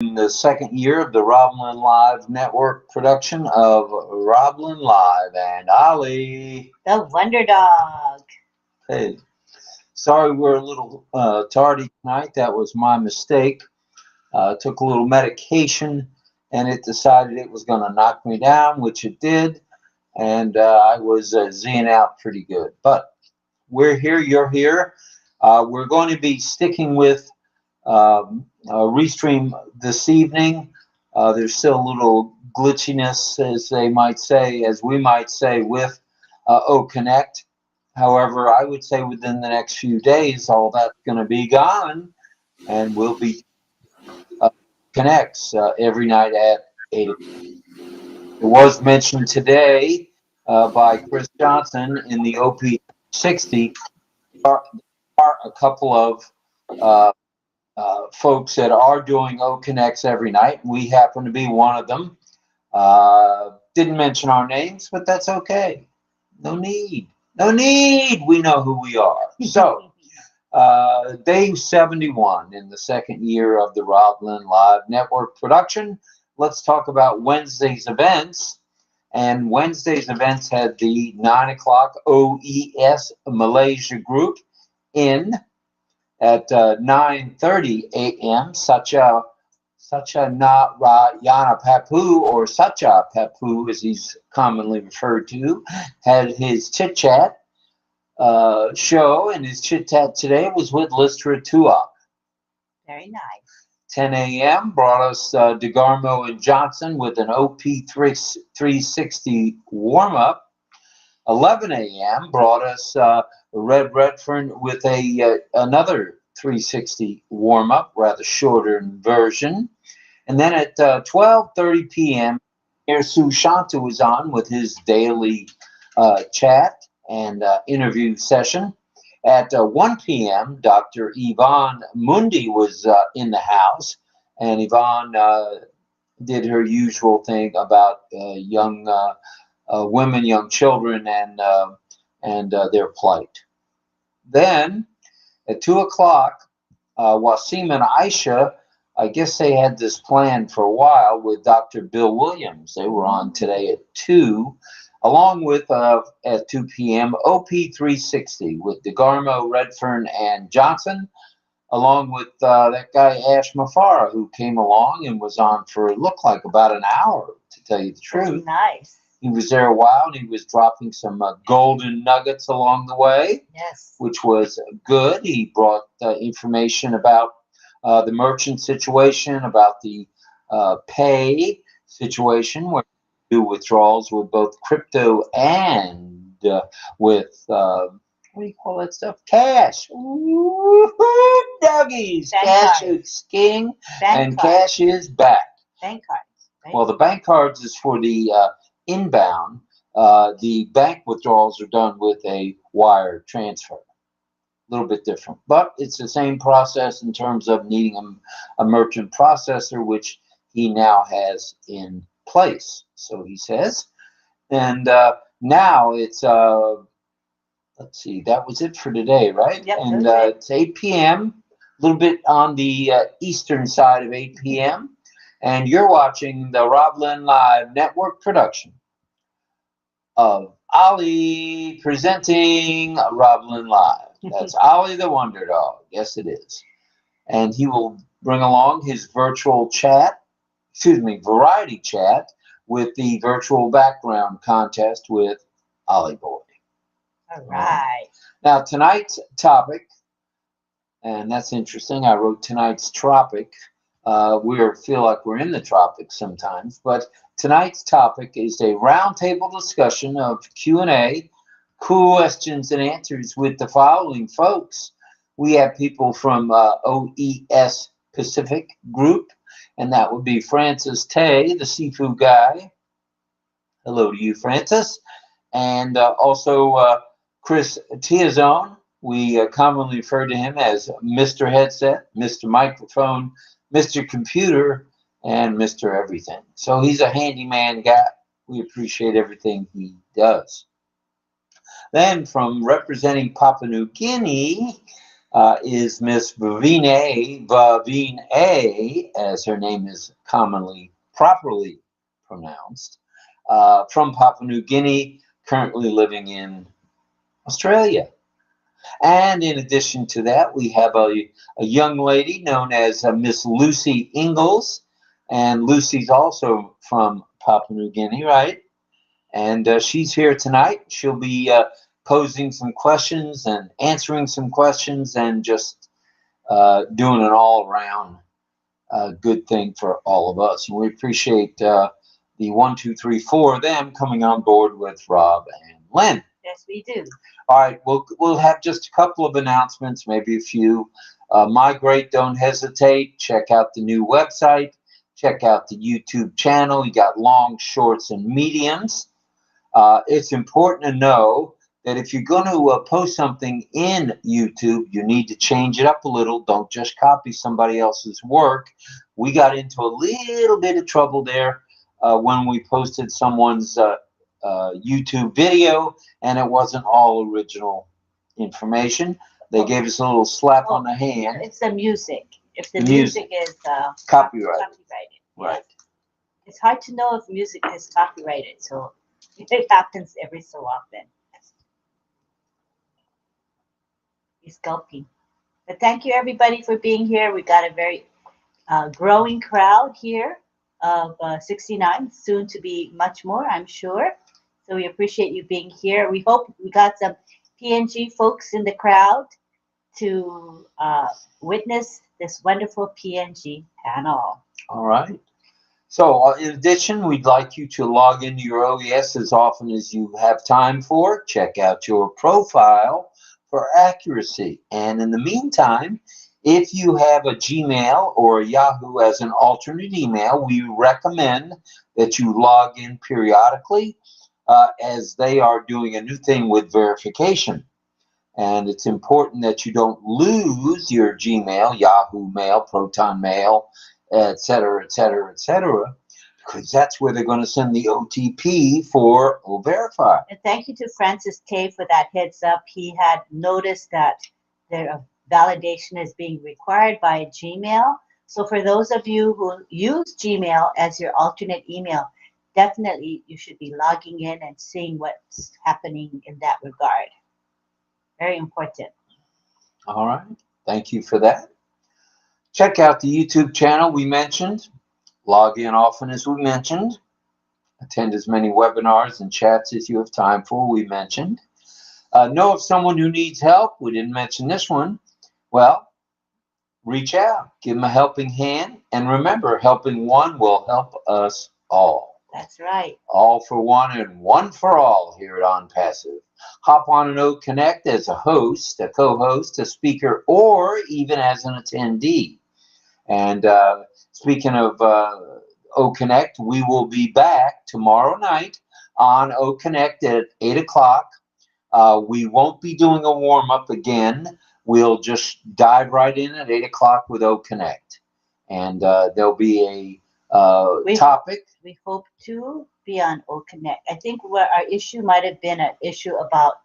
In the second year of the RobLynn Live Network production of RobLynn Live and Ollie. The Wonder Dog. Hey, sorry we're a little tardy tonight. That was my mistake. Took a little medication and it decided it was going to knock me down, which it did. And I was Z'ing out pretty good. But we're here, you're here. We're going to be sticking with Restream this evening. There's still a little glitchiness, as we might say, with OConnect. However, I would say within the next few days, all that's going to be gone, and we'll be connects every night at 8 o'clock. It was mentioned today by Chris Johnson in the OP60. There are a couple of folks that are doing OConnects every night. We happen to be one of them. Didn't mention our names, but that's okay. No need. No need. We know who we are. So, day 71 in the second year of the RobLynn Live Network production. Let's talk about Wednesday's events. And Wednesday's events had the 9 o'clock OES Malaysia group in at 9:30 a.m. Sacha Narayana Papu, or Sacha Papu as he's commonly referred to, had his chit chat show, and his chit chat today was with Listra Tuak. Very nice. 10 a.m. brought us DeGarmo and Johnson with an OP 360 warm up. 11 a.m. brought us Red Redfern with another 360 warm-up, rather shorter version. And then at 12:30 p.m., Sue Shanta was on with his daily chat and interview session. At 1 p.m., Dr. Yvonne Mundi was in the house, and Yvonne did her usual thing about young women, young children, and their plight. Then at 2 o'clock, Wasim and Aisha, I guess they had this planned for a while with Dr. Bill Williams. They were on today at 2, along with at 2 p.m. OP 360 with DeGarmo, Redfern, and Johnson, along with that guy Ash Mafara, who came along and was on for it looked like about an hour, to tell you the truth. Nice. He was there a while, and he was dropping some golden nuggets along the way, yes, which was good. He brought information about the merchant situation, about the pay situation, where you do withdrawals with both crypto and with, what do you call that stuff? Cash. Woo-hoo, doggies. Bank Cash cards. is king, Bank and cards. cash is back. Bank cards. Right? Well, the bank cards is for the inbound. The bank withdrawals are done with a wire transfer. A little bit different, but it's the same process in terms of needing a merchant processor, which he now has in place, so he says. And now it's, let's see, that was it for today, right? Yep, and it's 8 p.m., a little bit on the eastern side of 8 p.m., and you're watching the RobLynn Live Network production of Ollie presenting RobLynn Live. That's Ollie the Wonder Dog. Yes, it is. And he will bring along his virtual chat, variety chat, with the virtual background contest with Ollie Boy. All right. Now, tonight's topic, and that's interesting. I wrote tonight's tropic. We feel like we're in the tropics sometimes, but tonight's topic is a roundtable discussion of Q&A, questions and answers with the following folks. We have people from OES Pacific Group, and that would be Francis Tay, the seafood guy. Hello to you, Francis. And also Chris Tiozon. We commonly refer to him as Mr. Headset, Mr. Microphone, Mr. Computer, and Mr. Everything. So he's a handyman guy. We appreciate everything he does. Then from representing Papua New Guinea, is Miss Vavine, as her name is commonly properly pronounced, from Papua New Guinea, currently living in Australia. And in addition to that, we have a young lady known as Miss Lucy Ingles. And Lucy's also from Papua New Guinea, right? And she's here tonight. She'll be posing some questions and answering some questions and just doing an all-around good thing for all of us. And we appreciate the 1, 2, 3, 4 of them coming on board with Rob and Lynn. Yes, we do. All right, we'll have just a couple of announcements, maybe a few. Migrate, don't hesitate. Check out the new website. Check out the YouTube channel. You got long, shorts, and mediums. It's important to know that if you're going to post something in YouTube, you need to change it up a little. Don't just copy somebody else's work. We got into a little bit of trouble there when we posted someone's YouTube video, and it wasn't all original information. They gave us a little slap on the hand. It's the music. If the music is copyrighted. Right. It's hard to know if music is copyrighted, so it happens every so often. He's gulping. But thank you, everybody, for being here. We got a very growing crowd here of 69, soon to be much more, I'm sure. So we appreciate you being here. We hope we got some PNG folks in the crowd to witness this wonderful PNG panel. All right. So in addition, we'd like you to log into your OES as often as you have time for. Check out your profile for accuracy. And in the meantime, if you have a Gmail or a Yahoo as an alternate email, we recommend that you log in periodically as they are doing a new thing with verification. And it's important that you don't lose your Gmail, Yahoo Mail, Proton Mail, etc., because that's where they're going to send the OTP for O-Verify. And thank you to Francis Tay for that heads up. He had noticed that their validation is being required by Gmail. So for those of you who use Gmail as your alternate email, definitely you should be logging in and seeing what's happening in that regard. Very important. All right. Thank you for that. Check out the YouTube channel we mentioned. Log in often as we mentioned. Attend as many webinars and chats as you have time for, we mentioned. Know of someone who needs help. We didn't mention this one. Well, reach out. Give them a helping hand. And remember, helping one will help us all. That's right. All for one and one for all here at On Passive. Hop on an O Connect as a host, a co-host, a speaker, or even as an attendee. And speaking of O Connect, we will be back tomorrow night on O Connect at 8 o'clock. We won't be doing a warm-up again. We'll just dive right in at 8 o'clock with O Connect. And there'll be a topic. We hope to be on O Connect. I think what our issue might have been an issue about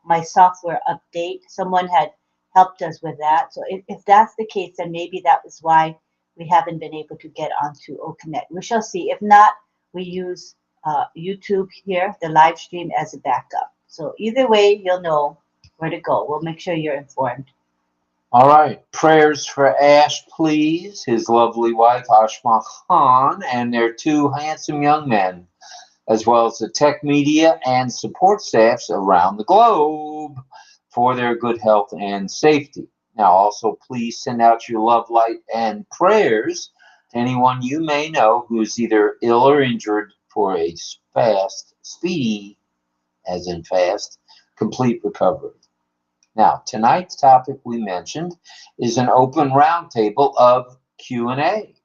my software update. Someone had helped us with that. So if that's the case, then maybe that was why we haven't been able to get onto O Connect. We shall see. If not, we use YouTube here, the live stream, as a backup. So either way, you'll know where to go. We'll make sure you're informed. All right. Prayers for Ash, please. His lovely wife, Ashma Khan, and their two handsome young men, as well as the tech media and support staffs around the globe for their good health and safety. Now, also, please send out your love, light, and prayers to anyone you may know who is either ill or injured for a fast, speedy, as in fast, complete recovery. Now, tonight's topic we mentioned is an open roundtable of Q&A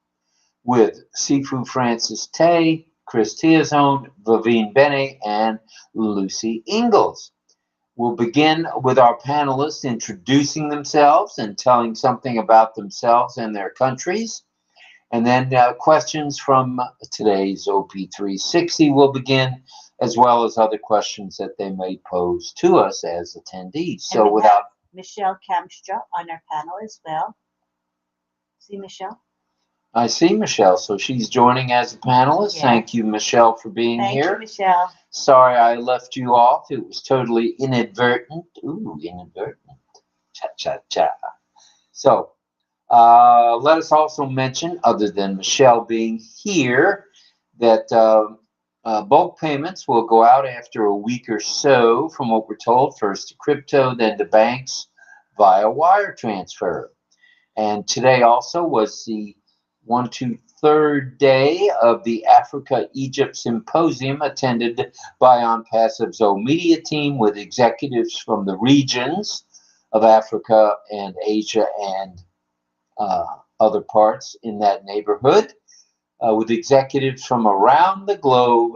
with Sifu Francis Tay, Chris Tiozon, Vavine Bene, and Lucy Ingles. We'll begin with our panelists introducing themselves and telling something about themselves and their countries. And then questions from today's OP360 will begin, as well as other questions that they may pose to us as attendees. So Michelle Kamstra on our panel as well. See Michelle? I see Michelle, so she's joining as a panelist. Yeah. Thank you, Michelle, for being Thank here. you, Michelle. Sorry I left you off. It was totally inadvertent. Ooh, inadvertent. Cha-cha-cha. So, let us also mention, other than Michelle being here, that bulk payments will go out after a week or so, from what we're told, first to crypto, then to banks via wire transfer. And today also was the 123rd day of the Africa-Egypt Symposium, attended by OnPassive's O Media team with executives from the regions of Africa and Asia and other parts in that neighborhood, with executives from around the globe,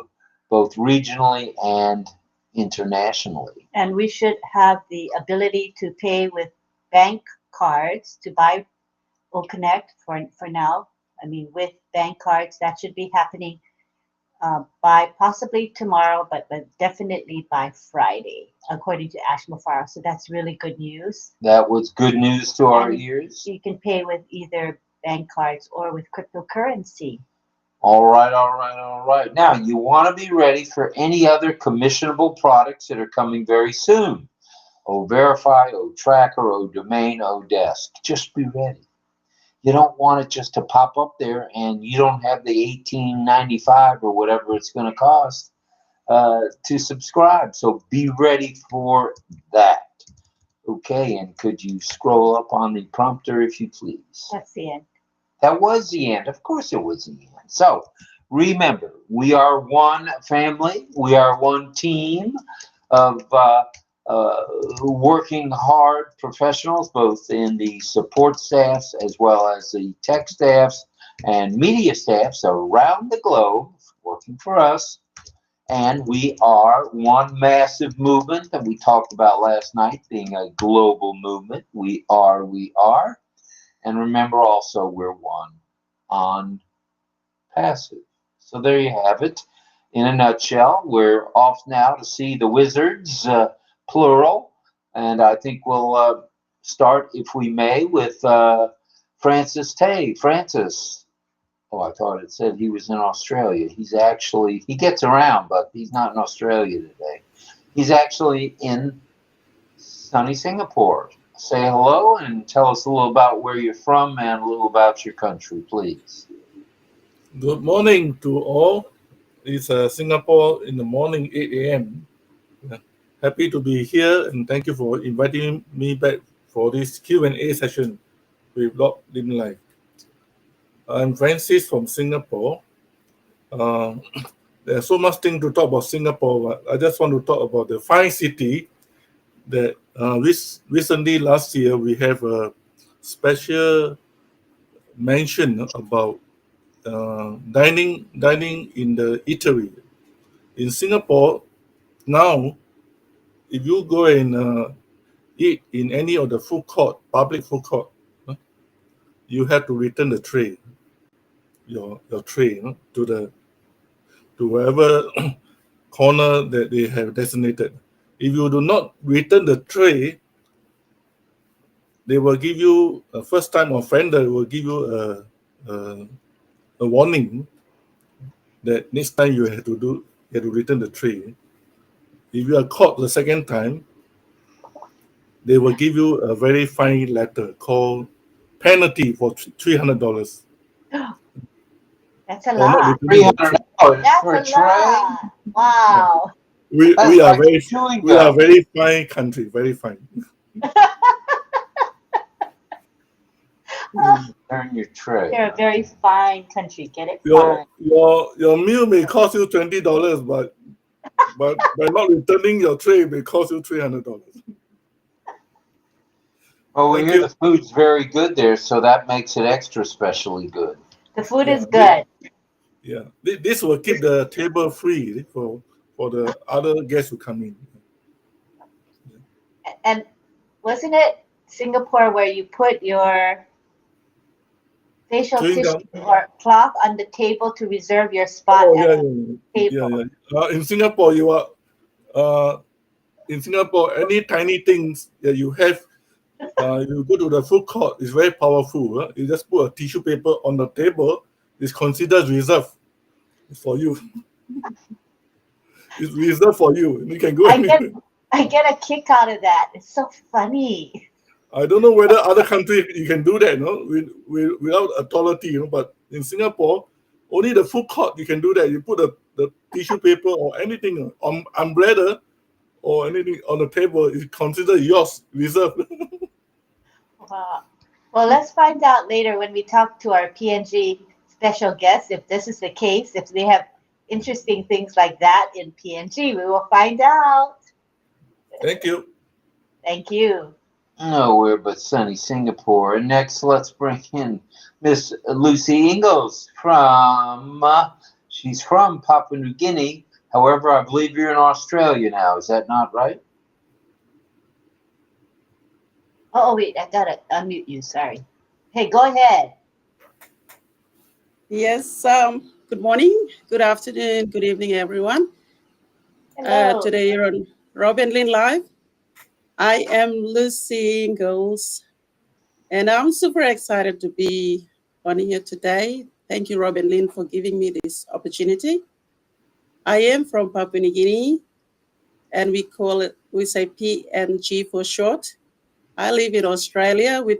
both regionally and internationally. And we should have the ability to pay with bank cards to buy OConnect for now. I mean, with bank cards, that should be happening by possibly tomorrow, but definitely by Friday, according to Ash Mufara. So that's really good news. That was good news to our ears. You can pay with either bank cards or with cryptocurrency. All right, all right, all right. Now, you want to be ready for any other commissionable products that are coming very soon. O-Verify, O-Tracker, O-Domain, O-Desk. Just be ready. You don't want it just to pop up there and you don't have the $18.95 or whatever it's going to cost to subscribe. So be ready for that. Okay, and could you scroll up on the prompter if you please? That's the end. That was the end. Of course it was the end. So remember, we are one family. We are one team of working hard professionals, both in the support staffs as well as the tech staffs and media staffs around the globe working for us. And we are one massive movement that we talked about last night, being a global movement. We are. And remember also, we're one on passive. So there you have it. In a nutshell, we're off now to see the Wizards, plural. And I think we'll start, if we may, with Francis Tay. Francis. Oh, I thought it said he was in Australia. He gets around, but he's not in Australia today. He's actually in sunny Singapore. Say hello and tell us a little about where you're from and a little about your country, please. Good morning to all. It's Singapore in the morning, 8 a.m. Happy to be here, and thank you for inviting me back for this Q&A session with RobLynn Live. I'm Francis from Singapore. There's so much thing to talk about Singapore, but I just want to talk about the fine city that recently last year we have a special mention about dining in the eatery. In Singapore, now, if you go and eat in any of the food court, public food court, you have to return the tray, your tray, to wherever corner that they have designated. If you do not return the tray, they will give you a first-time offender will give you a warning that next time you have to return the tray. If you are caught the second time, they will give you a very fine letter called penalty for $300. That's a lot. $300 for a That's a tray? lot. Wow. We That's are like a very fine country, very fine. Turn your tray. You're a very fine country. Get it? Your Fine. your meal may cost you $20, but by not returning your tray, it may cost you $300. Well, we Thank hear you. the food's very good there, so that makes it extra specially good. The food Yeah. is good. Yeah, this will keep the table free for the other guests who come in. And wasn't it Singapore where you put your facial Chewing tissue gum. or cloth on the table to reserve your spot Oh, at yeah, the yeah, table? yeah. In Singapore, you are in Singapore. Any tiny things that you have You go to the food court, it's very powerful. Huh? You just put a tissue paper on the table, it's considered reserved. It's for you. It's reserved for you. You can go I get a kick out of that. It's so funny. I don't know whether other countries you can do that, without authority, but in Singapore, only the food court you can do that. You put the tissue paper or anything, umbrella or anything on the table is considered yours, reserved. Wow. Well, let's find out later when we talk to our PNG special guests if this is the case, if they have interesting things like that in PNG. We will find out. Thank you. Thank you. Nowhere but sunny Singapore. And next, let's bring in Miss Lucy Ingles she's from Papua New Guinea. However, I believe you're in Australia now. Is that not right? Oh, wait, I gotta unmute you. Sorry. Hey, go ahead. Yes, good morning, good afternoon, good evening, everyone. Hello. Today you're on RobLynn Live. I am Lucy Ingles, and I'm super excited to be on here today. Thank you, RobLynn, for giving me this opportunity. I am from Papua New Guinea, and we say PNG for short. I live in Australia with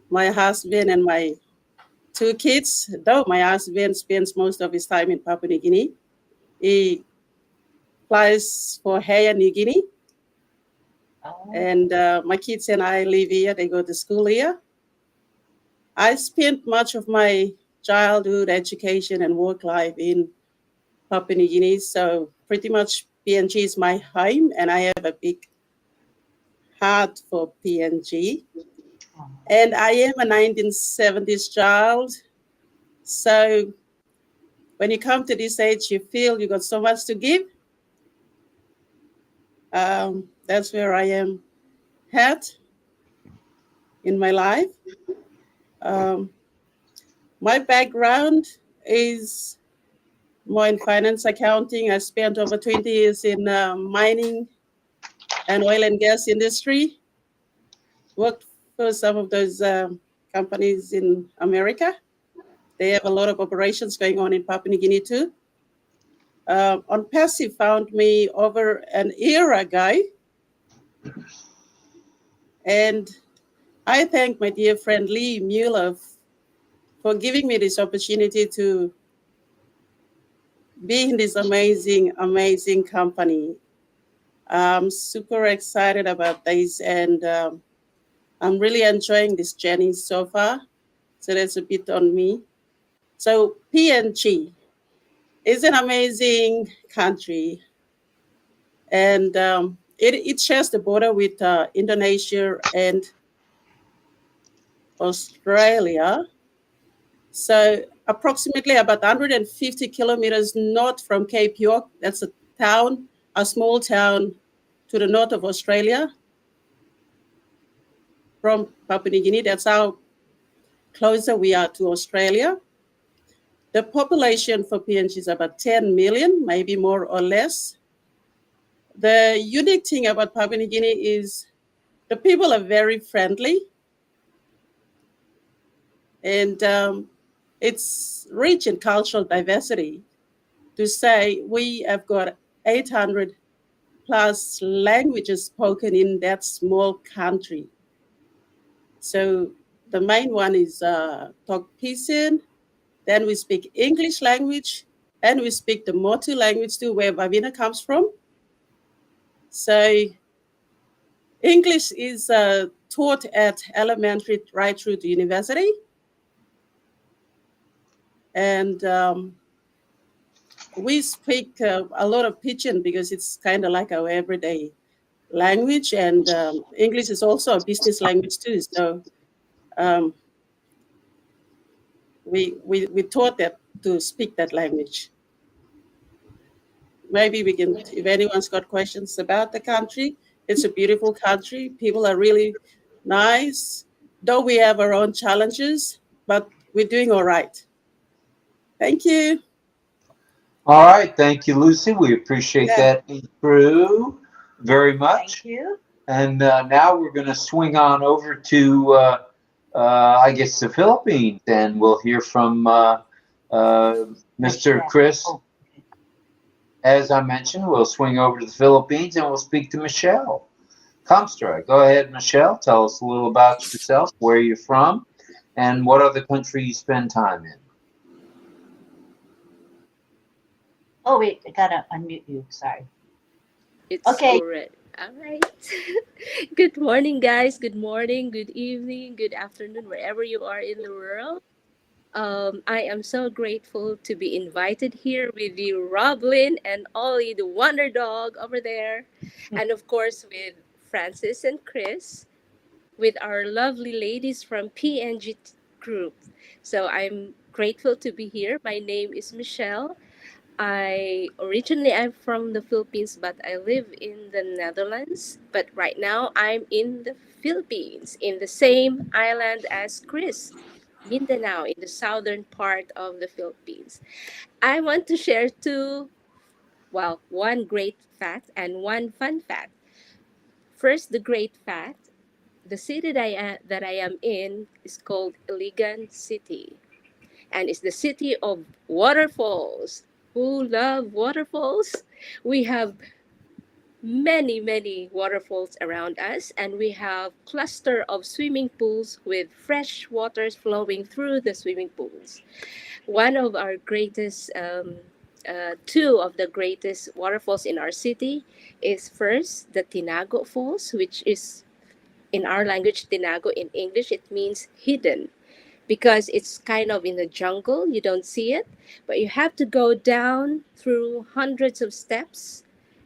my husband and my 2 kids, though my husband spends most of his time in Papua New Guinea. He flies for Air New Guinea. Oh. And my kids and I live here. They go to school here. I spent much of my childhood, education, and work life in Papua New Guinea. So pretty much PNG is my home, and I have a big heart for PNG. And I am a 1970s child. So when you come to this age, you feel you got so much to give. That's where I am at in my life. My background is more in finance accounting. I spent over 20 years in mining and oil and gas industry. Worked for some of those companies in America. They have a lot of operations going on in Papua New Guinea too. On Passive found me over an year ago. And I thank my dear friend Lee Mueller for giving me this opportunity to be in this amazing, amazing company. I'm super excited about this, and I'm really enjoying this journey so far. So that's a bit on me. So PNG is an amazing country, and it shares the border with Indonesia and Australia. So approximately about 150 kilometers north from Cape York, that's a small town to the north of Australia. From Papua New Guinea, that's how closer we are to Australia. The population for PNG is about 10 million, maybe more or less. The unique thing about Papua New Guinea is the people are very friendly, and it's rich in cultural diversity. To say we have got 800 plus languages spoken in that small country. So the main one is Tok Pisin. Then we speak English language, and we speak the Motu language too, where Vavine comes from. So English is taught at elementary right through to university. And we speak a lot of Pidgin because it's kind of like our everyday language, and English is also a business language too. So we taught that to speak that language. Maybe we can, if anyone's got questions about the country, it's a beautiful country. People are really nice, though we have our own challenges, but we're doing all right. Thank you. All right. Thank you, Lucy. We appreciate that intro very much. Thank you. And now we're going to swing on over to, I guess, the Philippines, and we'll hear from Mr. Chris. Oh, As I mentioned, we'll swing over to the Philippines and we'll speak to Michelle Comstra. Go ahead, Michelle. Tell us a little about yourself, where you're from, and what other country you spend time in. oh wait, I gotta unmute you. Sorry. It's Okay. already. All right. Good morning, guys. Good morning, good evening, good afternoon, wherever you are in the world. I am so grateful to be invited here with you, RobLynn and Ollie, the wonder dog over there, and of course with Francis and Chris, with our lovely ladies from PNG Group. So I'm grateful to be here. My name is Michelle. I'm from the Philippines, but I live in the Netherlands. But right now I'm in the Philippines, in the same island as Chris, Mindanao, in the southern part of the Philippines. I want to share one great fact and one fun fact. First, the great fact: the city that I am in is called Iligan City, and it's the city of waterfalls. Who love waterfalls? We have many waterfalls around us, and we have cluster of swimming pools with fresh waters flowing through the swimming pools. One of our greatest two of the greatest waterfalls in our city is first the Tinago Falls, which is in our language Tinago. In English it means hidden, because it's kind of in the jungle. You don't see it, but you have to go down through hundreds of steps.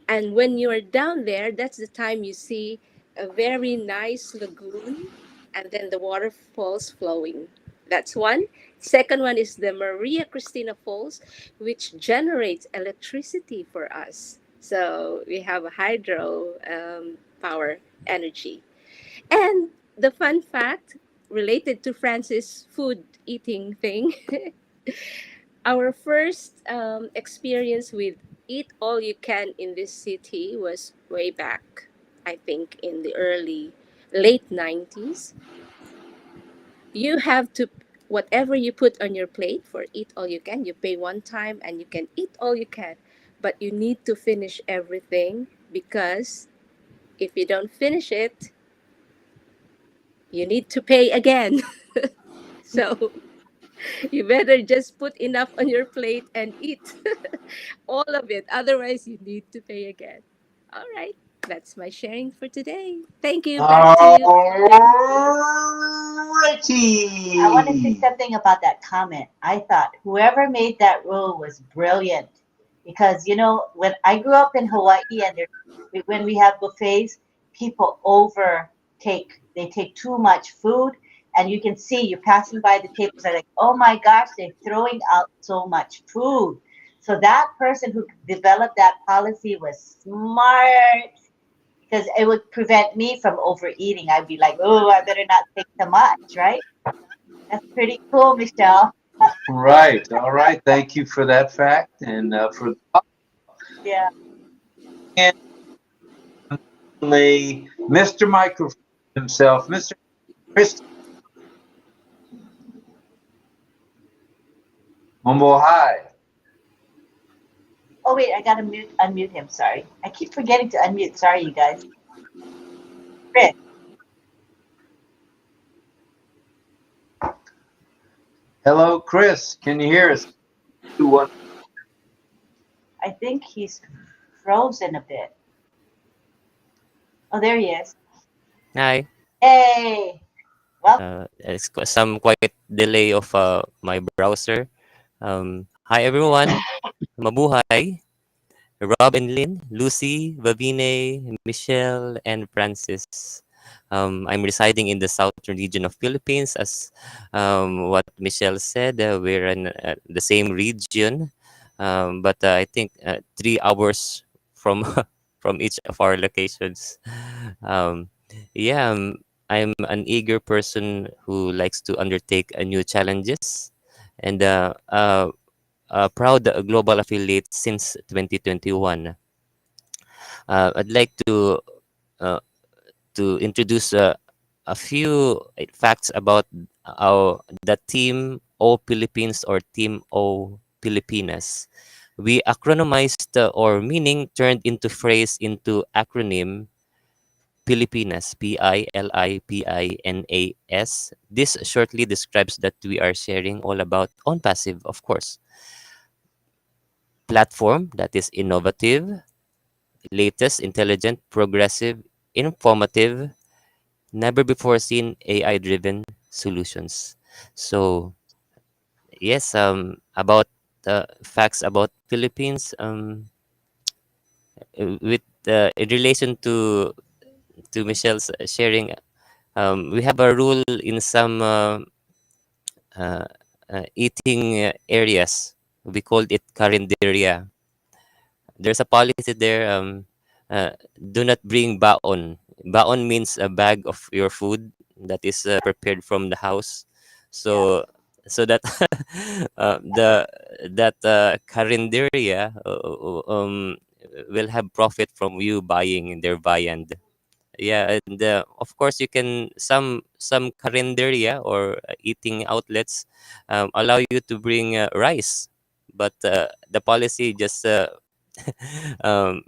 And when you are down there, that's the time you see a very nice lagoon and then the waterfalls flowing. That's one. Second one is the Maria Cristina Falls, which generates electricity for us. So we have a hydro power energy. And the fun fact related to Francis' food eating thing, our first experience with Eat All You Can in this city was way back, I think, in the late 90s. You have to, whatever you put on your plate for Eat All You Can, you pay one time and you can eat all you can. But you need to finish everything, because if you don't finish it, you need to pay again. So you better just put enough on your plate and eat all of it. Otherwise, you need to pay again. All right. That's my sharing for today. Thank you. Back to you. Alrighty. I want to say something about that comment. I thought whoever made that rule was brilliant, because you know when I grew up in Hawaii and when we have buffets, people they take too much food, and you can see you're passing by the tables are like, oh my gosh, they're throwing out so much food. So that person who developed that policy was smart, because it would prevent me from overeating. I'd be like, oh, I better not take too much, right? That's pretty cool, Michelle. Right. All right. Thank you for that fact, and for Yeah. Mr. Microphone himself, Mr. Christie. Mumbo hi. Oh wait, I gotta unmute him. Sorry, I keep forgetting to unmute. Sorry, you guys. Chris. Hello, Chris. Can you hear us? I think he's frozen a bit. Oh, there he is. Hi. Hey. Well, It's some quite delay of my browser. Hi everyone. Mabuhay. Rob and Lynn, Lucy, Vavine, Michelle, and Francis. I'm residing in the southern region of Philippines. As what Michelle said, we're in the same region, but I think 3 hours from from each of our locations. Um, yeah, I'm an eager person who likes to undertake new challenges, and proud global affiliate since 2021. I'd like to uh, to introduce a few facts about the Team O Philippines or Team O Pilipinas. We acronymized or meaning turned into phrase into acronym Pilipinas, Pilipinas. This shortly describes that we are sharing all about on passive, of course. Platform that is innovative, latest, intelligent, progressive, informative, never before seen AI driven solutions. So yes, about facts about Philippines, with in relation to Michelle's sharing, we have a rule in some uh, eating areas. We called it karinderya. There's a policy there. Do not bring baon. Baon means a bag of your food that is prepared from the house. Yeah. So that the that karinderya will have profit from you buying their viand. Yeah, and of course you can some karinderya or eating outlets allow you to bring rice, but the policy just um,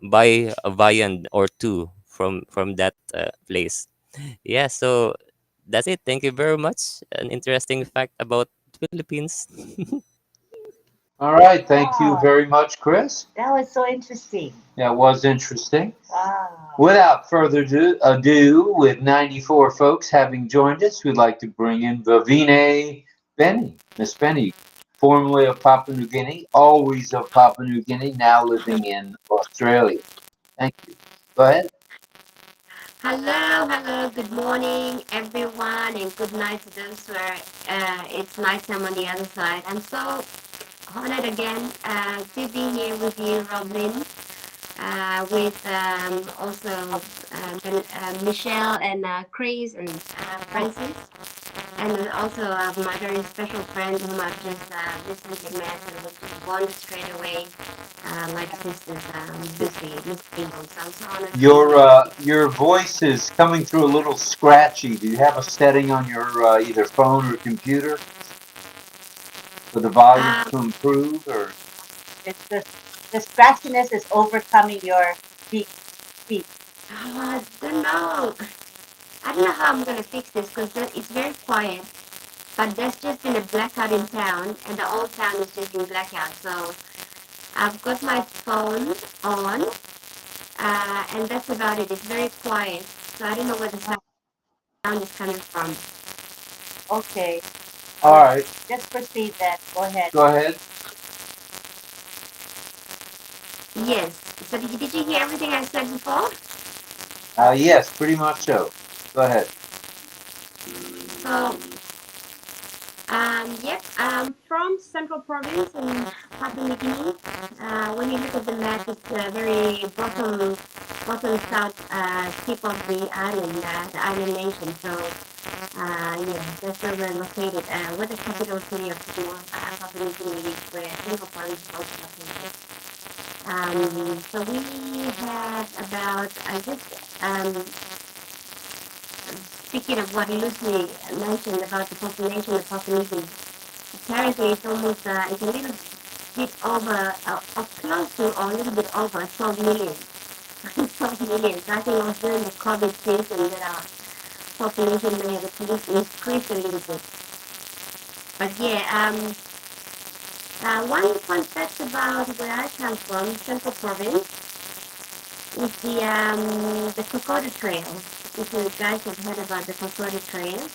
buy a viand or two from that place. Yeah, so that's it. Thank you very much. An interesting fact about Philippines. All right. Thank you Wow, very much, Chris. that was so interesting. That was interesting. Wow. Without further ado, with 94 folks having joined us, we'd like to bring in Vavine Benny. Miss Benny, formerly of Papua New Guinea, always of Papua New Guinea, now living in Australia. Thank you. Go ahead. Hello, good morning, everyone, and good night to those who are, it's nighttime on the other side. I'm so honored again to be here with you, RobLynn, with also Michelle and Chris and Francis, and also my very special friend whom I've just recently met and was just bonded straight away, like sisters, Lucy Ingles. So I'm so honored to be here. Your voice is coming through a little scratchy. Do you have a setting on your either phone or computer for the volume Um, to improve? Or It's the scratchiness is overcoming your speech. I don't know. I don't know how I'm gonna fix this because it's very quiet. But there's just been a blackout in town, and the whole town is just in blackout. So I've got my phone on, and that's about it. It's very quiet, so I don't know where the sound is coming from. Okay. all right, Just proceed then. Go ahead. go ahead. Yes. So did you hear everything I said before? Yes, pretty much so. Go ahead. So yep, from Central Province in Papua New Guinea. When you look at the map, it's a very bottom south tip of the island nation. So yeah, that's where we're located. We're the capital city of Papua New Guinea, where Central Province is also located. So we have about, I just speaking of what Lucy mentioned about the population of Papua New Guinea. Apparently, it's almost, it's a little bit over, or close to, or a little bit over 12 million. 12 million. So I think it was during the COVID season that our population may have at least increased a little bit. But yeah, one fun fact about where I come from, Central Province, is the Kokoda Trail. If you guys have heard about the Kokoda Trail,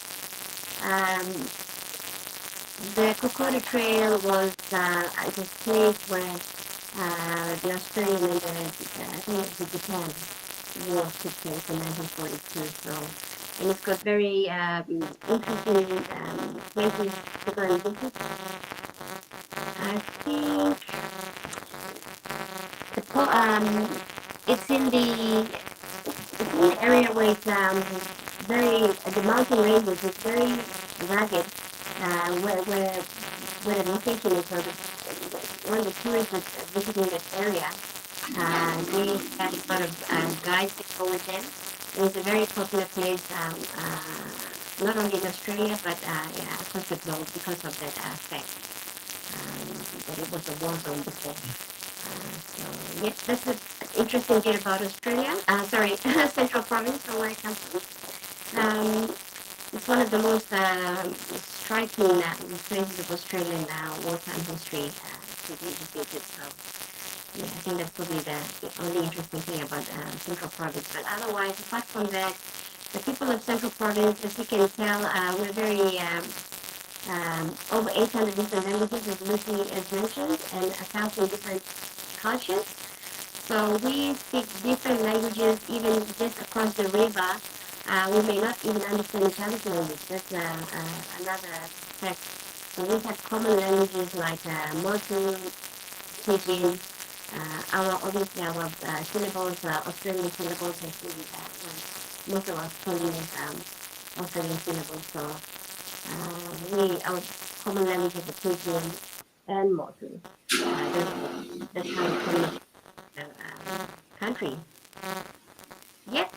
the Kokoda Trail was a place where the Australian and I think it was the Japan war took place in 1942. So, and it's got very interesting places to go and visit. I think it's in the area where it's very the mountain ranges. It's very rugged. Where the location is, so when the tourists are visiting that area, they have a lot of guides that go with them. It's a very popular place, not only in Australia, but yeah, across the globe because of that fact that it was a war zone before. So, yes, that's an interesting thing about Australia. Sorry, Central Province, from where I come from. It's one of the most striking places of Australian wartime history to be visited. So, yeah, I think that's probably the only interesting thing about Central Province. But otherwise, apart from that, the people of Central Province, as you can tell, we're very over 800 different languages, as Lucy has mentioned, and 1,000 different cultures. So we speak different languages, even just across the river. We may not even understand each other's language. That's another fact. So we have common languages like Motu, Pidgin. Obviously our syllables, Australian syllables, actually, most of our schooling is Australian syllables. So our common languages are Pidgin and Motu. That's how we communicate country. Yep,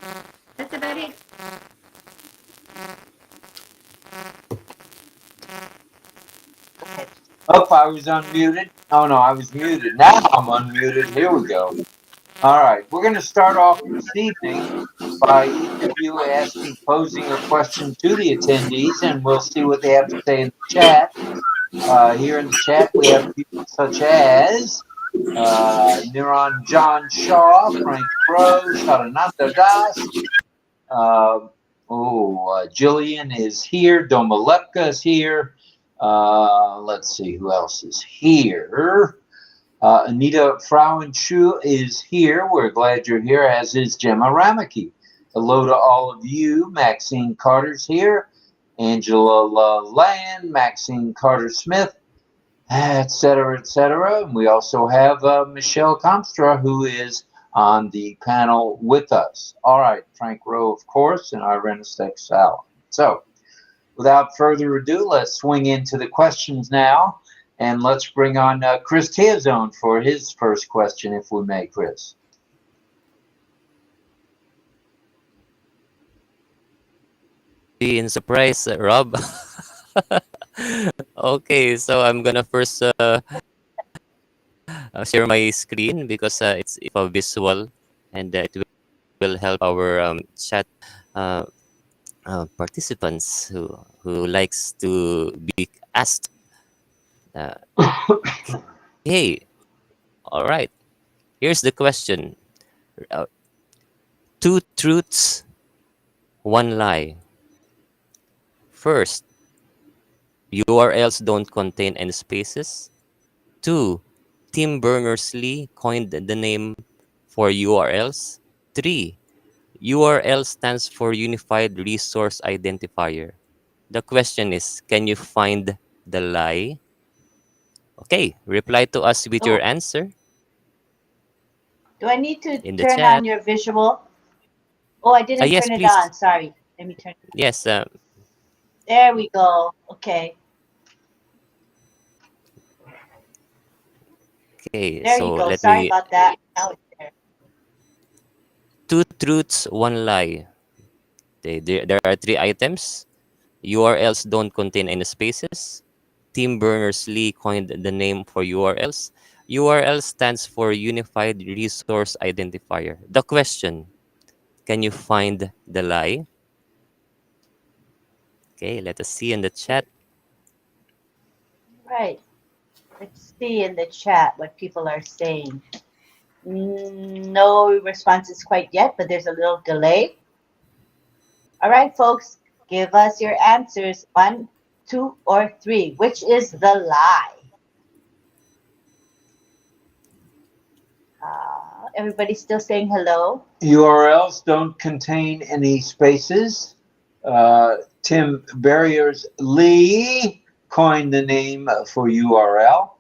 that's about it. Oh, I was unmuted. Oh no, I was muted. Now I'm unmuted. Here we go. All right, we're going to start off this evening by each of you posing a question to the attendees, and we'll see what they have to say in the chat. Here in the chat, we have people such as Niran John Shaw, Frank Rose, Sarananda Das. Jillian is here. Domalepka is here. Let's see who else is here. Anita Frauenschuh is here. We're glad you're here, as is Gemma Ramaki. Hello to all of you. Maxine Carter's here. Angela Land, Maxine Carter Smith, etc., etc. And we also have Michelle Comstra, who is on the panel with us. All right, Frank Rowe, of course, and Irene Sal. So, without further ado, let's swing into the questions now. And let's bring on Chris Tiozon for his first question, if we may, Chris. In surprise, Rob. Okay, so I'm gonna first share my screen because it's a visual, and it will help our chat participants who likes to be asked. Hey, all right. Here's the question: two truths, one lie. First, URLs don't contain any spaces. Two, Tim Berners-Lee coined the name for URLs. Three, URL stands for Unified Resource Identifier. The question is, can you find the lie? Okay, reply to us with your answer Do I need to in the turn on chat. your visual? Oh, I didn't Yes, turn it please. on. Sorry. Let me turn it on. Yes. There we go. Okay. Okay, There so you go. let Sorry me. about that. Now it's there. Two truths, one lie. There are three items. URLs don't contain any spaces. Tim Berners-Lee coined the name for URLs. URL stands for Unified Resource Identifier. The question, can you find the lie? Okay, let us see in the chat. Right. Let's see in the chat what people are saying. No responses quite yet, but there's a little delay. All right, folks, give us your answers. 1, 2, or 3. Which is the lie? Everybody's still saying hello. URLs don't contain any spaces. Tim Berners-Lee coined the name for URL.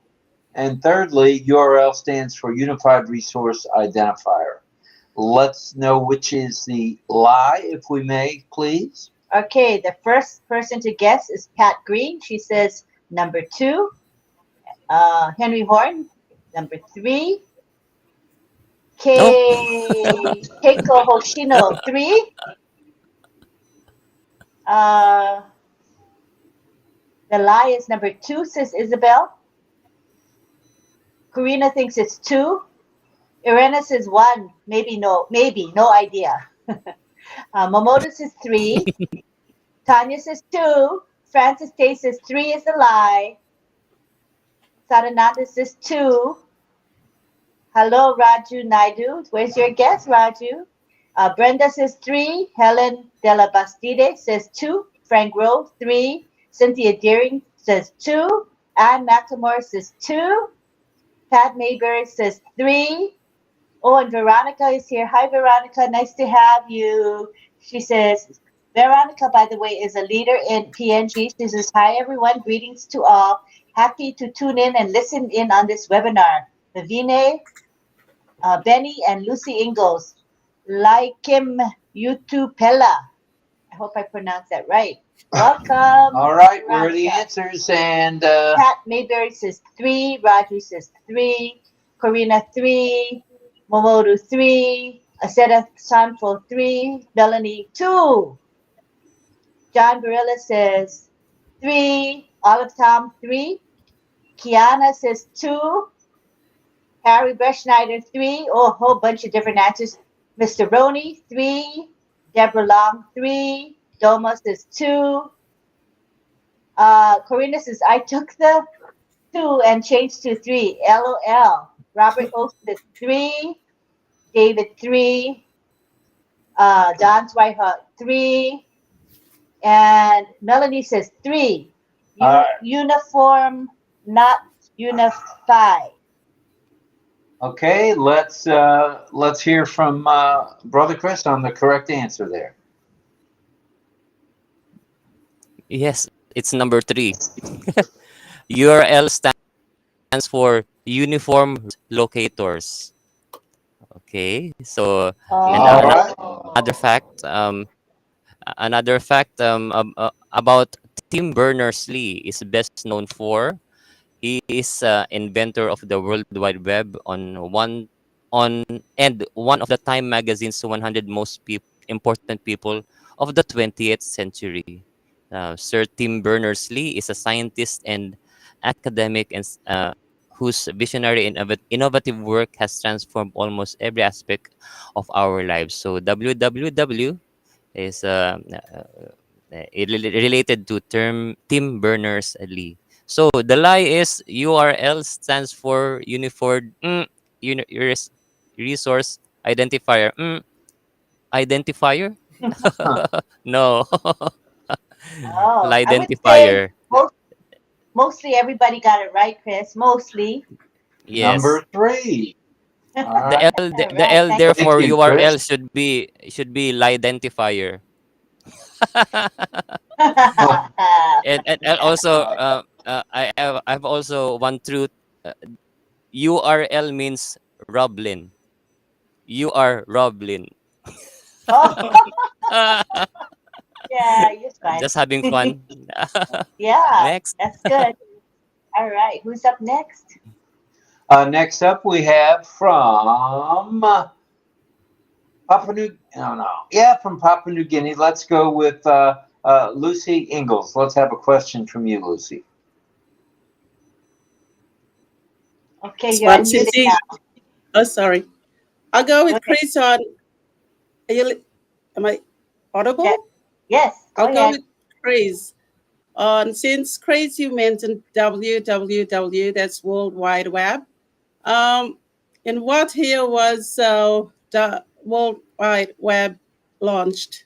And thirdly, URL stands for Unified Resource Identifier. Let's know which is the lie, if we may, please. Okay, the first person to guess is Pat Green. She says number 2. Henry Horn, number 3. No. Keiko Hoshino, 3. The lie is number 2, says Isabel. Karina thinks it's 2. Irena says 1. Maybe, no idea. Momoto says 3. Tanya says 2. Francis Tay says 3 is the lie. Sarananda says 2. Hello, Raju Naidu. Where's your guess, Raju? Brenda says 3. Helen de la Bastide says 2. Frank Rowe, 3. Cynthia Deering says 2. Anne McLemore says 2. Pat Mayberry says 3. Oh, and Veronica is here. Hi, Veronica. Nice to have you. She says, Veronica, by the way, is a leader in PNG. She says, hi, everyone. Greetings to all. Happy to tune in and listen in on this webinar. Vavine, Benny, and Lucy Ingles. Laikim YouTube Pella. I hope I pronounced that right. Welcome. All right, where are the Veronica. answers? And Pat Mayberry says 3. Raju says 3. Corina 3. Momodu 3. Aseta Sanfo 3. Melanie 2. John Barilla says 3. Olive Tom 3. Kiana says 2. Harry Breschneider 3. Oh, a whole bunch of different answers. Mr. Roney 3. Deborah Long 3. Doma says 2. Corina says, I took the 2 and changed to 3. LOL. Robert Oak says 3. David 3. Don Zweihaut 3. And Melanie says 3. Uniform, not unified. okay, let's hear from Brother Chris on the correct answer there. Yes, it's number 3. URL stands for Uniform Locators. Okay, so and All right. another fact about Tim Berners-Lee is best known for he is inventor of the World Wide Web one of the Time magazine's 100 most important people of the 20th century. Sir Tim Berners-Lee is a scientist and academic and whose visionary and innovative work has transformed almost every aspect of our lives. So WWW is related to Tim Berners-Lee. So the lie is URL stands for Unified Resource Identifier. Identifier? No. Oh, I would say Identifier. mostly everybody got it right, Chris. Mostly. Yes. Number 3. All right. The L Thank there you. for Thank you, URL Chris. should be Lidentifier. And also I've also one truth. URL means RobLynn. You are RobLynn. Oh, yeah, you're fine. Just having fun. Yeah, Next. that's good. All right, who's up next? Next up, we have from Papua New. From Papua New Guinea. Let's go with Lucy Ingles. Let's have a question from you, Lucy. Okay, you're unmuted Cindy. now. Oh, sorry. I'll go with Okay. Chris on. Am I audible? Yeah. Yes, go I'll go ahead. with Chris. Since Chris, you mentioned www, that's World Wide Web. In what year was the World Wide Web launched?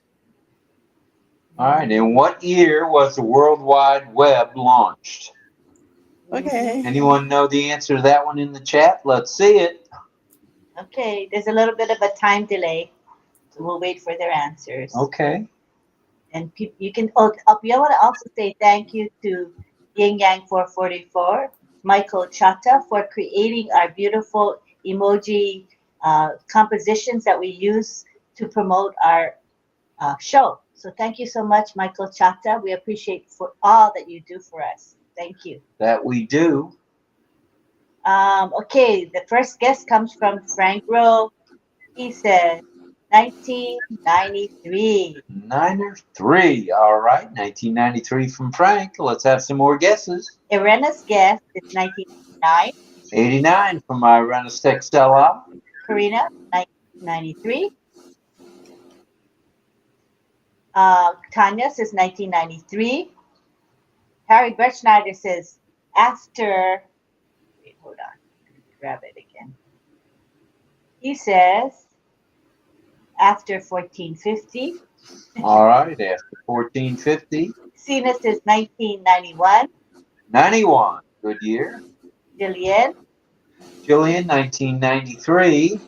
All right. In what year was the World Wide Web launched? Okay. Anyone know the answer to that one in the chat? Let's see it. Okay, there's a little bit of a time delay, so we'll wait for their answers. Okay. And you can. Oh, I want to also say thank you to Yin Yang 444, Michael Chata, for creating our beautiful emoji compositions that we use to promote our show. So thank you so much, Michael Chata. We appreciate for all that you do for us. Thank you. That we do. Okay, the first guest comes from Frank Rowe. He says 1993. 93. All right. 1993 from Frank. Let's have some more guesses. Irena's guess is 1999. 89 from Irena's Textella. Karina, 1993. Tanya says 1993. Harry Bertschneider says after. Wait, hold on. Grab it again. He says after 1450. All right. After 1450. Sina says 1991. 91. Good year. Jillian, Jillian, 1993.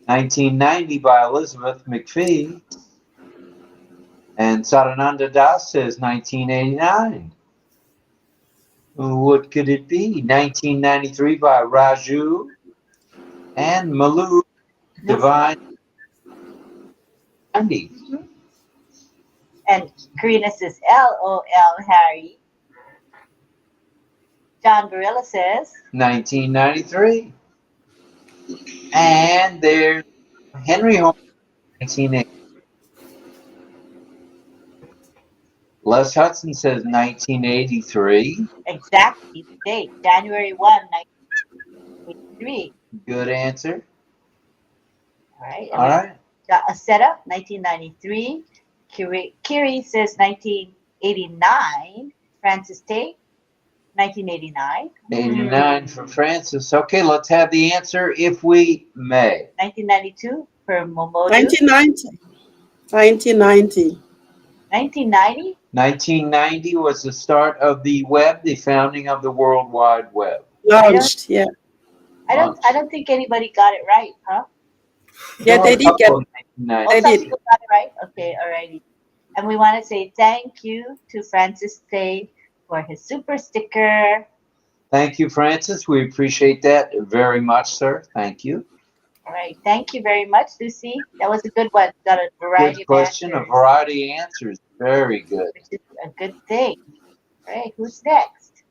1990 by Elizabeth McPhee. And Sarananda Das says 1989. What could it be? 1993 by Raju. And Malu Divine 90. and Karina says LOL Harry. John Barilla says 1993. And there's Henry Holmes, 1980. Les Hudson says 1983. exactly the date, January 1, 1983. Good answer. All right. All right. A setup, 1993. Kiri says 1989. Francis Tate, 1989. 89 for Francis. Okay, let's have the answer if we may. 1992 for Momodu. 1990. 1990. 1990. 1990 was the start of the web, the founding of the World Wide Web. Launched, yeah. I don't think anybody got it right, huh? Yeah, they did get Oh, They Some did. people got it right. Okay, alrighty. And we want to say thank you to Francis Tate for his super sticker. Thank you, Francis. We appreciate that very much, sir. Thank you. All right, thank you very much, Lucy. That was a good one. Got a variety Good question, a of answers, variety of answers. Very good. which is a good thing. All right, who's next?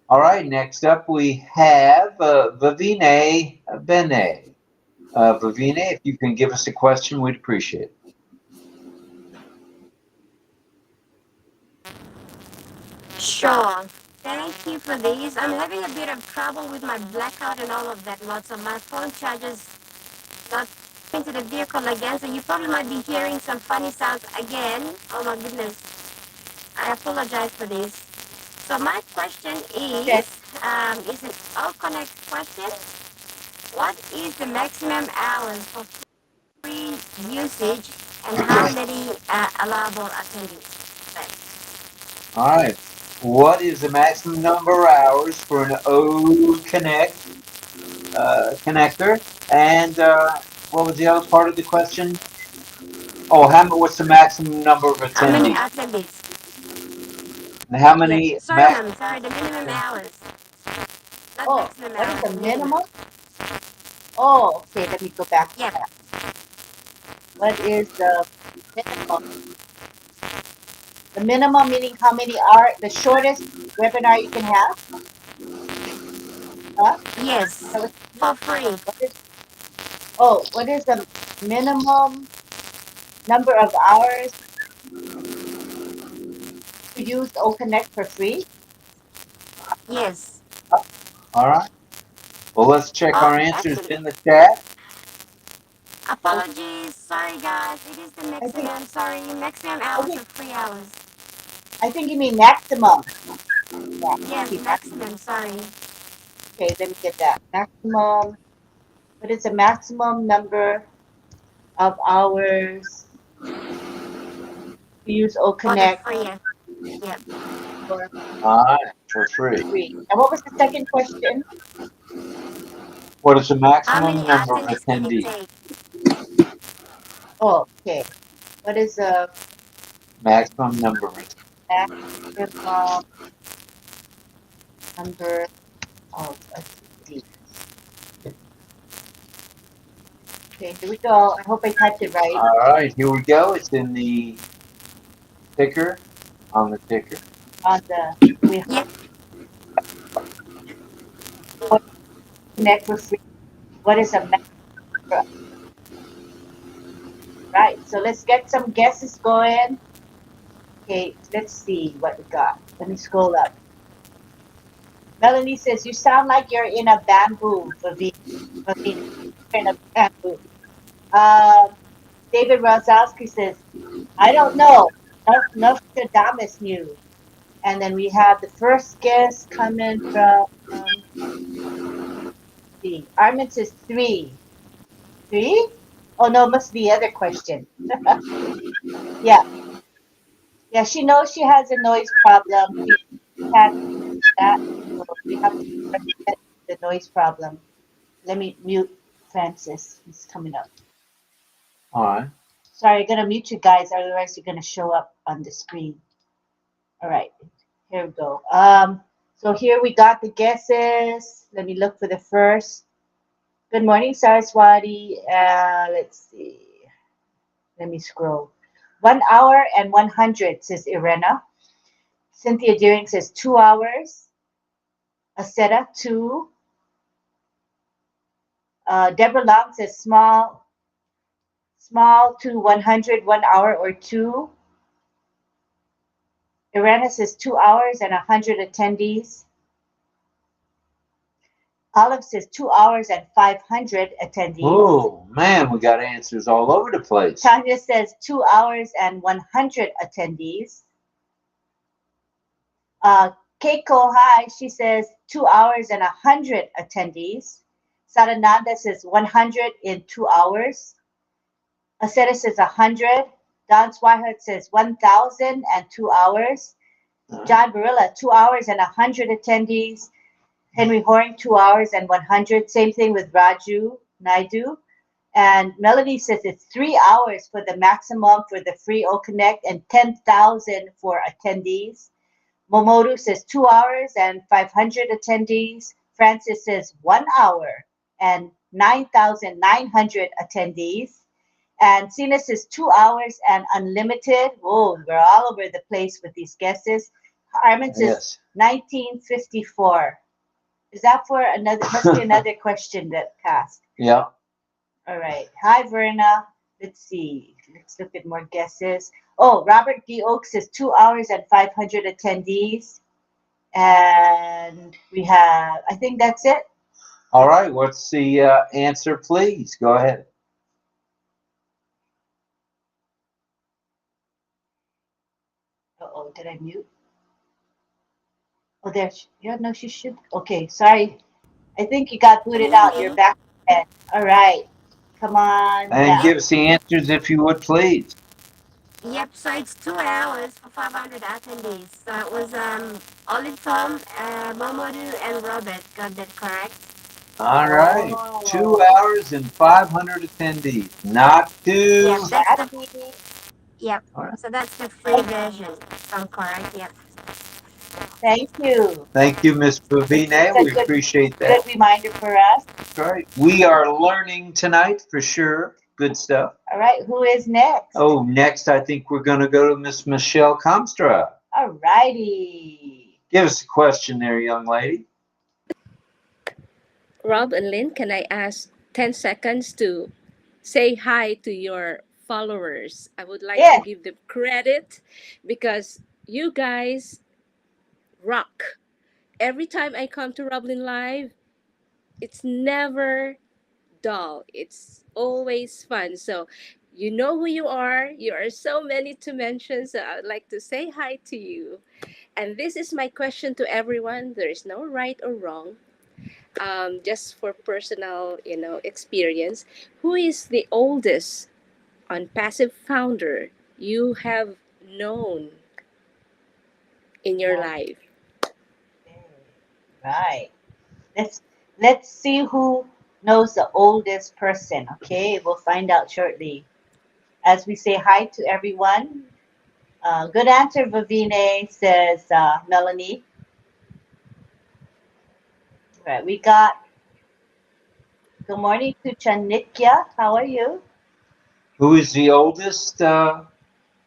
All right, next up we have Vavine Bene. Vavine, if you can give us a question, we'd appreciate it. Sure. Thank you for these. I'm having a bit of trouble with my blackout and all of that lot, so my phone charges not into the vehicle again, so you probably might be hearing some funny sounds again. Oh my goodness. I apologize for this. So my question Okay. is an all connect question. What is the maximum hours for free usage and how many allowable attendees? Thanks. All right. What is the maximum number of hours for an O Connect connector? And what was the other part of the question? Oh, what's the maximum number of How many attendees? attendees? And how many? Yes. Sorry, ma'am. Sorry, the minimum hours. Not Oh, maximum what is hours. the minimum? Oh, okay. Let me go back to Yeah. that. What is the minimum? The minimum meaning how many are the shortest webinar you can have? Huh? Yes. For free. What is the minimum number of hours to use O Connect for free? Yes. All right. Well, let's check Oh, our answers actually. in the chat. Apologies. Sorry, guys. It is the maximum. Sorry. Maximum hours of 3 hours. I think you mean maximum. Yes, maximum. Sorry. Okay, let me get that. Maximum. What is the maximum number of hours to use O Connect For the free. Yeah. for All right, for free. free? And what was the second question? What is the How maximum many number of attendees can it attendees? take? Oh, okay. What is the Maximum number of attendees. maximum number of attendees? Okay, here we go. I hope I typed it right. All right, here we go. It's in the ticker, on the ticker. On the Connect for free. What is a Right. So let's get some guesses going. Okay, let's see what we got. Let me scroll up. Melanie says, "You sound like you're in a bamboo, Vavine. Vavine, you're in a bamboo." Um, David Rozowski says, "I don't know. Nostradamus knew." And then we have the first guess coming from the Armin says three. Three? Oh no, must be other question. Yeah. Yeah, she knows she has a noise problem. She can't that, so we have to get the noise problem. Let me mute Francis. He's coming up. All right. Sorry, I'm gonna mute you guys, otherwise you're gonna show up on the screen. All right, here we go. So here we got the guesses. Let me look for the first. Good morning, Saraswati. Let's see. Let me scroll. 1 hour and 100 says Irena. Cynthia Deering says 2 hours. Aseta 2. Deborah Long says small to 100, 1 hour or 2. Irena says 2 hours and 100 attendees. Olive says 2 hours and 500 attendees. Oh man, we got answers all over the place. Tanya says 2 hours and 100 attendees. Keiko, hi, she says 2 hours and 100 attendees. Sarananda says 100 in 2 hours. Aseta says 100. Don Swihart says 1,000 and 2 hours. John Barilla, 2 hours and 100 attendees. Henry Horing, 2 hours and 100. Same thing with Raju Naidu. And Melody says it's 3 hours for the maximum for the free OConnect and 10,000 for attendees. Momodu says 2 hours and 500 attendees. Francis says 1 hour and 9,900 attendees. And Sina says 2 hours and unlimited. Oh, we're all over the place with these guesses. Armin says 1954. Is that for another? Must be another question that passed. Yeah. All right. Hi, Verna. Let's see. Let's look at more guesses. Oh, Robert D. Oaks says 2 hours and 500 attendees. And we have, I think that's it. All right. What's the answer, please? Go ahead. Uh-oh, did I mute? Oh, there. Yeah, no, she should. Okay, sorry. I think you got booted out. You're back again. All right. Come on. And give us the answers if you would, please. Yep, so it's 2 hours for 500 attendees. So it was Ollie, Tom, Momodu, and Robert got that correct. All right. 2 hours and 500 attendees. Not too. Yep, that's the, yep. Right. So that's the free version. If I'm correct, yep. Thank you. Thank you, Miss Vavine. We appreciate that. Good reminder for us. That's right. We are learning tonight for sure. Good stuff. All right. Who is next? Oh, next I think we're going to go to Miss Michelle Comstra. All righty. Give us a question there, young lady. Rob and Lynn, can I ask 10 seconds to say hi to your followers? I would like to give them credit because you guys rock. Every time I come to RobLynn Live, it's never dull. It's always fun. So you know who you are. You are so many to mention. So I would like to say hi to you. And this is my question to everyone. There is no right or wrong. Just for personal, experience. Who is the oldest unpassive founder you have known in your life? Right. Let's see who knows the oldest person. Okay, we'll find out shortly. As we say hi to everyone. Good answer, Vavine, says Melanie. Right, we got good morning to Chanitya. How are you? Who is the oldest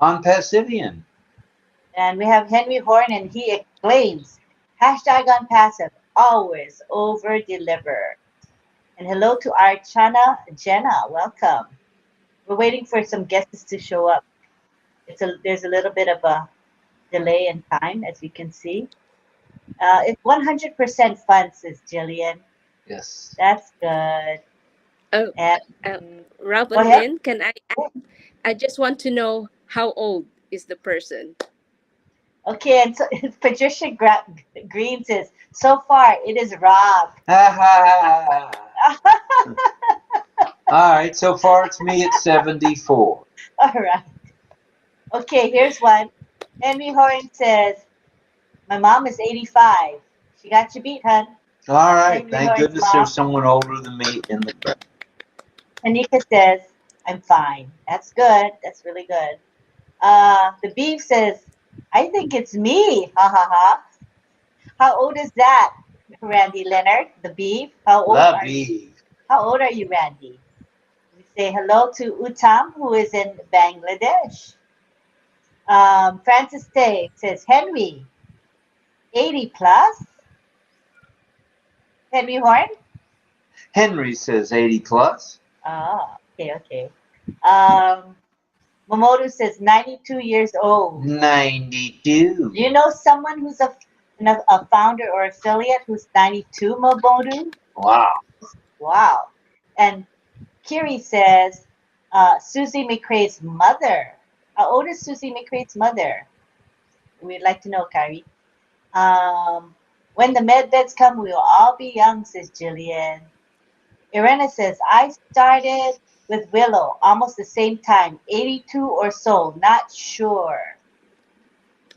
unpassivian? And we have Henry Horn, and he exclaims, #unpassive, always over deliver. And hello to Archana Jenna. Welcome. We're waiting for some guests to show up. There's a little bit of a delay in time, as you can see. It's 100% fun, says Jillian. Yes. That's good. Oh, And Rob go and ahead. Lynn, can I just want to know how old is the person? Okay, and so Patricia Green says, so far it is Rob. All right, so far it's me at 74. All right. Okay, here's one. Henry Horn says, my mom is 85. She got you beat, hun. All right, Henry thank Horn's goodness mom. there's someone older than me in the crowd. Anika says, I'm fine. That's good. That's really good. The Beef says, I think it's me. Ha ha ha. How old is that, Randy Leonard? The Beef? How old La are you? Bee. How old are you, Randy? We say hello to Uttam, who is in Bangladesh. Francis Tay says, Henry, 80 plus? Henry Horn? Henry says 80 plus. Ah, okay. Momodu says 92 years old. 92. Do you know someone who's a founder or affiliate who's 92, Momodu? Wow. Wow. And Kiri says Susie McRae's mother. How old is Susie McRae's mother? We'd like to know, Kari. When the med beds come, we will all be young, says Jillian. Irena says, I started with Willow almost the same time, 82 or so, not sure.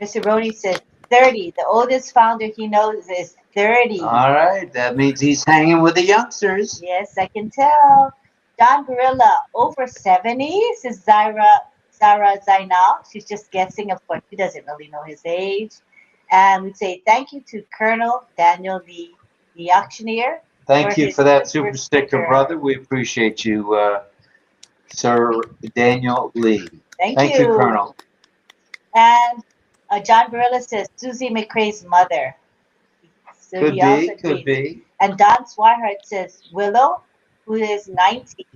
Mr. Roney says 30. The oldest founder he knows is 30. All right, that means he's hanging with the youngsters. Yes, I can tell. Don Gorilla, over 70, says Zara Zainal. She's just guessing, of course. She doesn't really know his age. And we say thank you to Colonel Daniel Lee, the auctioneer. Thank you for that super sticker, brother. We appreciate you, Sir Daniel Lee. Thank you, Colonel. And John Barilla says Susie McRae's mother. So Could be. And Don Swihart says Willow, who is 90.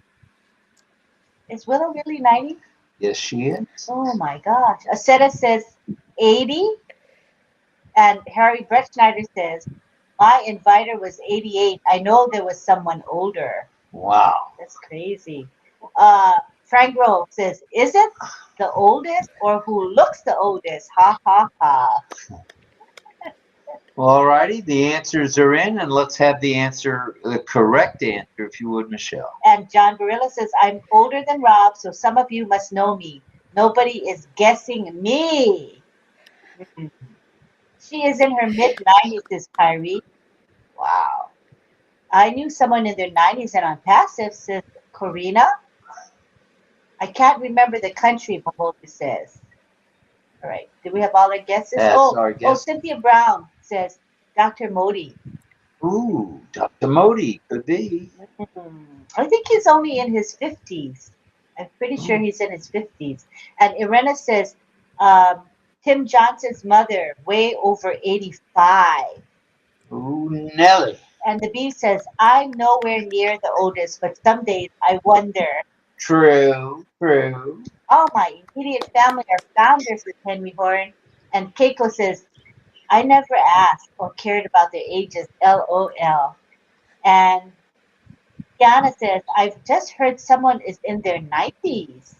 Is Willow really 90? Yes, she is. Oh my gosh. Aseta says 80. And Harry Bretschneider says, my inviter was 88. I know there was someone older. Wow. That's crazy. Frank Grove says, is it the oldest or who looks the oldest? Ha ha ha. All righty, the answers are in, and let's have the correct answer, if you would, Michelle. And John Barilla says, I'm older than Rob, so some of you must know me. Nobody is guessing me. She is in her mid-90s, says Kyrie. Wow. I knew someone in their 90s and on passive, says Corina. I can't remember the country, Mahoda says. All right. Do we have all our guesses? Our guess. Cynthia Brown says Dr. Modi. Ooh, Dr. Modi could be. I think he's only in his 50s. I'm pretty sure he's in his 50s. And Irena says Tim Johnson's mother, way over 85. Ooh, Nelly. And the bee says, I'm nowhere near the oldest, but some days I wonder. True. All my immediate family are founders with Henry Horn. And Keiko says, I never asked or cared about their ages, LOL. And Kiana says, I've just heard someone is in their 90s.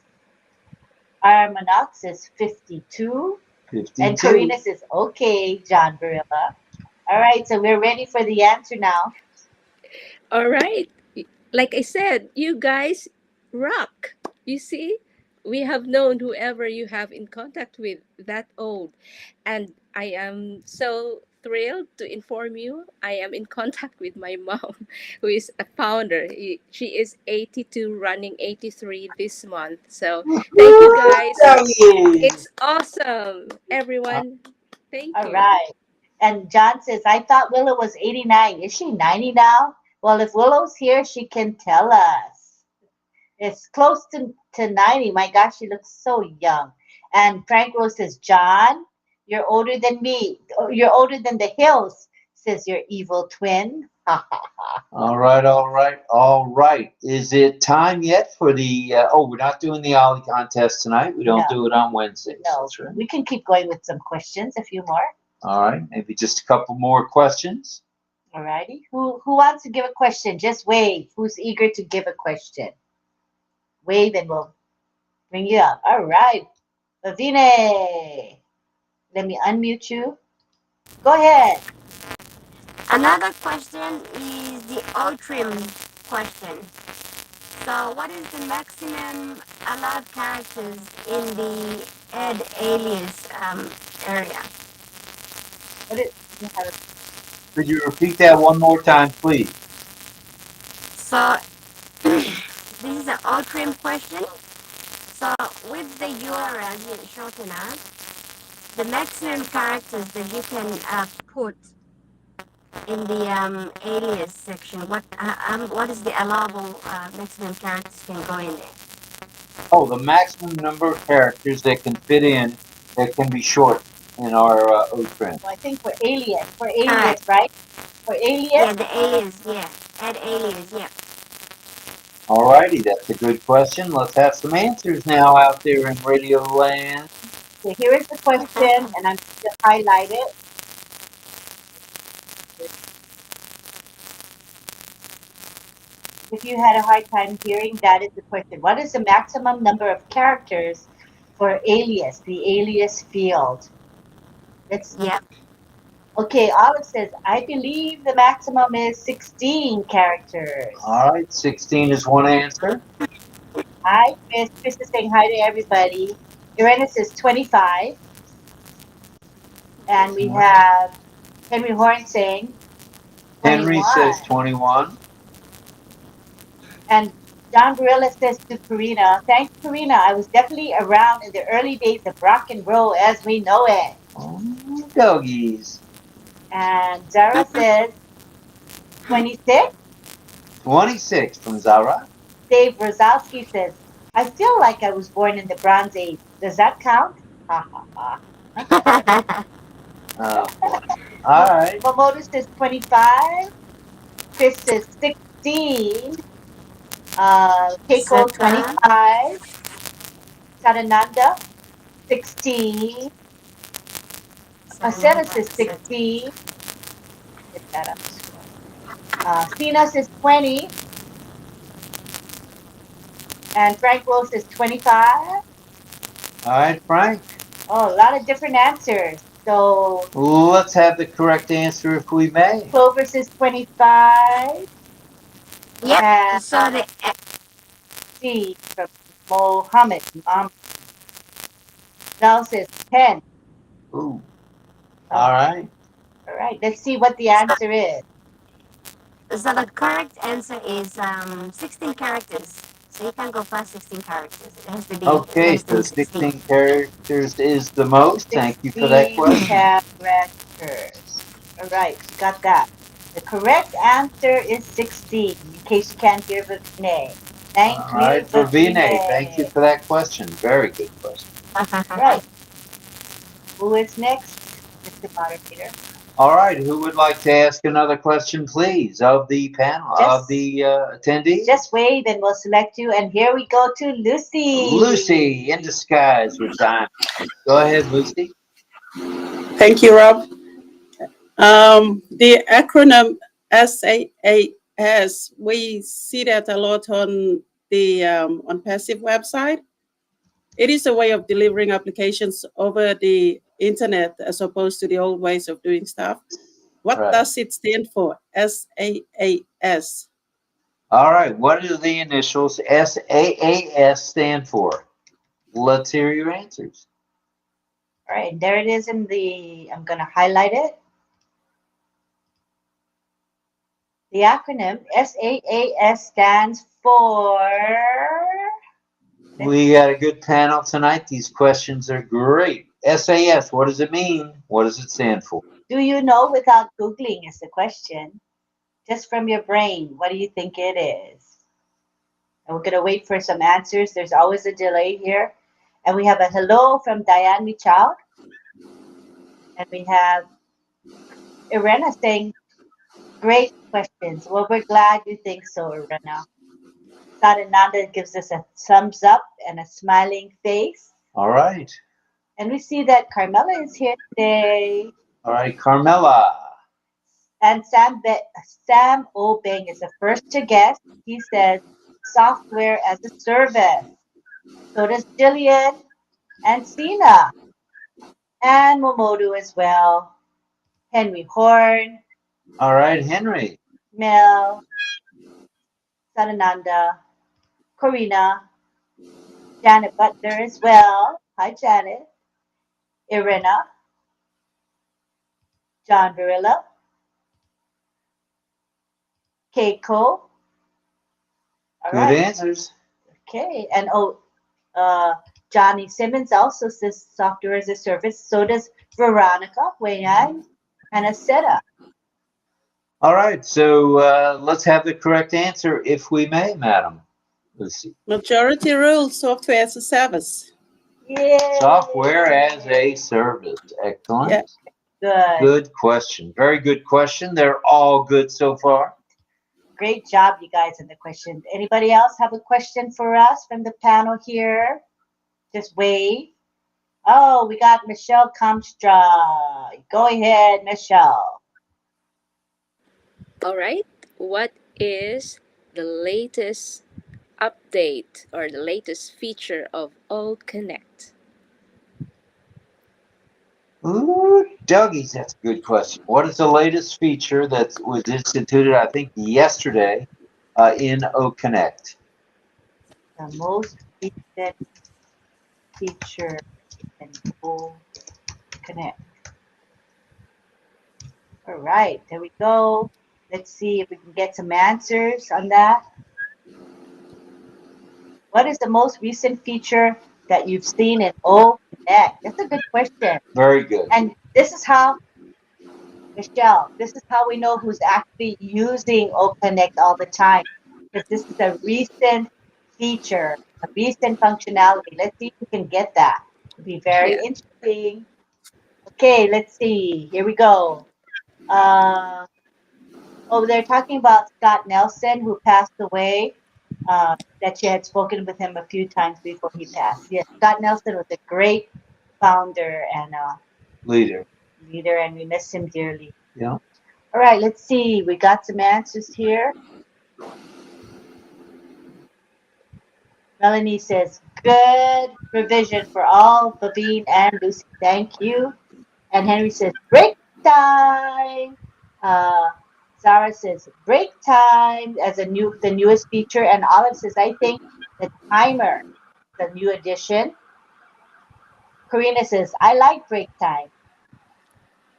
Armanox says 52. 52. And Karina says, okay, John Barilla. All right, so we're ready for the answer now. All right. Like I said, you guys rock. You see, we have known whoever you have in contact with that old. And I am so thrilled to inform you I am in contact with my mom, who is a founder. She is 82, running 83 this month. So thank you guys. It's awesome, everyone. Thank you. All right. And John says, I thought Willow was 89. Is she 90 now? Well, if Willow's here, she can tell us. It's close to 90. My gosh, she looks so young. And Frank Rose says, John, you're older than me. You're older than the hills, says your evil twin. Ha ha ha. All right, all right, all right. Is it time yet for the? We're not doing the Ollie contest tonight. We don't No. do it on Wednesdays. No, That's right. we can keep going with some questions, a few more. All right, maybe just a couple more questions. All righty. Who wants to give a question? Just wave. Who's eager to give a question? Wave and we'll bring you up. All right. Vavine. Let me unmute you. Go ahead. Another question is the O-trim question. So what is the maximum allowed characters in the add alias area? What is, Could you repeat that one more time, please? So this is an O-trim question. So with the URL shortener, the maximum characters that you can put in the alias section, what is the allowable maximum characters can go in there? Oh, the maximum number of characters that can fit in that can be short in our O-trend. I think for alias, right? For alias? Yeah, the alias, yeah. Add alias, yeah. All righty, that's a good question. Let's have some answers now out there in Radio Land. So here is the question, and I'm going to highlight it. If you had a hard time hearing, that is the question. What is the maximum number of characters for alias, the alias field? Yeah. Okay, Alex says, I believe the maximum is 16 characters. All right, 16 is one answer. Hi, Chris. Chris is saying hi to everybody. Irena says 25. And we have Henry Horn saying 21. Henry says 21. And John Barilla says to Karina, thanks, Karina. I was definitely around in the early days of rock and roll as we know it. Oh, doggies. And Zara says 26. 26 from Zara. Dave Rosowski says, I feel like I was born in the Bronze Age. Does that count? Ha ha ha. All right. Momoto says 25. Chris says 16. Keiko 25. Sadananda 16. Marcella says 16. Get that up. Sina says 20. And Frank Rose says 25. All right, Frank. Oh, a lot of different answers. So let's have the correct answer if we may. Clover says 25. Yep. And So the C from Mohammed. Now says 10. Ooh. All right. All right. Let's see what the answer is. So the correct answer is 16 characters. So you can't go past 16 characters. It has to be Okay, less so than 16 characters is the most. Thank you for that 16 question. characters. All right, got that. The correct answer is 16, in case you can't hear Vavine. Thank you, All right, Vavine, thank you for that question. Very good question. Right. Who is next, Mr. Moderator? All right, who would like to ask another question, please, of the panel, of the attendees? Just wave and we'll select you. And here we go to Lucy. Lucy, in disguise with time. Go ahead, Lucy. Thank you, Rob. The acronym SAAS, we see that a lot on the on Passive website. It is a way of delivering applications over the internet as opposed to the old ways of doing stuff. What does it stand for? SAAS. All right, what do the initials SAAS stand for? Let's hear your answers. All right, there it is in the, I'm going to highlight it. The acronym SAAS stands for... We got a good panel tonight. These questions are great. SAS, what does it mean? What does it stand for? Do you know without Googling is the question. Just from your brain, what do you think it is? And we're going to wait for some answers. There's always a delay here. And we have a hello from Diane Michal. And we have Irena saying, great questions. Well, we're glad you think so, Rana. Sadananda gives us a thumbs up and a smiling face. All right. And we see that Carmela is here today. All right, Carmela. And Sam Obeng is the first to guess. He says software as a service. So does Jillian and Sina and Momodu as well. Henry Horn, All right, Henry. Mel, Sanananda, Corina, Janet Butler as well. Hi, Janet. Irina, John Barilla, Keiko. All Good right. answers. Okay. And Johnny Simmons also says software as a service. So does Veronica Wayne and Aseta. All right, so let's have the correct answer, if we may, madam. Let's see. Majority rule, software as a service. Yeah. Software as a service. Excellent. Yeah. Good. Good question. Very good question. They're all good so far. Great job, you guys, in the questions. Anybody else have a question for us from the panel here? Just wave. Oh, we got Michelle Kamstra. Go ahead, Michelle. All right. What is the latest update or the latest feature of Old Connect? Ooh, Dougie's, that's a good question. What is the latest feature that was instituted, I think, yesterday in OConnect? The most recent feature in Full Connect. All right, there we go. Let's see if we can get some answers on that. What is the most recent feature that you've seen in O Connect? That's a good question. Very good. And this is how, Michelle, this is how we know who's actually using O Connect all the time. Because this is a recent feature, a recent functionality. Let's see if we can get that. It'll be very Yeah. interesting. Okay, let's see. Here we go. They're talking about Scott Nelson, who passed away. That you had spoken with him a few times before he passed. Yes, Scott Nelson was a great founder and Leader. and we miss him dearly. Yeah. All right, let's see. We got some answers here. Melanie says, good revision for all, Vavine and Lucy. Thank you. And Henry says, break time. Sarah says, break time as the newest feature. And Olive says, I think the timer, the new addition. Karina says, I like break time.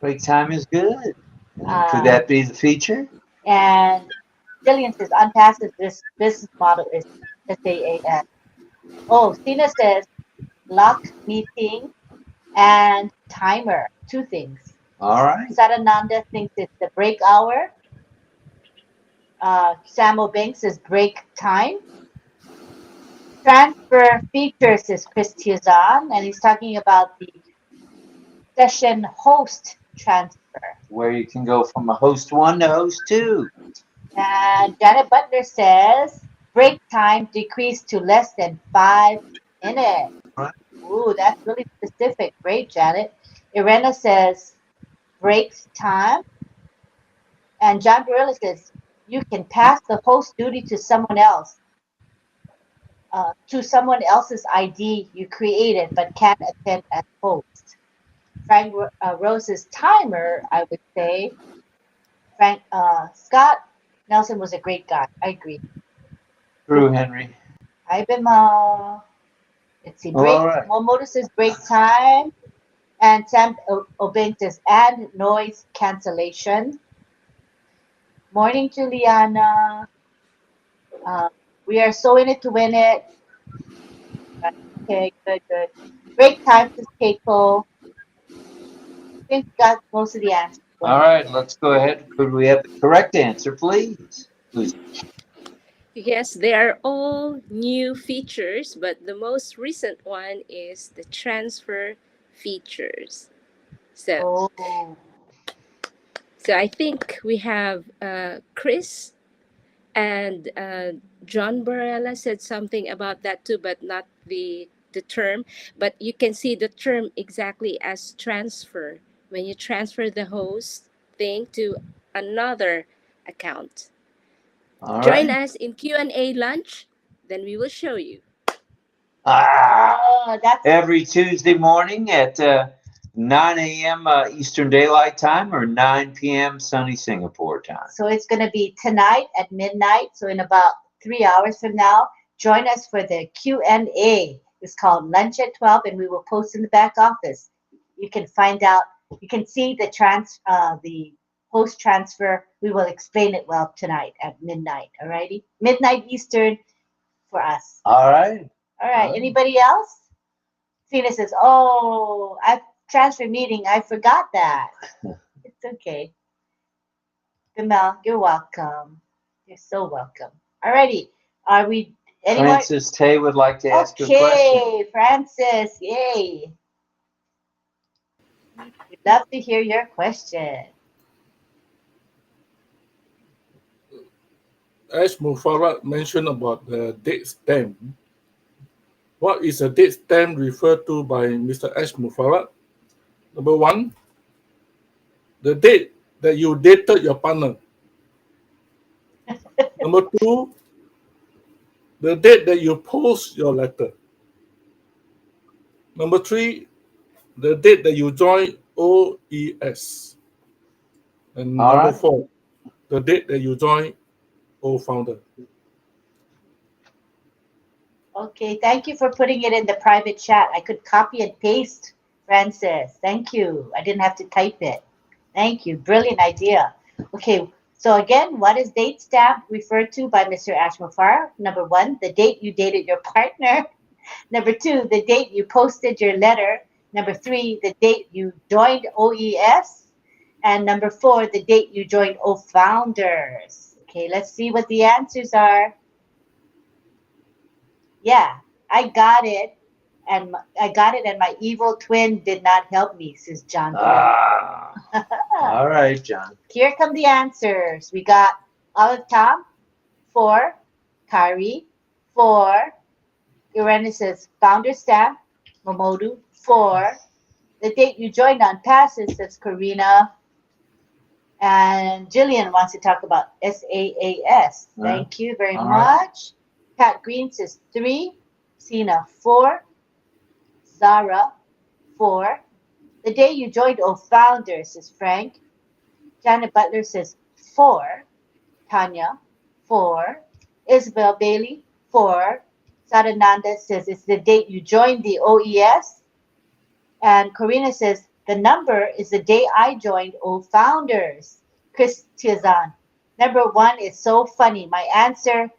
Break time is good. Could that be the feature? And Jillian says, unpassive this business model is SaaS. Oh, Sina says, lock meeting and timer, two things. All right. Sadananda thinks it's the break hour. Samo Banks says break time. Transfer features is Tiozon, and he's talking about the session host transfer. Where you can go from a host 1 to host 2. And Janet Butler says break time decreased to less than 5 minutes. Right. Ooh, that's really specific. Great, Janet. Irena says break time. And John Barilla says you can pass the host duty to someone else. To someone else's ID you created but can't attend as host. Frank Rose's timer, I would say. Scott Nelson was a great guy. I agree. True, Henry. Hi, Bima. Let's see. Break. All right. Momoto says break time. And Sam Obeng says and noise cancellation. Morning, Juliana. We are so in it to win it. Okay, good. Break time says Keiko. I think we got most of the answers. All right, let's go ahead. Could we have the correct answer, please? Yes, they are all new features, but the most recent one is the transfer features. So, Oh. So I think we have Chris and John Barella said something about that too, but not the term. But you can see the term exactly as transfer when you transfer the host thing to another account. All Join right. us in Q&A lunch, then we will show you. Oh, that's Every Tuesday morning at 9 a.m. Eastern Daylight Time or 9 p.m. sunny Singapore time. so it's going to be tonight at midnight. So in about 3 hours from now, join us for the Q&A. It's called Lunch at 12, and we will post in the back office. You can find out. You can see the post transfer. We will explain it well tonight at midnight. Alrighty, midnight Eastern for us. All right. All right. Anybody else? Tina says, "Oh, I transfer meeting. I forgot that. It's okay." Gamal, you're welcome. You're so welcome. Alrighty. Are we anyone? Francis Tay would like to ask a question. Okay, Francis. Yay. We'd love to hear your question. As Mufarad mentioned about the date stamp, what is a date stamp referred to by Mr. Ash Mufarad? Number one, the date that you dated your partner. Number two, the date that you post your letter. Number three, the date that you join OES. And All number right. four, the date that you join O Founder. Okay, thank you for putting it in the private chat. I could copy and paste, Francis. Thank you. I didn't have to type it. Thank you. Brilliant idea. Okay, so again, what is date stamp referred to by Mr. Ashmafar? Number one, the date you dated your partner. Number two, the date you posted your letter. Number three, the date you joined OES. And number four, the date you joined O Founders. Okay, let's see what the answers are. Yeah, I got it. And my evil twin did not help me, says John. All right, John. Here come the answers. We got Olive Tom, 4. Kari, 4. Uranus says founder stamp. Momodu, 4. The date you joined on passes, says Karina. And Jillian wants to talk about SAAS. Thank you very All right. much. Pat Green says 3. Sina, 4. Zara, 4. The day you joined O Founders, says Frank. Janet Butler says 4. Tanya, 4. Isabel Bailey, 4. Sadananda says it's the date you joined the OES. And Karina says the number is the day I joined O Founders. Chris Tiozon, number 1 is so funny. My answer,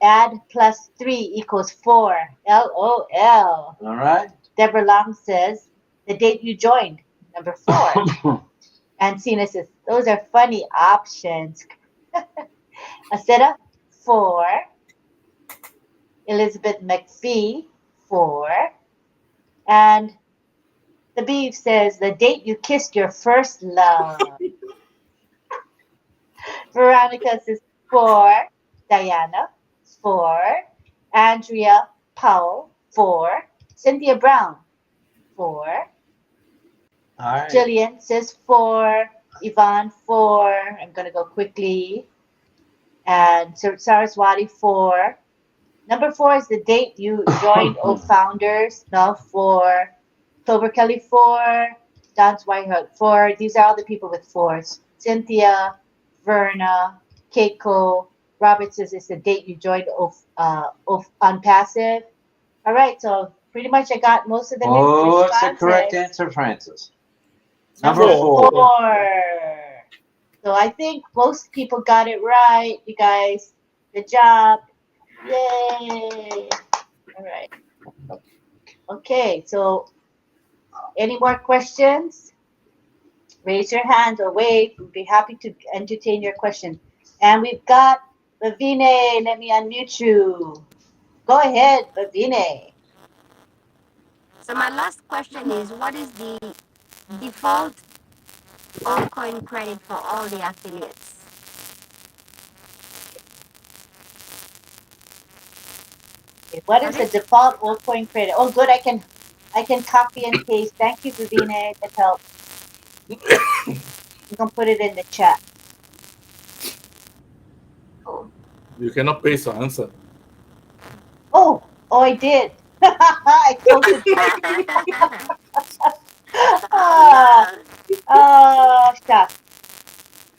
add plus 3 equals 4. LOL. All right. Deborah Long says the date you joined, number 4. And Sina says those are funny options. Aseta, 4. Elizabeth McPhee, 4. And the Beef says the date you kissed your first love. Veronica says 4. Diana, 4. Andrea Powell, 4. Cynthia Brown, 4. All right. Jillian says 4. Yvonne, 4. I'm going to go quickly. And Saraswati, 4. Number 4 is the date you joined O Founders. No, 4. Clover Kelly, 4. Dance Whiteheart, 4. These are all the people with 4s. Cynthia, Verna, Keiko. Robert says it's the date you joined on passive. All right, so pretty much I got most of the Oh, what's the responses. correct answer, Francis? Number Number 4. 4. So I think most people got it right, you guys. Good job. Yay. All right. Okay, so any more questions? Raise your hand or wave. We'd be happy to entertain your question. And we've got Vavine. Let me unmute you. Go ahead, Vavine. So my last question is, what is the default all coin credit for all the affiliates. Okay, what is the Sorry? default old coin credit? Oh, good. I can copy and paste. Thank you, Vavine. That helps. You can put it in the chat. Oh, You cannot paste the answer. oh, I did. I posted. Ah, Oh shucks.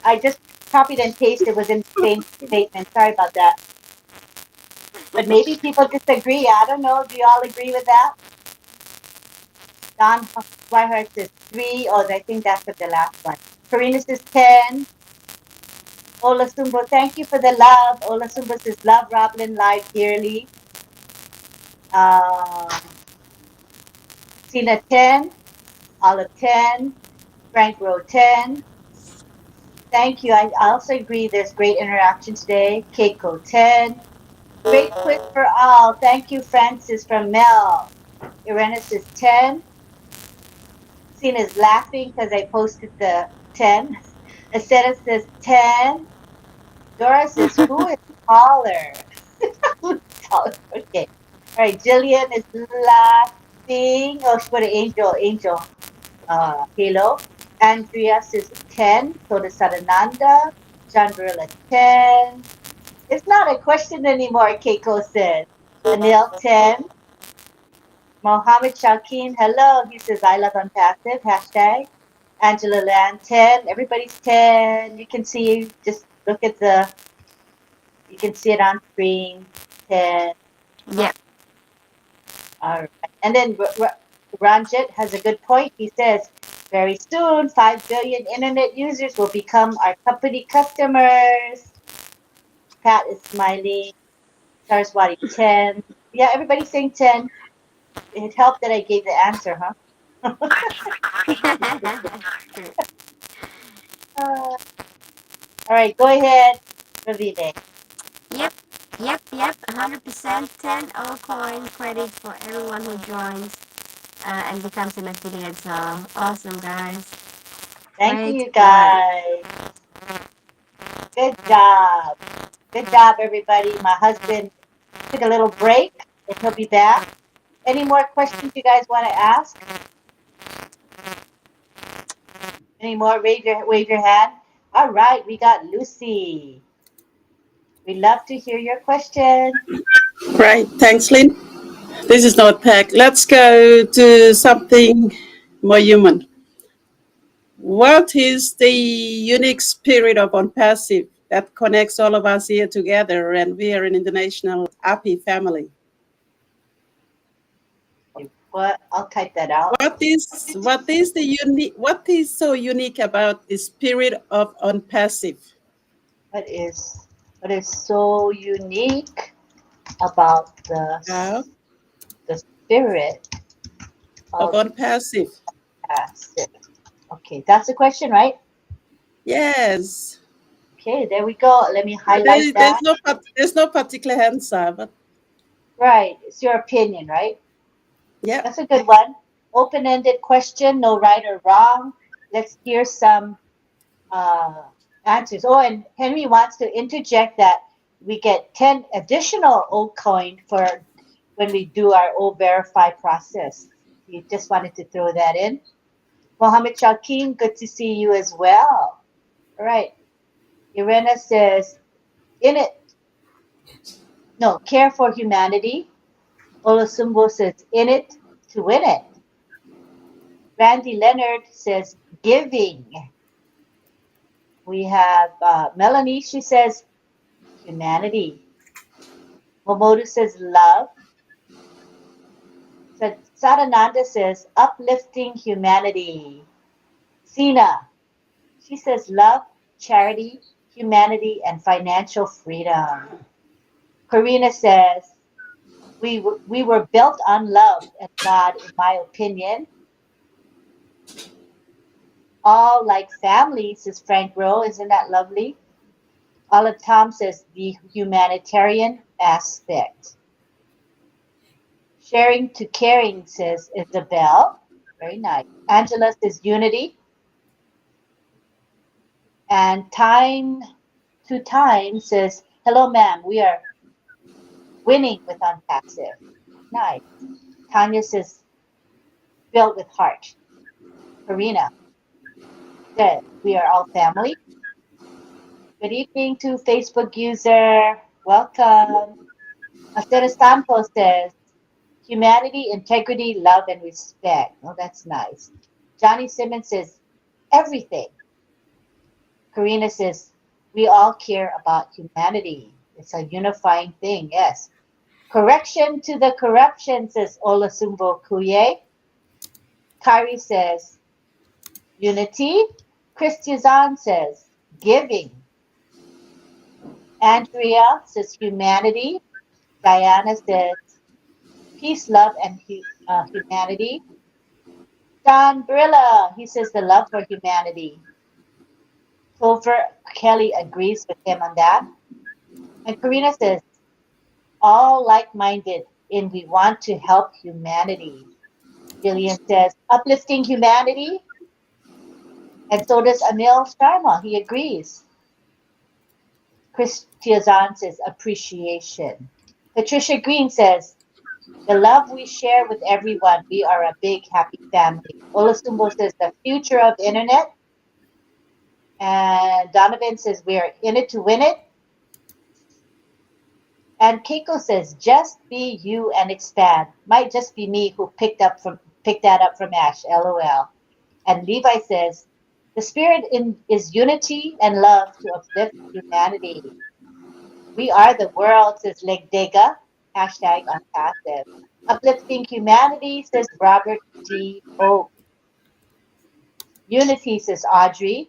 I just copied and pasted within the same statement. Sorry about that. But maybe people disagree. I don't know. Do you all agree with that? Don Whitehart says 3. Oh, I think that's the last one. Karina says 10. Olasumbo, thank you for the love. Olasumbo says, love RobLynn Live dearly. Sina 10. Olive 10. Frank Rowe 10. Thank you. I also agree there's great interaction today. Keiko 10. Great quiz for all. Thank you, Francis from Mel. Irena says 10. Sina's laughing because I posted the 10. Aseta says 10. Dora says, who is taller? Who's taller? Okay. All right. Jillian is laughing. Oh, she put an angel, halo. Andrea says 10. So does Sadananda. Chandrila 10. It's not a question anymore, Keiko says. Anil 10. Mohammed Shakeen, hello. He says, I love unpassive. Hashtag. Angela Land 10. Everybody's 10. You can see, just look at you can see it on screen. 10. Yep. All right. And then Ranjit has a good point. He says, very soon, 5 billion internet users will become our company customers. Pat is smiling. Saraswati 10. Yeah, everybody's saying 10. It helped that I gave the answer, huh? All right, go ahead, Ravine. Yep, 100% 10 all coin credit for everyone who joins and becomes an affiliate. So awesome, guys. Thank Great you, work. guys. Good job. Good job, everybody. My husband took a little break, and he'll be back. Any more questions you guys want to ask? Any more? Wave your hand. All right, we got Lucy. We'd love to hear your question. Right. Thanks, Lynn. This is not pack. Let's go to something more human. What is the unique spirit of Unpassive that connects all of us here together, and we are an international happy family? What? I'll type that out. What is so unique about the spirit of Unpassive? What is so unique about the spirit Of of Unpassive. passive? Okay, that's the question, right? Yes. Okay, there we go. Let me highlight that. There's no particular answer, but Right, it's your opinion, right? yeah. That's a good one. Open-ended question, no right or wrong. Let's hear some answers. Oh, and Henry wants to interject that we get 10 additional old coin for when we do our O verify process. You just wanted to throw that in. Mohammed Shakeen, good to see you as well. All right. Irena says, in it. No, care for humanity. Olasumbo says, in it to win it. Randy Leonard says, giving. We have Melanie, she says, humanity. Momodu says, love. Sadananda says, uplifting humanity. Sina, she says, love, charity, humanity, and financial freedom. Karina says, we were built on love and God, in my opinion. All like family, says Frank Rowe. Isn't that lovely? Olive Tom says, the humanitarian aspect. Sharing to caring, says Isabel. Very nice. Angela says, unity. And Time to Time says, hello, ma'am. We are winning with Unpassive. Nice. Tanya says, filled with heart. Karina says, we are all family. Good evening to Facebook user. Welcome. Astera Sampo says, humanity, integrity, love, and respect. Oh, that's nice. Johnny Simmons says, everything. Karina says, we all care about humanity. It's a unifying thing, yes. Correction to the corruption, says Olasumbo Kuye. Kari says, unity. Christiazan says, giving. Andrea says, humanity. Diana says, peace, love, and humanity. Don Brilla, he says, the love for humanity. Clover Kelly agrees with him on that. And Karina says, all like-minded in we want to help humanity. Gillian says, uplifting humanity. And so does Anil Sharma. He agrees. Chris Tiozon says, appreciation. Patricia Green says, the love we share with everyone, we are a big, happy family. Olasumbo says, the future of internet. And Donovan says, we are in it to win it. And Keiko says, just be you and expand. Might just be me who picked that up from Ash, LOL. And Levi says, the spirit is unity and love to uplift humanity. We are the world, says Legdega, hashtag unpassive. Uplifting humanity, says Robert G. Oak. Unity, says Audrey.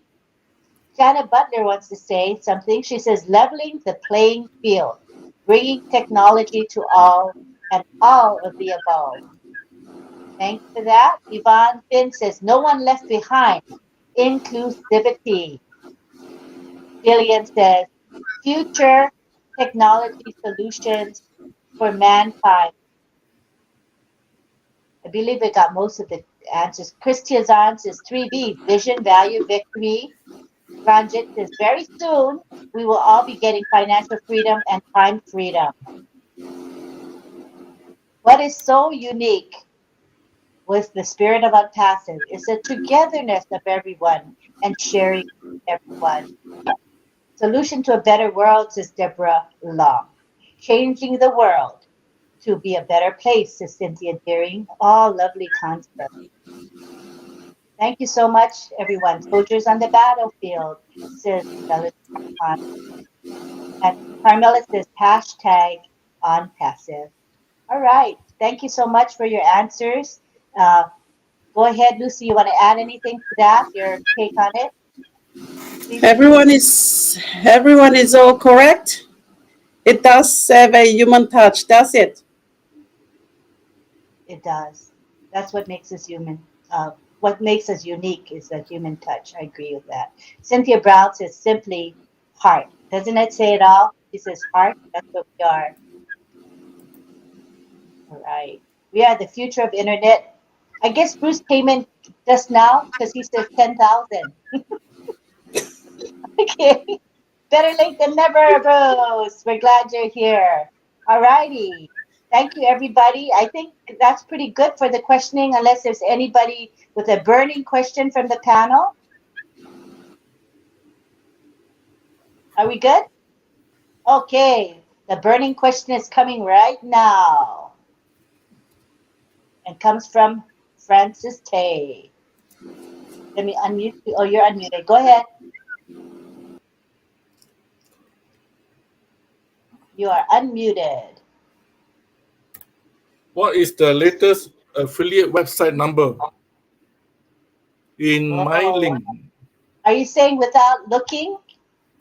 Janet Butler wants to say something. She says, leveling the playing field, bringing technology to all and all of the above. Thanks for that. Yvonne Finn says, no one left behind. Inclusivity. Gillian says, future technology solutions for mankind. I believe we got most of the answers. Christiazan says 3V, vision, value, victory. Ranjit says, very soon we will all be getting financial freedom and time freedom. What is so unique with the spirit of Unpassive is the togetherness of everyone and sharing everyone. Solution to a better world, says Deborah Long. Changing the world to be a better place, says Cynthia Deering. All lovely concepts. Thank you so much, everyone. Soldiers on the battlefield, says Melissa. And Carmela says hashtag Unpassive. All right. Thank you so much for your answers. Go ahead, Lucy. You want to add anything to that? Your take on it? Please. Everyone is all correct. It does have a human touch, does it? It does. That's what makes us human. What makes us unique is the human touch. I agree with that. Cynthia Brown says simply heart. Doesn't it say it all? She says heart. That's what we are. All right. We are the future of internet. I guess Bruce came in just now because he says 10,000. Okay. Better late than never, Bruce. We're glad you're here. All righty. Thank you, everybody. I think that's pretty good for the questioning, unless there's anybody with a burning question from the panel. Are we good? Okay. The burning question is coming right now. And comes from Francis Tay. Let me unmute you. Oh, you're unmuted. Go ahead. You are unmuted. What is the latest affiliate website number in my link? Are you saying without looking?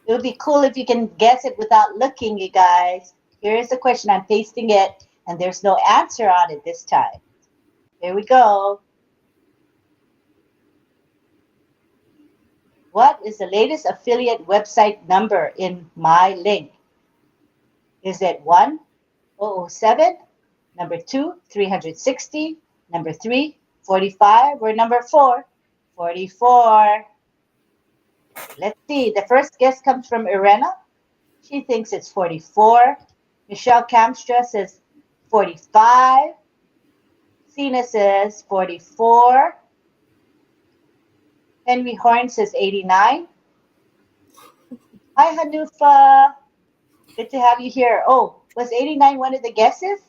It would be cool if you can guess it without looking, you guys. Here's the question. I'm pasting it, and there's no answer on it this time. Here we go. What is the latest affiliate website number in my link? Is it 1007, number 2, 360, number 3, 45, or number 4, 44? Let's see. The first guess comes from Irena. She thinks it's 44. Michelle Kamstra says 45. Sina says 44. Henry Horn says 89. Hi, Hanufa. Good to have you here. Oh, was 89 one of the guesses?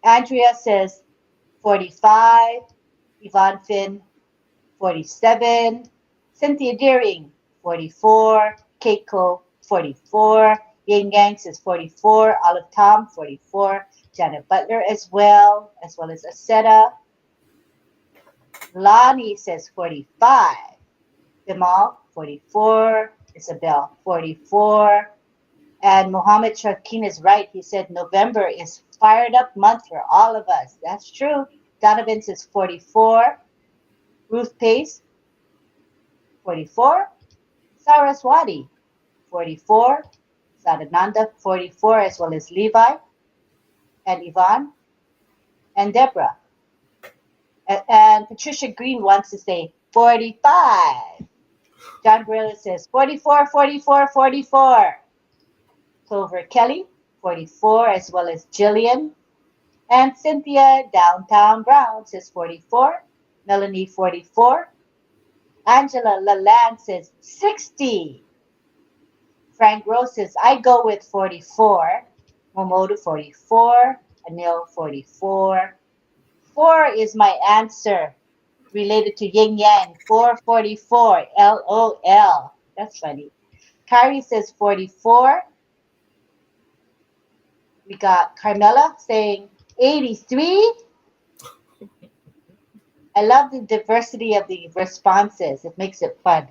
Andrea says 45. Yvonne Finn, 47. Cynthia Deering, 44. Keiko, 44. Yang Yang says 44. Olive Tom, 44. Janet Butler as well as Aseta. Lonnie says 45. Bimal, 44. Isabel, 44. And Mohammed Sharkin is right. He said November is fired up month for all of us. That's true. Donovan says 44. Ruth Pace, 44. Saraswati, 44. Sadananda, 44, as well as Levi and Yvonne and Deborah. And Patricia Green wants to say 45. John Barilla says 44, 44, 44. Clover Kelly, 44, as well as Jillian. And Cynthia Downtown Brown says 44. Melanie, 44. Angela Lalande says 60. Frank Rose says, I go with 44. Momodu, 44. Anil, 44. 4 is my answer related to yin yang. 444. LOL. That's funny. Kyrie says 44. We got Carmela saying 83. I love the diversity of the responses. It makes it fun.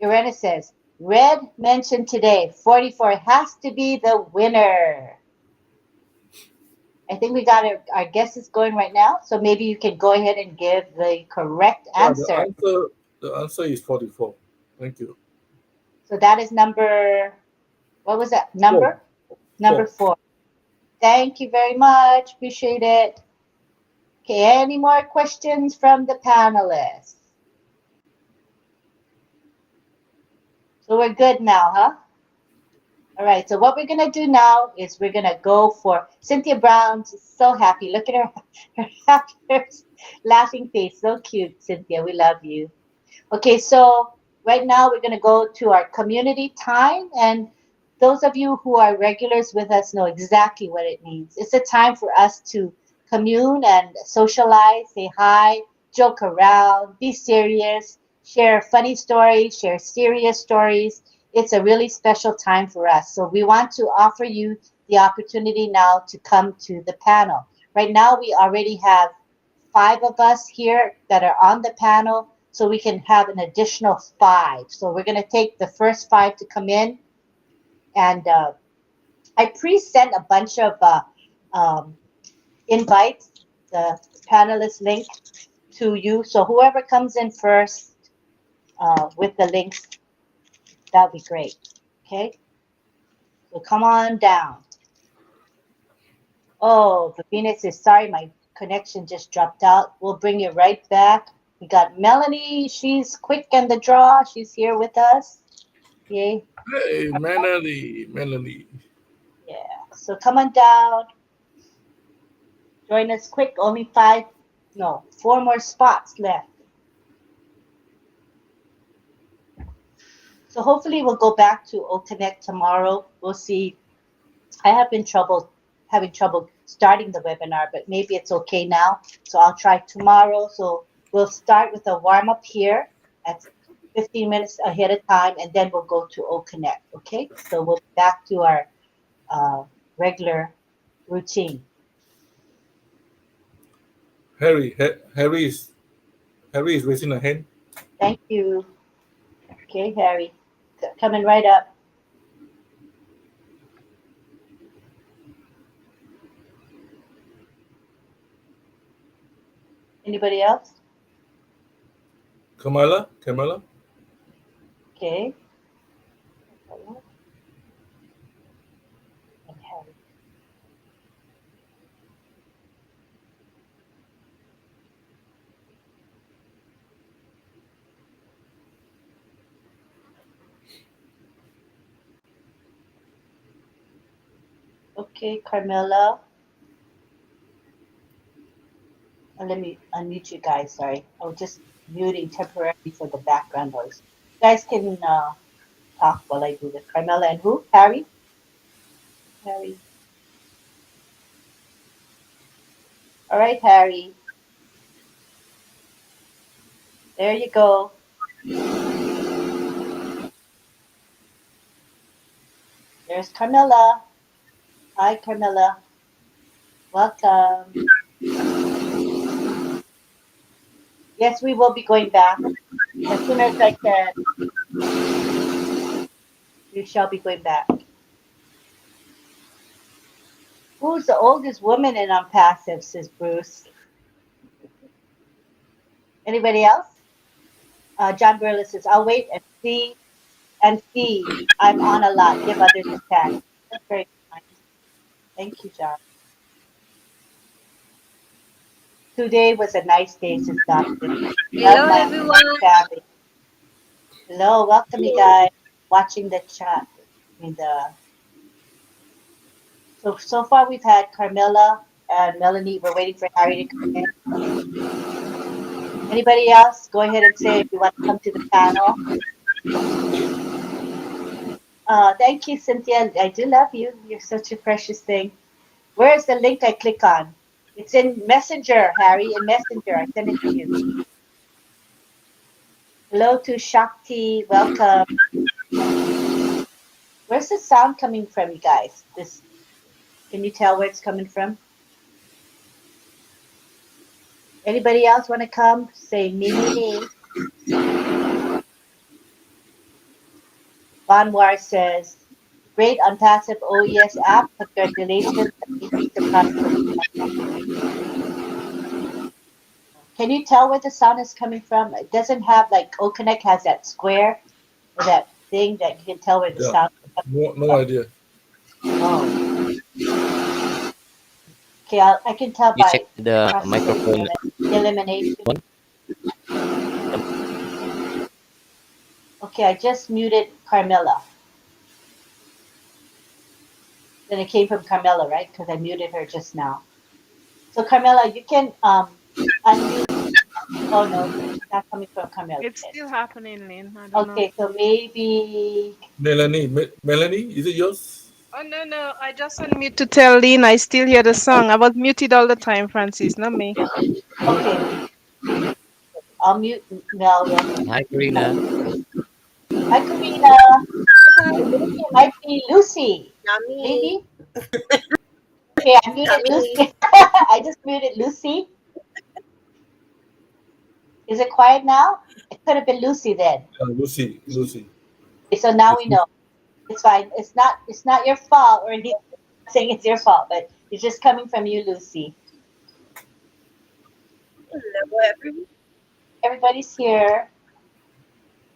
Irena says, red mentioned today. 44 has to be the winner. I think we got our guesses going right now. So maybe you can go ahead and give the correct answer. The answer is 44. Thank you. So that is number, what was that? Number 4. Thank you very much. Appreciate it. Okay, any more questions from the panelists? So we're good now, huh? All right, so what we're going to do now is we're going to go for Cynthia Brown. She's so happy. Look at her happy, laughing face. So cute, Cynthia. We love you. Okay, so right now we're going to go to our community time. And those of you who are regulars with us know exactly what it means. It's a time for us to commune and socialize, say hi, joke around, be serious, share funny stories, share serious stories. It's a really special time for us. So we want to offer you the opportunity now to come to the panel. Right now, we already have 5 of us here that are on the panel, so we can have an additional 5. So we're going to take the first 5 to come in. And I pre-sent a bunch of invites, the panelist link to you. So whoever comes in first with the links, that'd be great. Okay, so come on down. Oh, Vavine says, sorry, my connection just dropped out. We'll bring you right back. We got Melanie. She's quick in the draw. She's here with us. Yay. Hey, Melanie. Yeah, so come on down. Join us quick. Only 4 more spots left. So hopefully we'll go back to Connect tomorrow. We'll see. I have been having trouble starting the webinar, but maybe it's okay now. So I'll try tomorrow. So we'll start with a warm up here at 15 minutes ahead of time, and then we'll go to Connect. Okay, so we'll be back to our regular routine. Harry is raising a hand. Thank you. Okay, Harry, coming right up. Anybody else? Kamala. Okay. And Harry. Okay, Carmela. Let me unmute you guys. Sorry, I was just muting temporarily for the background noise. You guys can talk while I do this. Carmela and who? Harry? Harry. All right, Harry. There you go. There's Carmela. Hi, Carmela. Welcome. Yes, we will be going back. As soon as I can, we shall be going back. Who's the oldest woman in on passive, says Bruce. Anybody else? John Burles says, I'll wait and see. I'm on a lot. Give others a chance. That's very kind. Thank you, John. Today was a nice day, says Dr. Hello, everyone. Family. Hello, welcome you guys. Watching the chat. So far we've had Carmela and Melanie. We're waiting for Harry to come in. Anybody else? Go ahead and say if you want to come to the panel. Thank you, Cynthia. I do love you. You're such a precious thing. Where's the link I click on? It's in Messenger, Harry. In Messenger. I sent it to you. Hello to Shakti. Welcome. Where's the sound coming from, you guys? Can you tell where it's coming from? Anybody else want to come? Say me. Banwar says, great on passive OES app. Congratulations. Can you tell where the sound is coming from? It doesn't have like OConnect has that square or that thing that you can tell where the sound is coming from. No idea. Oh. Okay, I can tell You by check the microphone. elimination. Okay, I just muted Carmela. Then it came from Carmela, right? Because I muted her just now. So Carmela, you can unmute. Oh no, it's not coming from Carmela. It's still happening, Lynn. I don't know. Okay, so maybe Melanie, is it yours? Oh no, I just unmute to tell Lynn I still hear the song. I was muted all the time, Francis, not me. okay. I'll mute Mel. Hi, Karina. Hi, Karina. It might be Lucy. Maybe. Okay, I muted Lucy. I just muted Lucy. Is it quiet now? It could have been Lucy then. Lucy. Okay, so now we know. It's fine. It's not your fault, or indeed I'm saying it's your fault, but it's just coming from you, Lucy. Hello, everyone. Everybody's here.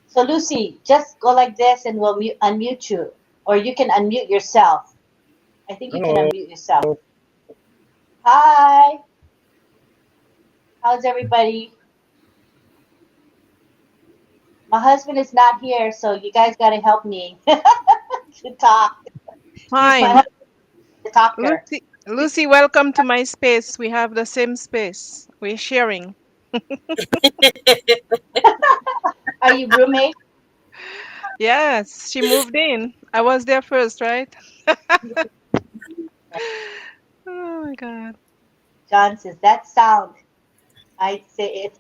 So Lucy, just go like this, and we'll unmute you, or you can unmute yourself. I think you can unmute yourself. Hi. How's everybody? My husband is not here, so you guys got to help me to talk. Fine. The talker. Lucy, welcome to my space. We have the same space. We're sharing. Are you roommate? Yes, she moved in. I was there first, right? Oh my God. John says that sound. I'd say it's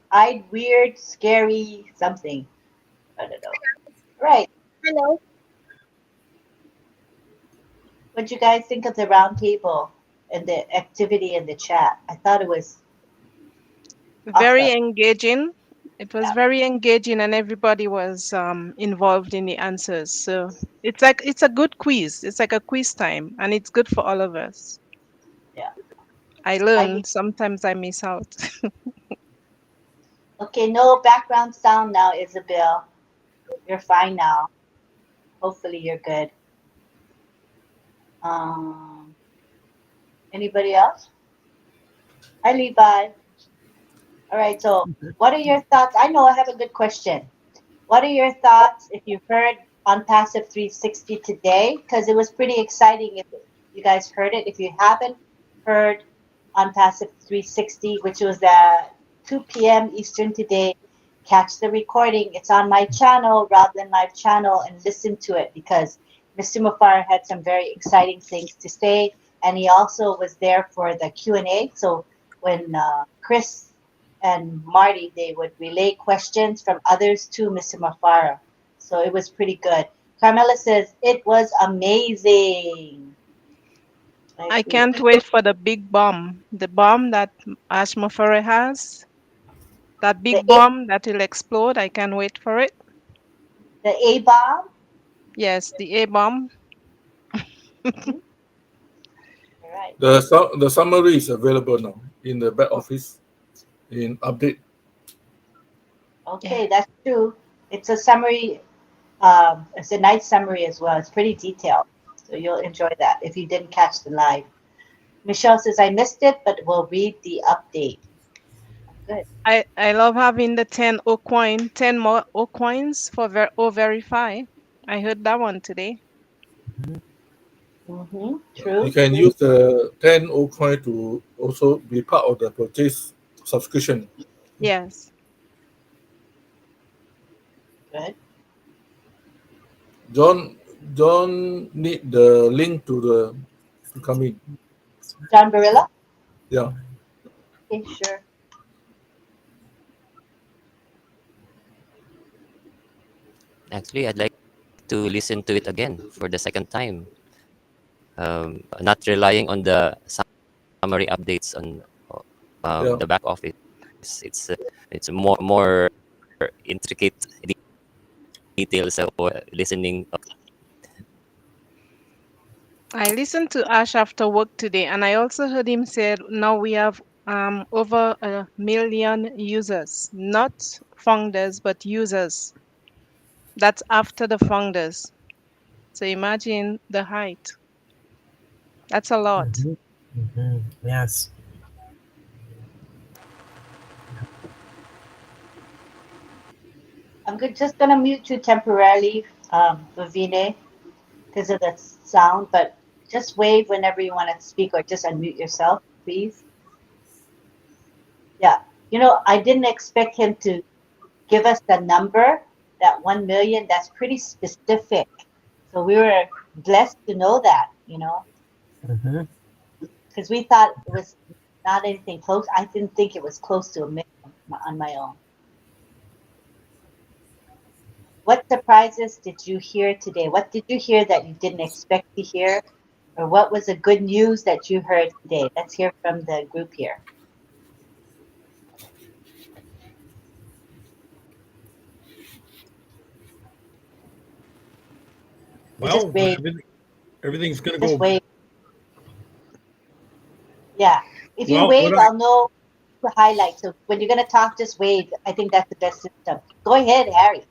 weird, scary, something. I don't know. Right. Hello. What you guys think of the round table and the activity in the chat? I thought it was Very awesome. engaging. It was very engaging, and everybody was involved in the answers. So it's a good quiz. It's like a quiz time, and it's good for all of us. Yeah. I learn. Sometimes I miss out. Okay, no background sound now, Isabel. You're fine now. Hopefully you're good. Anybody else? Hi, Levi. All right, so what are your thoughts? I know I have a good question. What are your thoughts if you heard on Passive 360 today? Because it was pretty exciting. you guys heard it. If you haven't heard on Passive 360, which was at 2 p.m. Eastern today, catch the recording. It's on my channel, RobLynn Live channel, and listen to it because Mr. Mufar had some very exciting things to say, and he also was there for the Q&A. So when Chris and Marty, they would relay questions from others to Mr. Mufara. So it was pretty good. Carmela says, it was amazing. I can't wait for the big bomb. The bomb that Ashmafare has. That big bomb that will explode. I can't wait for it. The A-bomb? Yes, the A bomb. All right. The summary is available now in the back office in update. Okay, that's true. It's a summary. It's a nice summary as well. It's pretty detailed. So you'll enjoy that if you didn't catch the live. Michelle says, I missed it, but we'll read the update. Good. I love having the 10 O coin, 10 more O coins for O verify. I heard that one today. True. You can use the 10 O coin to also be part of the purchase subscription. Yes. Good. John need the link to come in. John Barilla? Yeah. Okay, sure. Actually, I'd like to listen to it again for the second time. Not relying on the summary updates on the back office. It's more intricate details of listening. I listened to Ash after work today, and I also heard him say now we have over 1 million users, not founders, but users. That's after the founders. So imagine the height. That's a lot. Yes. I'm just going to mute you temporarily, Vavine, because of the sound, but just wave whenever you want to speak or just unmute yourself, please. Yeah. You know, I didn't expect him to give us the number, that 1 million. That's pretty specific. So we were blessed to know that, you know, because we thought it was not anything close. I didn't think it was close to 1 million on my own. What surprises did you hear today? What did you hear that you didn't expect to hear? Or what was the good news that you heard today? Let's hear from the group here. Well, everything's going to Just go. wave. Yeah. If you Well, wave, I'll know the highlight. So when you're going to talk, just wave. I think that's the best system. Go ahead, Harry.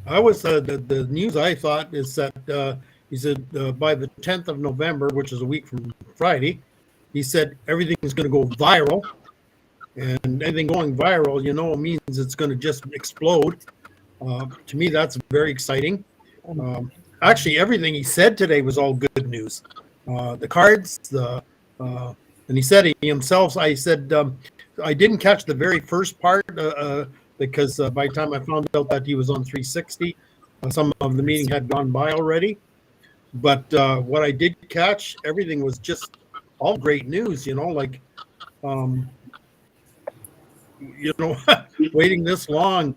I was the news I thought is that he said by the 10th of November, which is a week from Friday, he said everything is going to go viral, and anything going viral, you know, means it's going to just explode. To me, that's very exciting. Actually, everything he said today was all good news. The cards, and he said it himself. I said I didn't catch the very first part. Because by the time I found out that he was on 360, some of the meeting had gone by already. But what I did catch, everything was just all great news, you know, like, waiting this long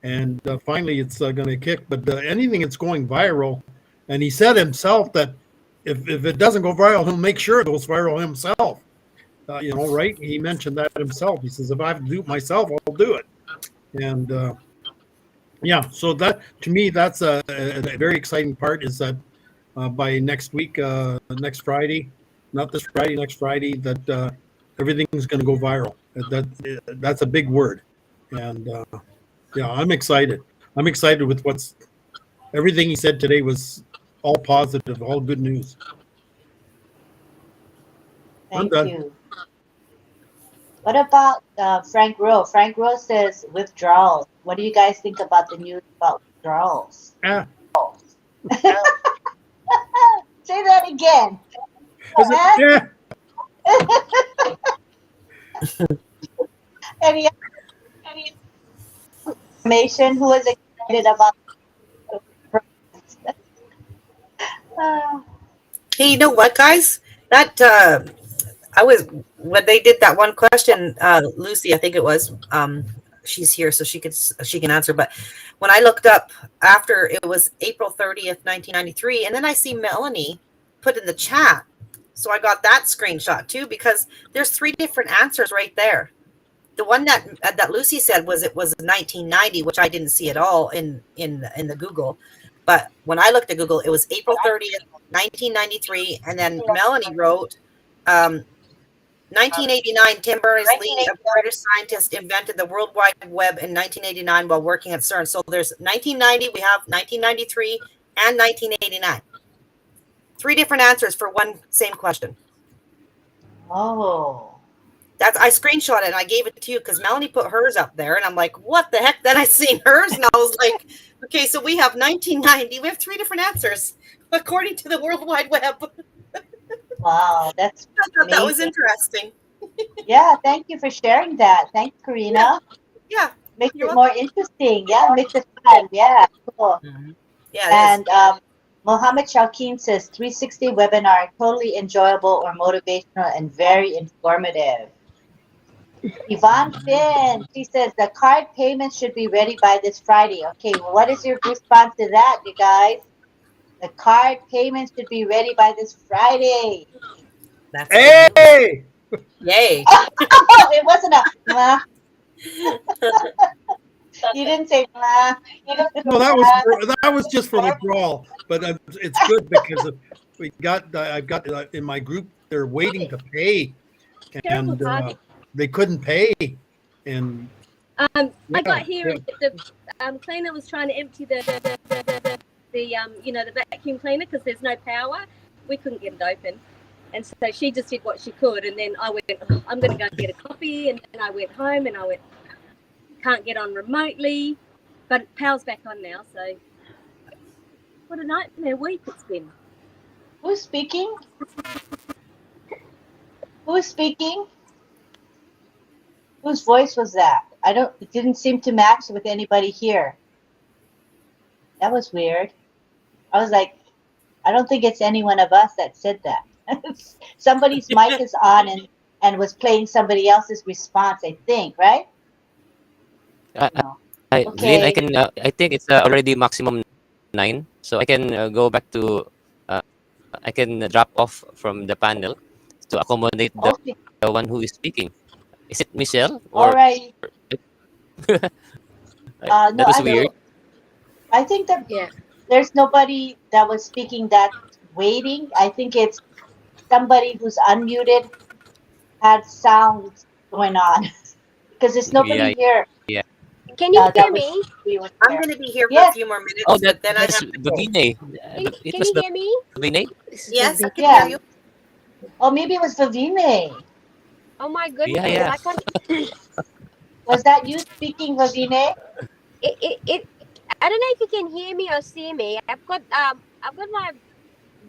and finally it's going to kick. But anything that's going viral, and he said himself that if it doesn't go viral, he'll make sure it goes viral himself. You know, right? He mentioned that himself. He says, if I have to do it myself, I'll do it. And yeah, so that to me, that's a very exciting part is that by next week, next Friday, not this Friday, next Friday, that everything's going to go viral. That's a big word. And yeah, I'm excited. I'm excited with everything he said today was all positive, all good news. Thank you. What about Frank Rowe? Frank Rowe says withdrawals. What do you guys think about the news about withdrawals? Yeah. Say that again. I said, yeah. Any information? Who was excited about the Hey, you know what, guys? That I was when they did that one question, Lucy, I think it was. She's here, so she can answer. But when I looked up after, it was April 30th, 1993, and then I see Melanie put in the chat, so I got that screenshot too because there's 3 different answers right there. The one that Lucy said was it was 1990, which I didn't see at all in the Google. But when I looked at Google, it was April 30th, 1993, and then Melanie wrote 1989, Tim Berners-Lee, a British scientist, invented the World Wide Web in 1989 while working at CERN. So there's 1990, we have 1993, and 1989. 3 different answers for one same question. Oh. I screenshot it and I gave it to you because Melanie put hers up there, and I'm like, what the heck? Then I seen hers, and I was like, okay, so we have 1990. We have 3 different answers according to the World Wide Web. Wow, that's I thought that was amazing. interesting. Yeah, thank you for sharing that. Thanks, Karina. Yeah. Makes You're it more interesting. Yeah, makes it fun. Yeah, cool. Yeah, it is. And Mohammed Shalkeen says 360 webinar, totally enjoyable or motivational and very informative. Yvonne Finn, she says the card payment should be ready by this Friday. Okay, well, what is your response to that, you guys? The card payment should be ready by this Friday. That's Hey! Yay. It wasn't a mwah. You didn't say mwah. No, that was just for withdrawal, but it's good because I've got in my group they're waiting to pay, and they couldn't pay, and I got here the cleaner was trying to empty the vacuum cleaner because there's no power. We couldn't get it open, and so she just did what she could. And then I went, oh, I'm going to go and get a coffee. And then I went home and I went, can't get on remotely, but power's back on now. So what a nightmare week it's been. Who's speaking? Who's speaking? Whose voice was that? It didn't seem to match with anybody here. That was weird. I was like, I don't think it's any one of us that said that. Somebody's mic is on and was playing somebody else's response, I think, right? Lynn, I can. I think it's already maximum 9, so I can go back to. I can drop off from the panel to accommodate the one who is speaking. Is it Michelle? All right. That was weird. I think that there's nobody that was speaking that waiting. I think it's somebody who's unmuted had sound going on because there's nobody here. Yeah. Can you hear me? I'm going to be here for a few more minutes. Oh, but then that's I have to Vavine. Can you hear me? Vavine? Yes, I can hear you. Oh, maybe it was Vavine. Oh my goodness! Yeah. Was that you speaking, Vavine? I don't know if you can hear me or see me. I've got my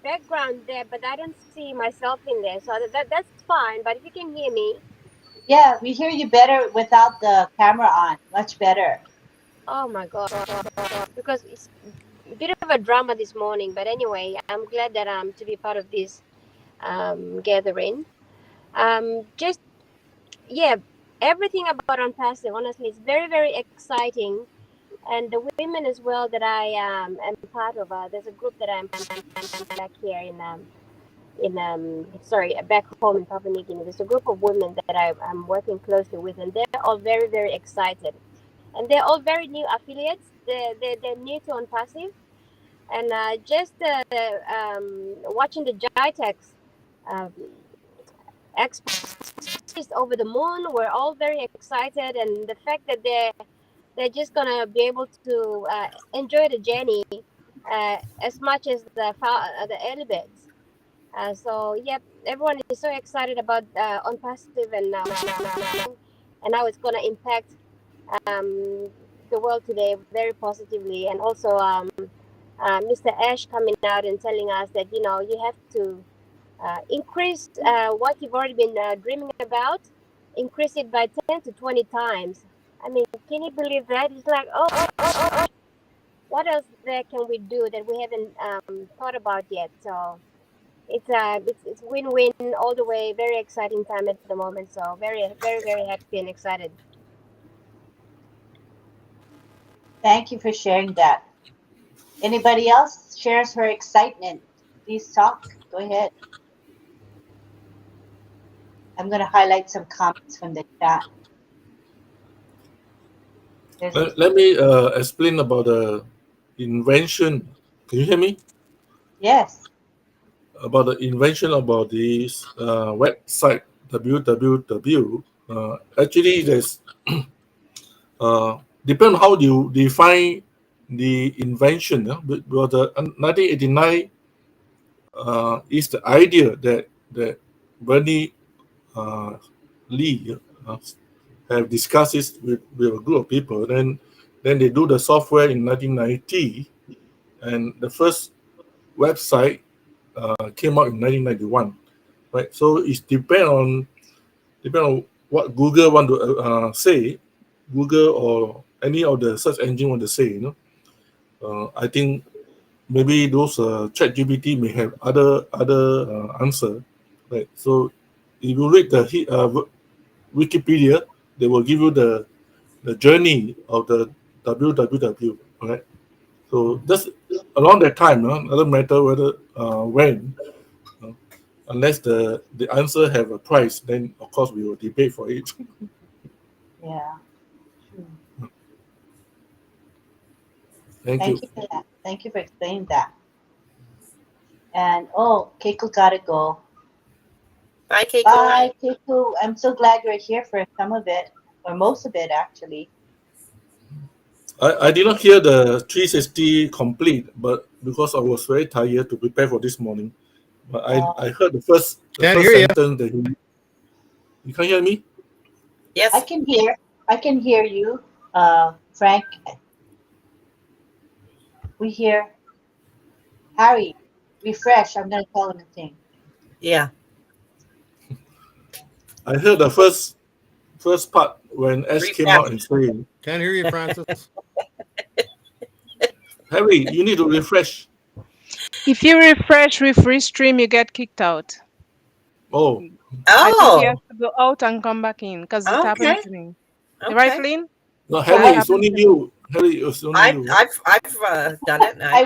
background there, but I don't see myself in there. So that's fine. But if you can hear me. Yeah, we hear you better without the camera on. Much better. Oh my God! Because it's a bit of a drama this morning. But anyway, I'm glad that I'm to be part of this gathering. Everything about Unpassive, honestly, it's very, very exciting. And the women as well that I am part of, there's a group that I'm back here back home in Papua New Guinea. There's a group of women that I'm working closely with, and they're all very, very excited. And they're all very new affiliates. They're new to Unpassive. And watching the GITEX expo over the moon, we're all very excited. And the fact that they're just gonna be able to enjoy the journey as much as the early birds. Everyone is so excited about Unpassive and how it's gonna impact the world today very positively. And also Mr. Ash coming out and telling us that you have to increase what you've already been dreaming about, increase it by 10 to 20 times. I mean, can you believe that? It's like, oh, what else there can we do that we haven't thought about yet? So it's win-win all the way. Very exciting time at the moment. So very, very, very happy and excited. Thank you for sharing that. Anybody else shares her excitement? Please talk. Go ahead. I'm going to highlight some comments from the chat. Let me explain about the invention. Can you hear me? Yes. About the invention about this website www. Actually, there's depend on how you define the invention. But the 1989 is the idea that Bernie Lee have discussed this with a group of people. Then they do the software in 1990, and the first website came out in 1991. Right, so it depend on what Google want to say, Google or any of the search engine want to say. I think maybe those ChatGPT may have other answer, right? So if you read the Wikipedia, they will give you the journey of the www, right? So just around that time, doesn't matter whether when, unless the answer have a price, then of course we will debate for it. Yeah. Thank you. Thank you for that. Thank you for explaining that. And Keiko gotta go. Bye, Keiko. Bye, Keiko. I'm so glad you're here for some of it, or most of it actually. I did not hear the 360 complete, but because I was very tired to prepare for this morning, but I heard the first sentence that you can't hear me? Yes. I can hear you, Frank. We hear Harry. Refresh. I'm gonna tell him a thing. Yeah. I heard the first part when S came out and saying. Can't hear you, Francis. Harry, you need to refresh. If you refresh with Restream, you get kicked out. Oh. I think you have to go out and come back in because it happened to me. Okay. Right, Lynn? No, Harry, it's only you. Harry, it's only you. I've done it. I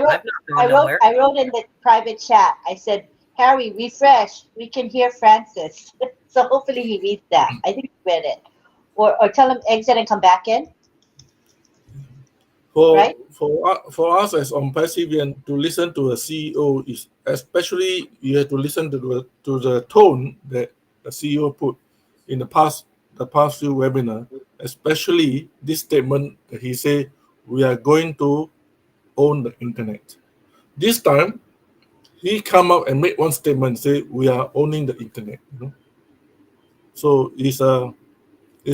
wrote in the private chat. I said, Harry, refresh. We can hear Francis. So hopefully he reads that. I think he read it. Or tell him exit and come back in. For us as Passivian to listen to a CEO is especially you have to listen to the tone that the CEO put in the past few webinars, especially this statement that he said we are going to own the internet. This time he come out and make one statement, say we are owning the internet. So it's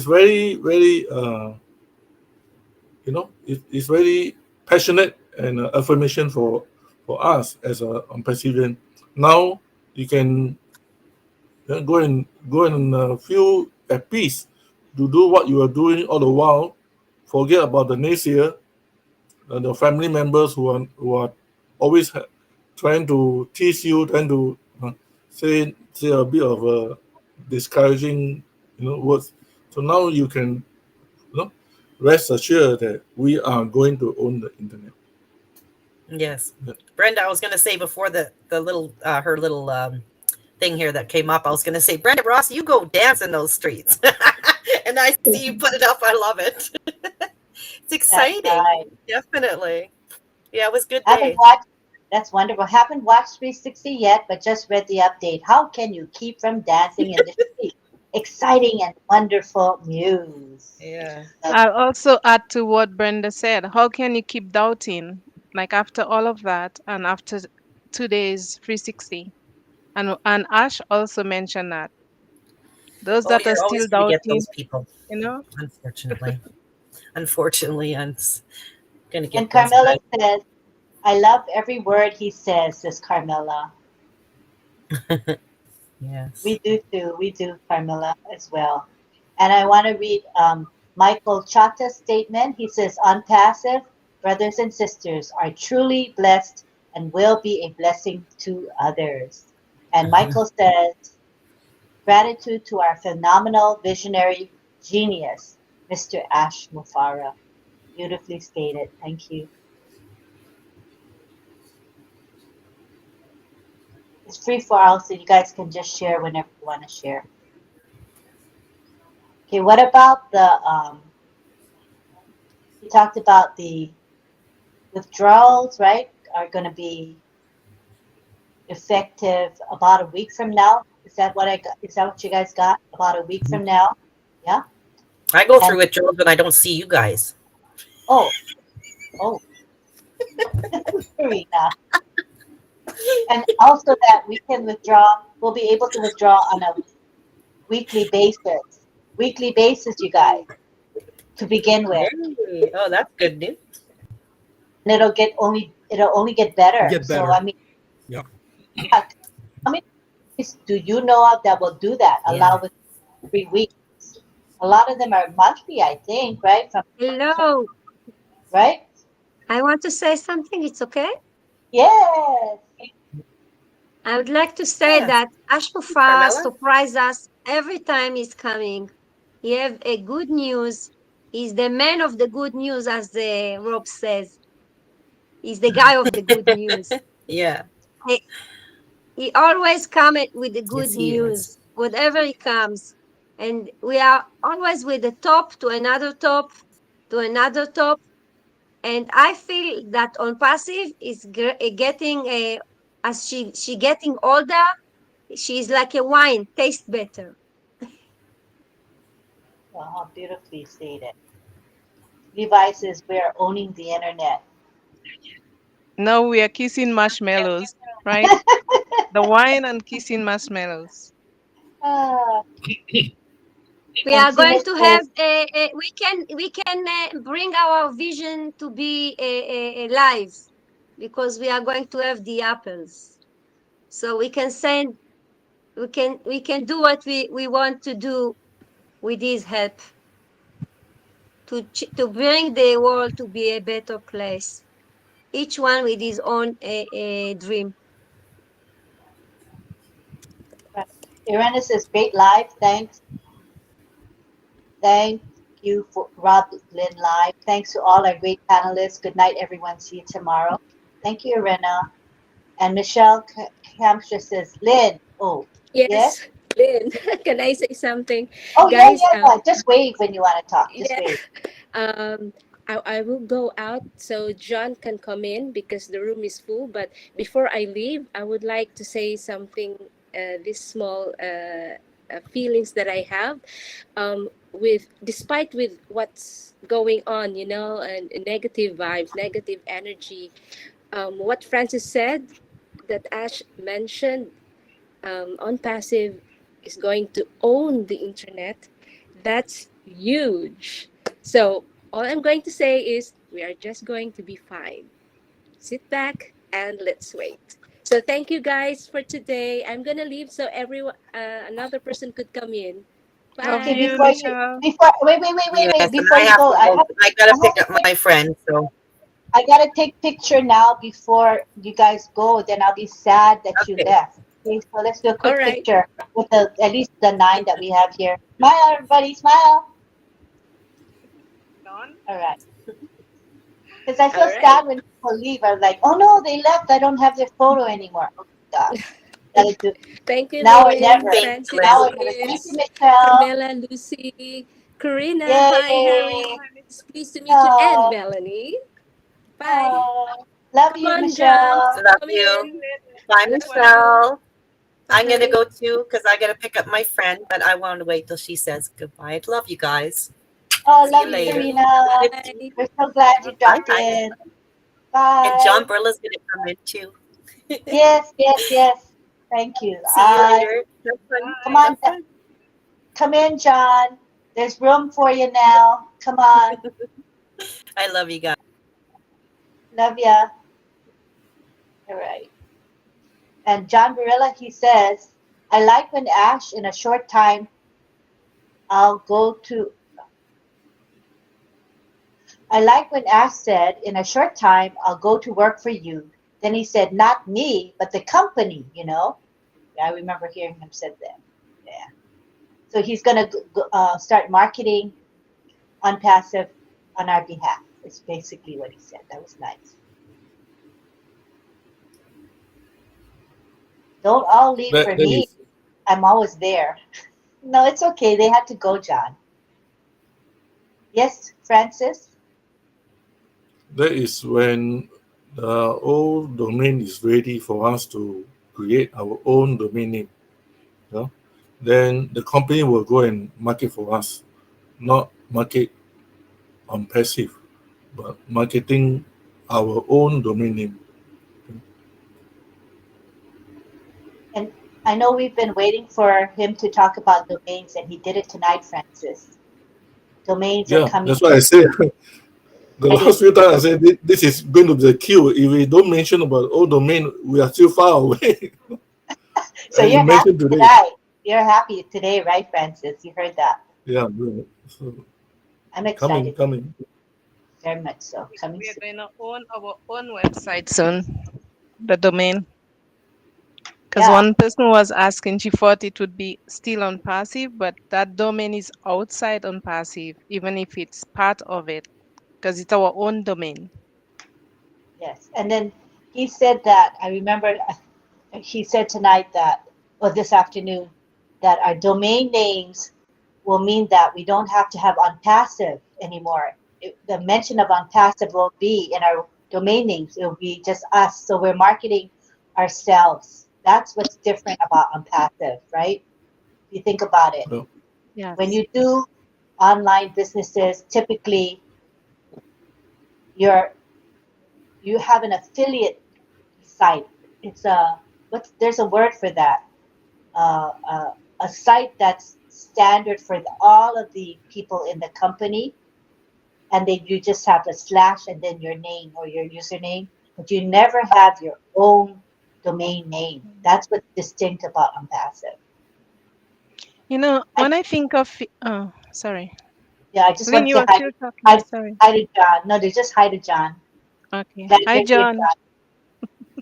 very, very it's very passionate and affirmation for us as a Passivian. Now you can go and feel at peace to do what you are doing all the while. Forget about the naysayer, the family members who are always trying to tease you, trying to say a bit of discouraging words. So now you can rest assured that we are going to own the internet. Yes. Yeah. Brenda, I was going to say before the little her little thing here that came up, I was going to say, Brenda Ross, you go dance in those streets. And I see you put it up. I love it. It's exciting. Right. Definitely. Yeah, it was a good day. That's wonderful. Haven't watched 360 yet, but just read the update. How can you keep from dancing in the street? Exciting and wonderful news. Yeah. I'll also add to what Brenda said. How can you keep doubting? Like after all of that and after 2 days 360. And Ash also mentioned that. Those that are still doubting, those people. Unfortunately, I'm gonna get. And Carmela says, "I love every word he says." Says Carmela. Yes. We do too. We do, Carmela, as well. And I want to read Michael Chata's statement. He says, on passive, brothers and sisters are truly blessed and will be a blessing to others. And Michael says, gratitude to our phenomenal visionary genius, Mr. Ash Mufara. Beautifully stated. Thank you. It's free for all, so you guys can just share whenever you want to share. Okay, what about we talked about the withdrawals, right, are going to be effective about a week from now. Is that what I got? Is that what you guys got? About a week from now? Yeah. I go And through withdrawals, but I don't see you guys. oh, Karina. And also that we can withdraw, we'll be able to withdraw on a weekly basis. Weekly basis, you guys, to begin with. Yay. Oh, that's good news. And it'll only get better. Get So better. I mean, Yep. how many companies do you know of that will do that? Allow with 3 weeks. A lot of them are monthly, I think, right? Hello. Right? I want to say something. It's okay? Yes. I would like to say Yes. that Ashkufa Carmela? surprises us every time he's coming. He have a good news. He's the man of the good news, as the Rob says. He's the guy of the good news. Yeah. He always come with the good Yes, he is. news, whatever he comes. And we are always with the top to another top to another top. And I feel that on passive is getting as she getting older, she's like a wine, tastes better. Well, how beautifully stated. Levi says we're owning the internet. Now we are kissing marshmallows, right? The wine and kissing marshmallows. Ah, We and are going Tina to says, have we can bring our vision to be live, because we are going to have the apples, so we can send we can do what we want to do with his help to bring the world to be a better place, each one with his own dream. Irena says, great live. Thanks. Thank you for RobLynn Live. Thanks to all our great panelists. Good night, everyone. See you tomorrow. Thank you, Irena. And Michelle Hampshire says, Lynn. Oh, yes? Yes, Lynn, can I say something? Oh, Guys, yeah. Just wave when you want to talk. Just yeah, wave. um, I will go out so John can come in because the room is full. But before I leave, I would like to say something, this small feelings that I have, with despite with what's going on, and negative vibes, negative energy. What Francis said, that Ash mentioned, on passive is going to own the internet. That's huge. So all I'm going to say is we are just going to be fine. Sit back and let's wait. So thank you guys for today. I'm gonna leave so everyone, another person could come in. Love Okay, Bye. you, before Michelle. wait. Yes, and Before I you have go, to I go. have, I gotta I have pick up to take, my friend. So I gotta take picture now before you guys go. Then I'll be sad that you okay. left. Okay, so let's do a All quick right. picture with at least the 9 that we have here. Smile, everybody, smile. All right. Because I All feel right. sad when people leave. I'm like, oh no, they left. I don't have their photo anymore. Oh God. Gotta do Thank you, now or Lynn, never. Thank you, Now Lynn. or never. Thank you, Francis, Michelle. Carmela, Lucy, Karina. Hi, Yay. Harry. It's pleased to meet you, and Oh, Melanie. Bye. oh. Love Come you, on, John. Michelle. Love Come you. in. Bye, Love you. Michelle. I'm gonna Bye. go too because I gotta pick up my friend, but I want to wait till she says goodbye. Love you guys. Oh, See love you you, later. Karina. Bye. We're so glad you Bye. dropped in. And John Bye. Burla's gonna come in too. Yes. Thank you. See you later. Have fun. Come on, Have fun. come in, John. There's room for you now. Come on. I love you guys. Love ya. All right. And John Barilla, he says, I like when Ash, in a short time, I'll go to. I like when Ash said, in a short time, I'll go to work for you. Then he said, not me, but the company, you know? Yeah, I remember hearing him said that. Yeah. So he's going to start marketing on passive on our behalf. It's basically what he said. That was nice. Don't all leave for That me. is I'm always there. No, it's okay. They had to go, John. Yes, Francis? that is when the old domain is ready for us to create our own domain name. You know? Then the company will go and market for us, not market on passive, but marketing our own domain name. And I know we've been waiting for him to talk about domains, and he did it tonight, Francis. Domains are Yeah, coming. that's why I said the last few times I said this is going to be the queue. If we don't mention about old domain, we are still far away. So And you're you happy mentioned today. tonight. You're happy today, right, Francis? You heard that. Yeah, so I'm excited. coming. Very much so. Coming We are soon. going to own our own website soon, the domain. Because Yeah. one person was asking, she thought it would be still on passive, but that domain is outside on passive, even if it's part of it, because it's our own domain. Yes. And then he said that, I remember he said tonight that, or this afternoon, that our domain names will mean that we don't have to have on passive anymore. The mention of on passive will be in our domain names. It will be just us. So we're marketing ourselves. That's what's different about on passive, right? If you think about it. Well, Yes. When you do online businesses, typically you have an affiliate site. It's there's a word for that. A site that's standard for all of the people in the company, and then you just have a slash and then your name or your username, but you never have your own domain name. That's what's distinct about Unpassive. You know, when I think of, oh, sorry. Yeah, I just Lynn, want to you say were hi, still talking. hi, Sorry. hi to John. No, they just hi to John. Okay. Glad Hi, you're here, John.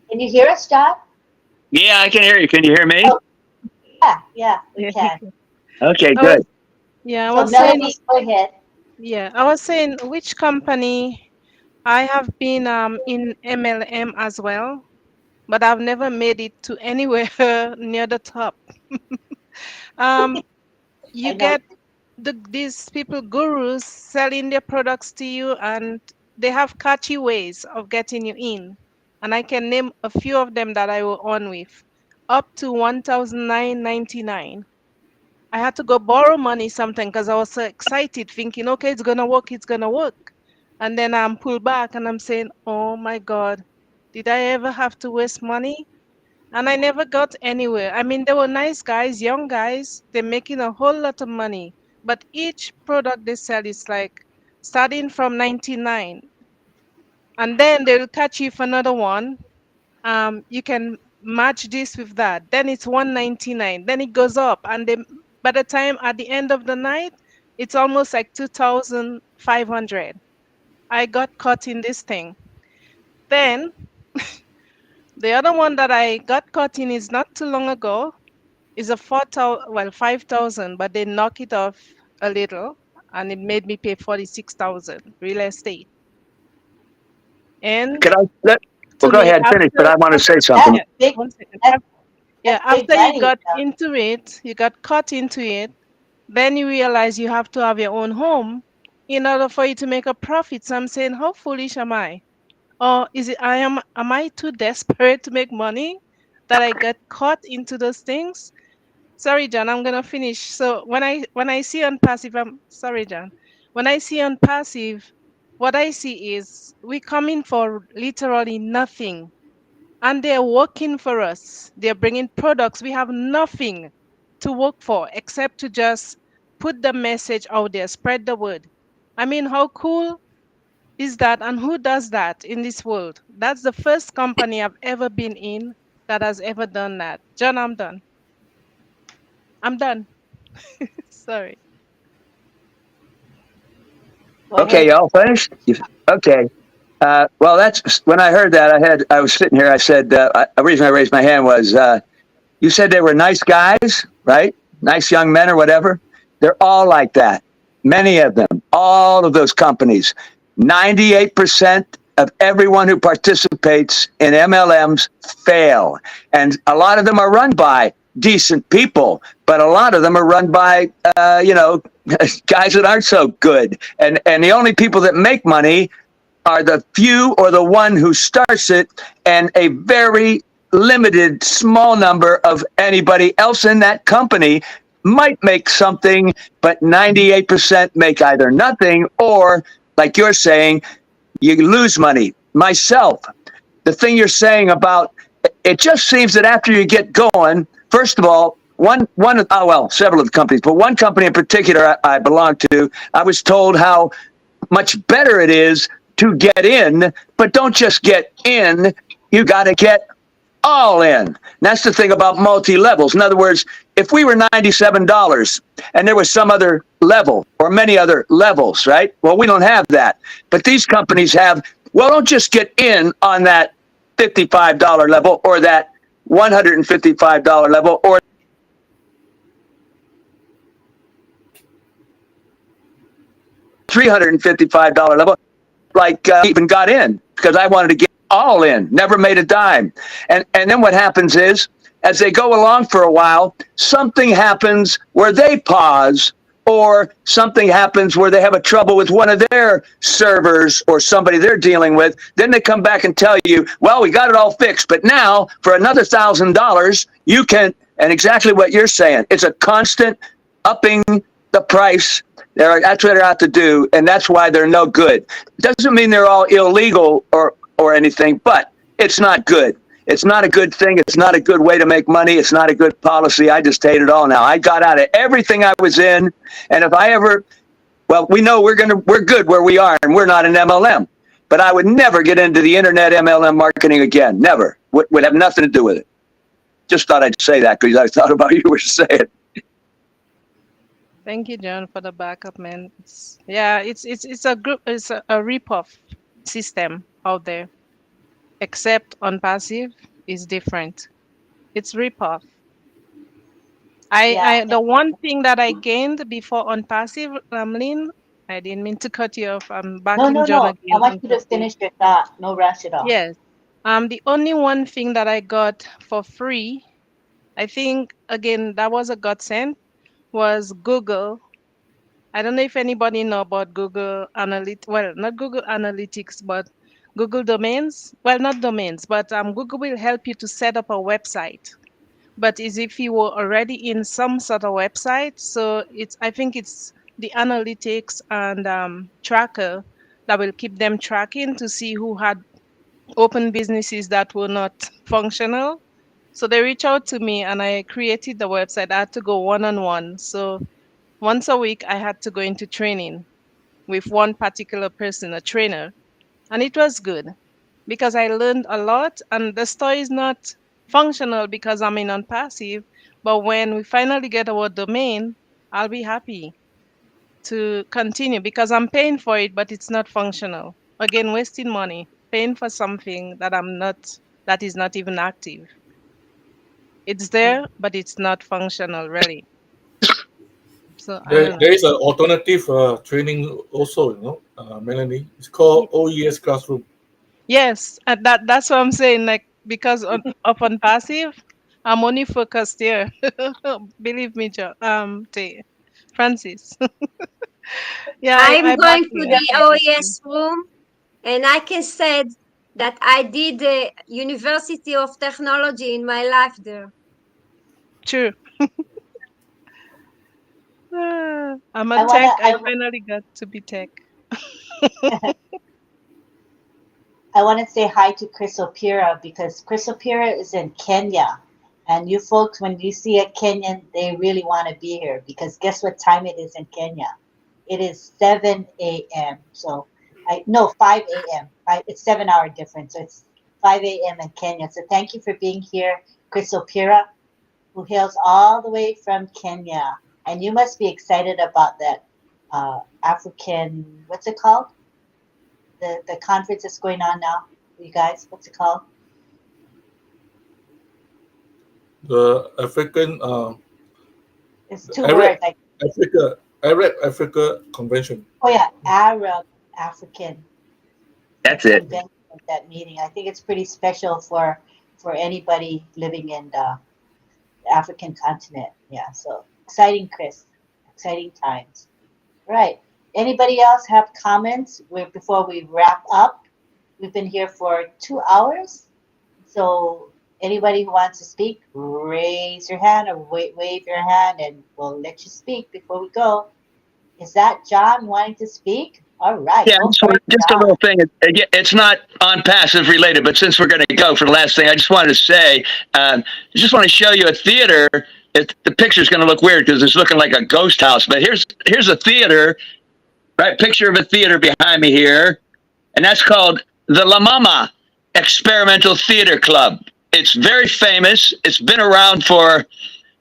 Can you hear us, John? Yeah, I can hear you. Can you hear me? Oh, yeah, we Yeah, can. Okay, I good. was, yeah, I So was saying, Melanie, go ahead. yeah, I was saying which company I have been in MLM as well, but I've never made it to anywhere near the top. I You know. get these people gurus selling their products to you, and they have catchy ways of getting you in. And I can name a few of them that I were on with, up to 1,999. I had to go borrow money something because I was so excited, thinking, okay, it's gonna work, it's gonna work. And then I'm pulled back and I'm saying, oh my God, did I ever have to waste money? And I never got anywhere. I mean, they were nice guys, young guys, they're making a whole lot of money. But each product they sell is like starting from 99. And then they'll catch you for another one. You can match this with that. Then it's 199. Then it goes up. And then by the time at the end of the night, it's almost like 2,500. I got caught in this thing. Then the other one that I got caught in is not too long ago. Is a 4,000, well, 5,000, but they knock it off a little, and it made me pay 46,000 real estate. And Could I let? to Well, go me, ahead, finish. But I want to say That's something. big. one second. That's, Yeah, that's big after you money. got into it, you got caught into it, then you realize you have to have your own home in order for you to make a profit. So I'm saying, how foolish am I? Or is it am I too desperate to make money that I get caught into those things? Sorry, John, I'm gonna finish. So when I see on passive, I'm sorry, John. When I see on passive, what I see is we come in for literally nothing, and they're working for us. They're bringing products. We have nothing to work for except to just put the message out there, spread the word. I mean, how cool is that? And who does that in this world? That's the first company I've ever been in that has ever done that. John, I'm done. I'm done. Sorry. Go Okay, ahead. y'all finished? Okay. Well, that's when I heard that. I was sitting here. I said the reason I raised my hand was you said they were nice guys, right? Nice young men or whatever. They're all like that. Many of them, all of those companies, 98% of everyone who participates in MLMs fail, and a lot of them are run by decent people, but a lot of them are run by guys that aren't so good, and the only people that make money are the few or the one who starts it, and a very limited small number of anybody else in that company might make something, but 98% make either nothing or, like you're saying, you lose money. Myself, the thing you're saying about it just seems that after you get going, first of all, several of the companies, but one company in particular I belong to, I was told how much better it is to get in, but don't just get in, you got to get all in. And that's the thing about multi-levels. In other words, if we were $97 and there was some other level or many other levels, right? Well, we don't have that. But these companies have, well, don't just get in on that $55 level or that $155 level or $355 level. Like even got in because I wanted to get all in, never made a dime. And then what happens is, as they go along for a while, something happens where they pause, or something happens where they have a trouble with one of their servers or somebody they're dealing with. Then they come back and tell you, well, we got it all fixed, but now for another $1,000, you can, and exactly what you're saying, it's a constant upping the price. That's what they're out to do, and that's why they're no good. Doesn't mean they're all illegal or anything, but it's not good. It's not a good thing. It's not a good way to make money. It's not a good policy. I just hate it all now. I got out of everything I was in, and if I ever, well, we know we're good where we are, and we're not an MLM. But I would never get into the internet MLM marketing again. Never. Would have nothing to do with it. Just thought I'd say that because I thought about you were saying. Thank you, John, for the backup, man. It's a group, it's a rip-off system out there, except on passive is different. It's rip-off. The one thing that I gained before on passive, Lynn, I didn't mean to cut you off. I'm backing No. John again. I want you to finish your thought. No rush at all. Yes. The only one thing that I got for free, I think, again, that was a godsend, was Google. I don't know if anybody know about Google Analytics. Well, not Google Analytics, but Google Domains. Well, not domains, but Google will help you to set up a website. But as if you were already in some sort of website, so I think it's the analytics and tracker that will keep them tracking to see who had open businesses that were not functional. So they reached out to me and I created the website. I had to go one-on-one. So once a week, I had to go into training with one particular person, a trainer. And it was good because I learned a lot. And the store is not functional because I'm in on passive. But when we finally get our domain, I'll be happy to continue because I'm paying for it, but it's not functional. Again, wasting money, paying for something that is not even active. It's there, but it's not functional, really. So There is an alternative training also, Melanie. It's called OES Classroom. Yes, and that's what I'm saying. Like because on passive, I'm only focused here. Believe me, Francis. Yeah, I'm going back to you. the OES room, and I can say that I did the University of Technology in my life there. True. I'm a tech. I finally got to be tech. I want to say hi to Chrysopira because Chrysopira is in Kenya. And you folks, when you see a Kenyan, they really want to be here because guess what time it is in Kenya? It is 7 a.m. So, 5 a.m. It's 7-hour difference. So it's 5 a.m. in Kenya. So thank you for being here, Chrysopira. who hails all the way from Kenya. And you must be excited about that African, what's it called? The conference that's going on now, you guys, what's it called? The African, It's two words. Like, Arab Africa Convention. oh yeah, Arab African. That's it. Convention, that meeting. I think it's pretty special for anybody living in the African continent. Yeah, so exciting, Chris. Exciting times. Right. Anybody else have comments before we wrap up? We've been here for 2 hours. So anybody who wants to speak, raise your hand or wave your hand and we'll let you speak before we go. Is that John wanting to speak? All right. Yeah, just a little thing. It's not on passive related, but since we're going to go for the last thing, I just wanted to say, I just want to show you a theater. The picture's going to look weird because it's looking like a ghost house, but here's a theater, right? Picture of a theater behind me here, and that's called the La Mama Experimental Theater Club. It's very famous. It's been around for,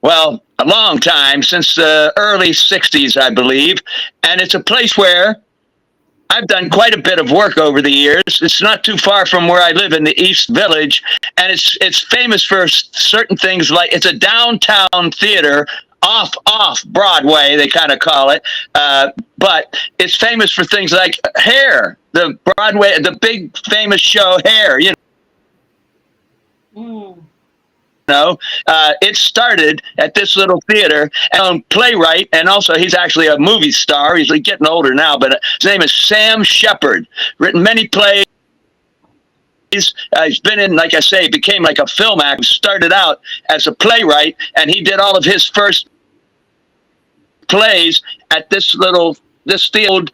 well, a long time, since the early 60s, I believe, and it's a place where I've done quite a bit of work over the years. It's not too far from where I live in the East Village, and it's famous for certain things, like it's a downtown theater off Broadway, they kind of call it, but it's famous for things like Hair, the Broadway, the big famous show Hair, you know. It started at this little theater, and playwright, and also he's actually a movie star. He's getting older now, but his name is Sam Shepard. Written many plays. He's been in, like I say, became like a film actor. Started out as a playwright, and he did all of his first plays at this field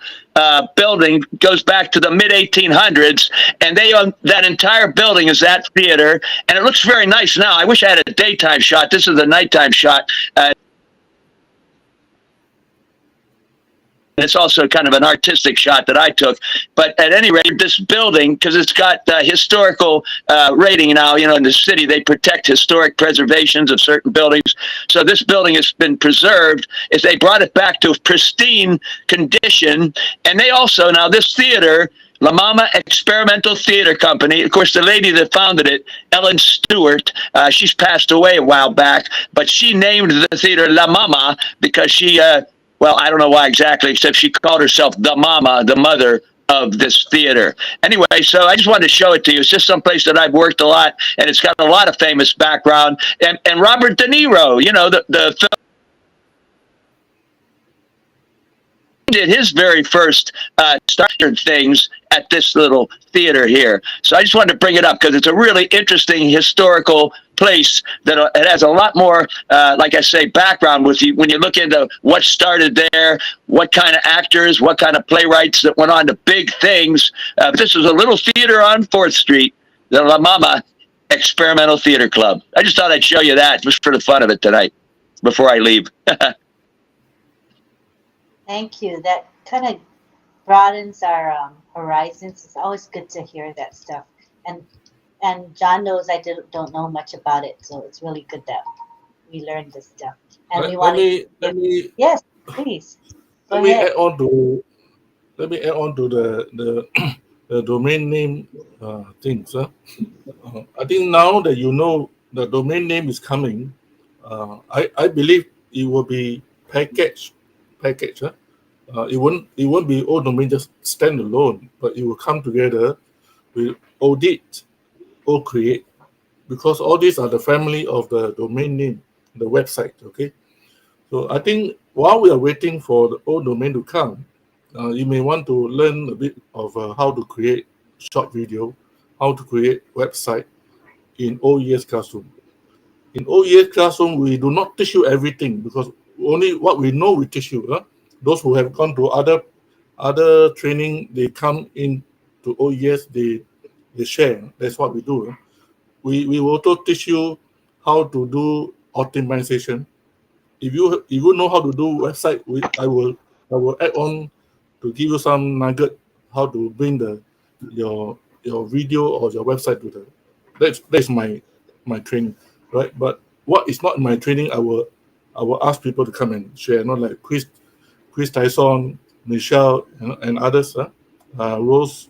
building. Goes back to the mid 1800s, and they own that entire building is that theater, and it looks very nice now. I wish I had a daytime shot. This is a nighttime shot. It's also kind of an artistic shot that I took. But at any rate, this building, because it's got historical rating now, you know, in the city, they protect historic preservations of certain buildings. So this building has been preserved. Is they brought it back to a pristine condition. And they also, now this theater, La Mama Experimental Theater Company, of course, the lady that founded it, Ellen Stewart, she's passed away a while back, but she named the theater La Mama because she... well, I don't know why exactly, except she called herself the mama, the mother of this theater. Anyway, so I just wanted to show it to you. It's just someplace that I've worked a lot, and it's got a lot of famous background. And Robert De Niro, you know, the film, did his very first started things at this little theater here. So I just wanted to bring it up because it's a really interesting historical place that it has a lot more, like I say, background with you when you look into what started there, what kind of actors, what kind of playwrights that went on to big things. This was a little theater on 4th Street, the La Mama Experimental Theater Club. I just thought I'd show you that just for the fun of it tonight before I leave. Thank you. That kind of broadens our horizons. It's always good to hear that stuff. And John knows I don't know much about it, so it's really good that we learned this stuff. And we want to. Yes, please. Let me add on to the domain name things. I think now that you know the domain name is coming, I believe it will be package. It won't be all domain just stand alone, but it will come together with audit or create, because all these are the family of the domain name, the website. Okay, so I think while we are waiting for the old domain to come, you may want to learn a bit of how to create short video, how to create website in OES classroom. In OES classroom, we do not teach you everything because only what we know we teach you. Those who have gone to other training, they come in to OES, they share. That's what we do. We will also teach you how to do optimization. If you know how to do website, I will add on to give you some nugget how to bring your video or your website to that's my training, right? But what is not in my training, I will ask people to come and share. Not like Chris Tiozon, Michelle, and others. Rose,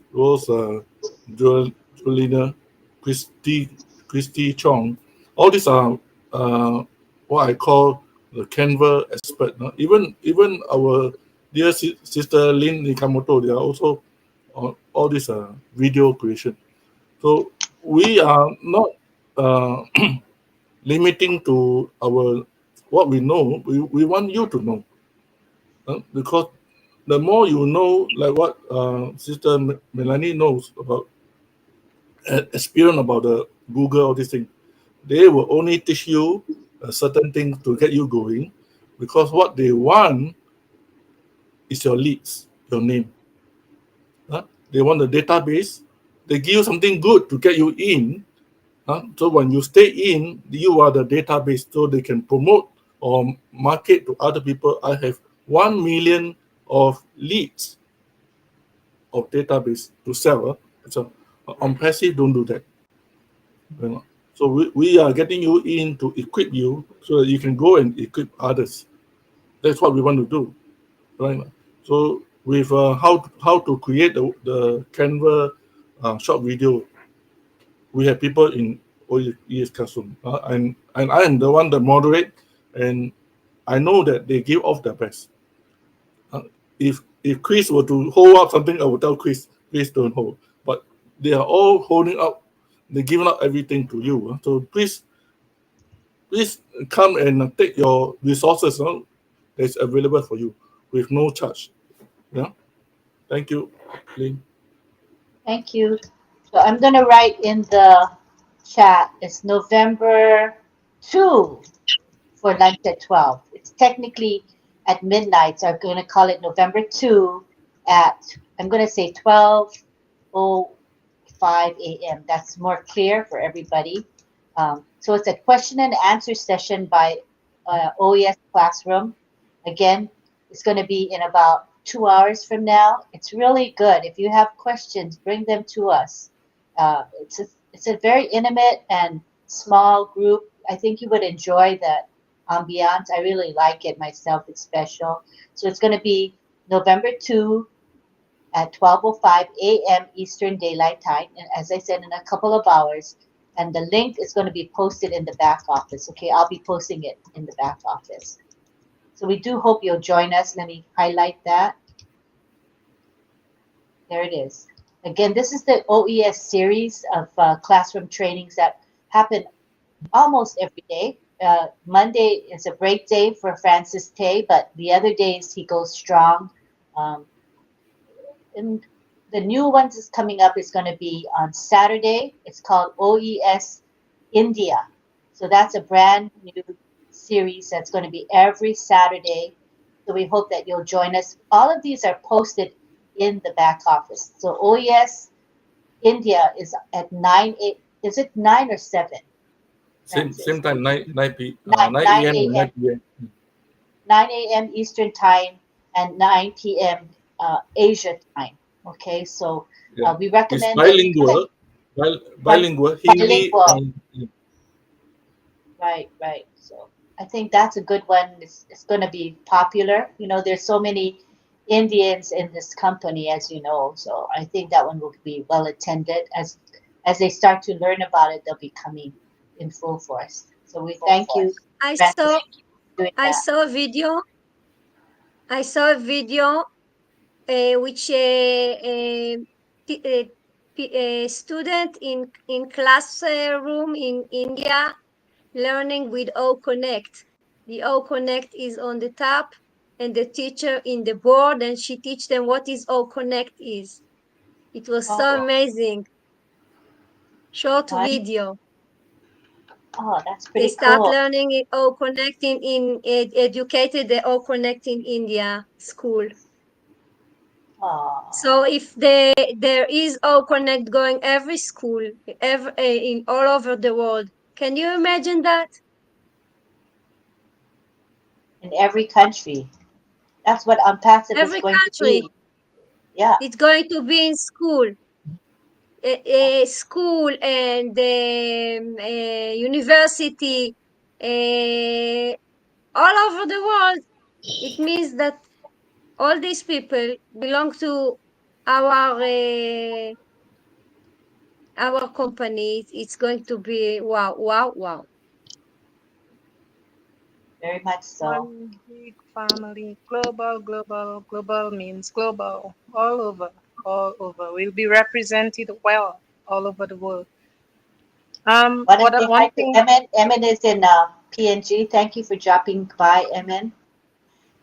Jolina, Christie, Chong. All these are what I call the Canva expert. Even our dear sister Lynn Nikamoto, they are also on all this video creation. So we are not limiting to our what we know. We want you to know, because the more you know, like what Sister Melanie knows about experience about the Google, all these things, they will only teach you a certain thing to get you going, because what they want is your leads, your name. They want the database. They give you something good to get you in. So when you stay in, you are the database, so they can promote or market to other people. I have 1 million of leads of database to sell. So on passive, don't do that. So we are getting you in to equip you so that you can go and equip others. That's what we want to do, right? So with how to create the Canva short video, we have people in OES classroom, and I am the one that moderate, and I know that they give off their best. If Chris were to hold up something, I would tell Chris don't hold. But they are all holding up. They're giving up everything to you. So please come and take your resources that's available for you with no charge. Yeah. Thank you, Lynn. Thank you. So I'm going to write in the chat. It's November 2 for lunch at 12. It's technically at midnight, so I'm going to call it November 2 at, I'm going to say 12:05 a.m. That's more clear for everybody. So it's a question and answer session by OES Classroom. Again, it's going to be in about 2 hours from now. It's really good. If you have questions, bring them to us. It's a very intimate and small group. I think you would enjoy that ambiance. I really like it myself. It's special. So it's going to be November 2 at 12:05 a.m. Eastern Daylight Time. And as I said, in a couple of hours. And the link is going to be posted in the back office. Okay, I'll be posting it in the back office. So we do hope you'll join us. Let me highlight that. There it is. Again, this is the OES series of classroom trainings that happen almost every day. Monday is a break day for Francis Tay, but the other days he goes strong. And the new ones is coming up is going to be on Saturday. It's called OES India. So that's a brand new series that's going to be every Saturday. So we hope that you'll join us. All of these are posted in the back office. So OES India is at 9 is it 9 or 7? Same time, 9 a.m. 9 a.m. Eastern time and 9 p.m. Asia time. Okay, so we recommend it's bilingual, Hindi. Right. So I think that's a good one. It's going to be popular. You know, there's so many Indians in this company, as you know. So I think that one will be well attended. As they start to learn about it, they'll be coming in full force. So we thank you. I saw a video. Which a student in classroom in India learning with O Connect. The O Connect is on the top, and the teacher in the board, and she teach them what is O Connect is. It was so amazing. Short video. Oh, that's pretty cool. They start cool. learning O Connect educated the O Connect in India school. So if there is O Connect going every school, in all over the world, can you imagine that? In every country. That's what Unpassive is going to be. Yeah. It's going to be in school. School and university, all over the world. It means that all these people belong to our company. It's going to be wow, wow, wow. Very much so. One big family, global, global, global means global, all over, all over. We'll be represented well all over the world. Want to say hi One to thing, Emin? Emin is in PNG. Thank you for dropping by, Emin.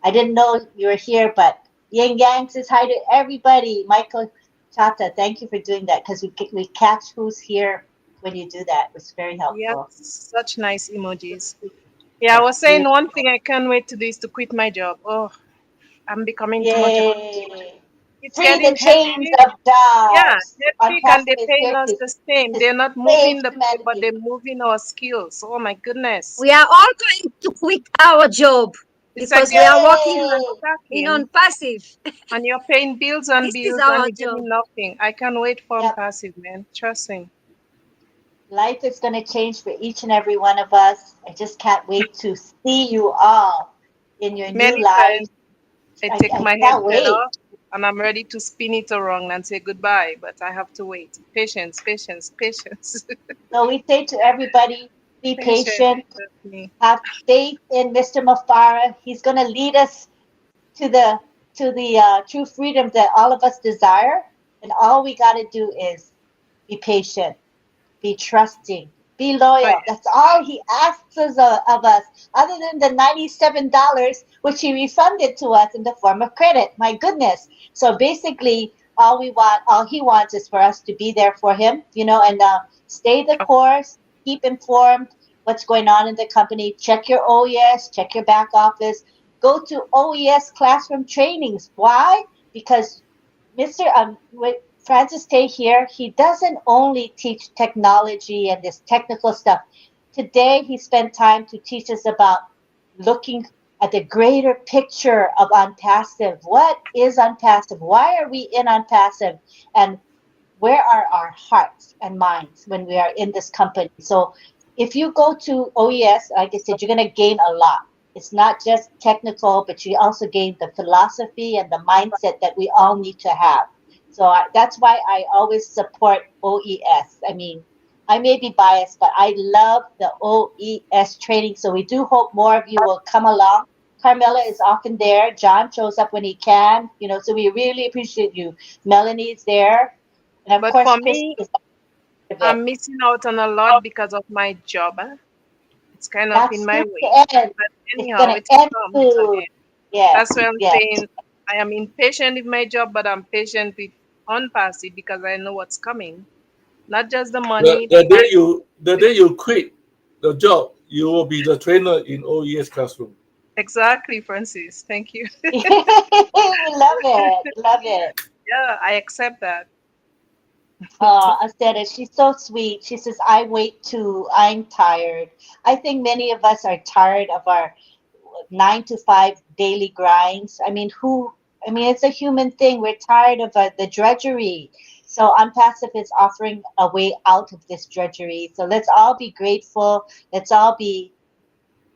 I didn't know you were here, but Yang Yang says hi to everybody. Michael Chata, thank you for doing that because we catch who's here when you do that. It's very yeah, helpful. such nice emojis. Yeah, I was saying one thing I can't wait to do is to quit my job. Oh, I'm becoming too much of a. Yay! It's Free the getting chains hectic. of Yeah, jobs. On hectic, and passive they're is paying here us to the same. They're not save moving the pay, but humanity. they're moving our skills. Oh my goodness. We are all going to quit our job It's like because we are working Yay! on passive. and you're paying bills and This is bills and our you're job. getting nothing. I can't wait for Yep. passive, man. Trust me. Life is going to change for each and every one of us. I just can't wait to see you all in your new Many lives. times I I take my can't headset wait. off and I'm ready to spin it around and say goodbye, but I have to wait. Patience, patience, patience. So we say to everybody, be Patience. patient, Trust me. have faith in Mr. Mafara. He's going to lead us to the true freedom that all of us desire. And all we got to do is be patient, be trusting, be Oh, loyal. yeah. That's all he asks of us, other than the $97, which he refunded to us in the form of credit. My goodness. So basically, all he wants is for us to be there for him, and stay the course, keep informed what's going on in the company, check your OES, check your back office, go to OES classroom trainings. Why? Because Mr. Francis Tay here, he doesn't only teach technology and this technical stuff. Today, he spent time to teach us about looking at the greater picture of unpassive. What is unpassive? Why are we in unpassive? And where are our hearts and minds when we are in this company? So if you go to OES, like I said, you're going to gain a lot. It's not just technical, but you also gain the philosophy and the mindset that we all need to have. So that's why I always support OES. I mean, I may be biased, but I love the OES training. So we do hope more of you will come along. Carmela is often there. John shows up when he can. So we really appreciate you. Melanie's there. And of But course, for Christie me, is part of it. I'm missing out on a lot because of my job. It's kind of in That's my soon way. to end. But It's anyhow, going it to will end come to an soon. end. Yes, That's why I'm yes. saying I am impatient with my job, but I'm patient with unpassive because I know what's coming. Not just the money, the The day you quit the job, you will be the trainer in OES classroom. exactly, Francis. Thank you. We love it. Love it. Yeah, I accept that. Astera, she's so sweet. She says, I wait too. I'm tired. I think many of us are tired of our 9 to 5 daily grinds. It's a human thing. We're tired of the drudgery. So Unpassive is offering a way out of this drudgery. So let's all be grateful. Let's all be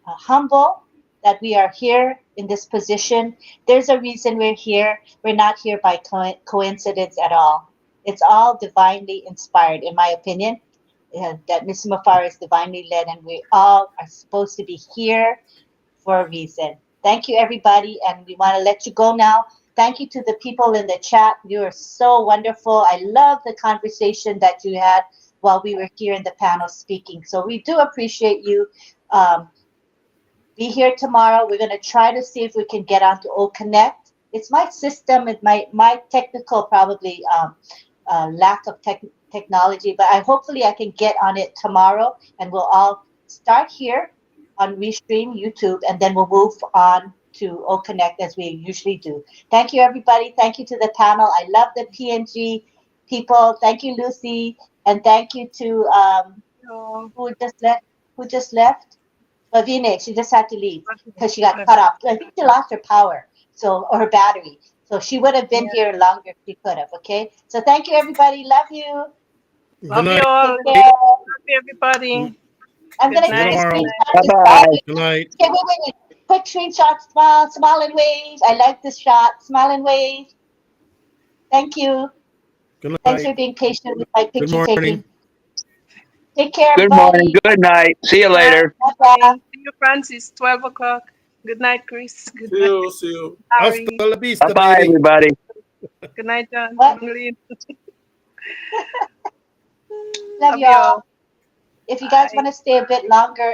humble that we are here in this position. There's a reason we're here. We're not here by coincidence at all. It's all divinely inspired, in my opinion. That Ms. Mafara is divinely led, and we all are supposed to be here for a reason. Thank you, everybody, and we want to let you go now. Thank you to the people in the chat. You are so wonderful. I love the conversation that you had while we were here in the panel speaking. So we do appreciate you. Be here tomorrow. We're going to try to see if we can get onto O Connect. It's my system and my technical probably lack of technology, but hopefully I can get on it tomorrow, and we'll all start here on Restream YouTube, and then we'll move on to O Connect as we usually do. Thank you, everybody. Thank you to the panel. I love the PNG people. Thank you, Lucy, and thank you to who just left. Who just left? Vavine, she just had to leave because she got cut off. I think she lost her power, or her battery. So she would have been here longer if she could have. Okay. So thank you, everybody. Love you. Love you night. all. Take care. Love you, everybody. I'm Good gonna night. take a Tomorrow. screenshot. Bye-bye. Good night. Okay, wait. Quick screenshot. Smile and wave. I like this shot. Smile and wave. Thank you. Good Thanks for night. being patient with my Good picture morning. taking. Take care, Good morning. everybody. Good night. See you Good night. later. Bye-bye. See you, Francis. 12 o'clock. Good night, Chris. Good See night, you. See you. Harry. Hasta la vista, Bye-bye, baby. everybody. Good night, John. What? Lynn. Love you you all. all. If you guys Bye. want to stay a bit longer,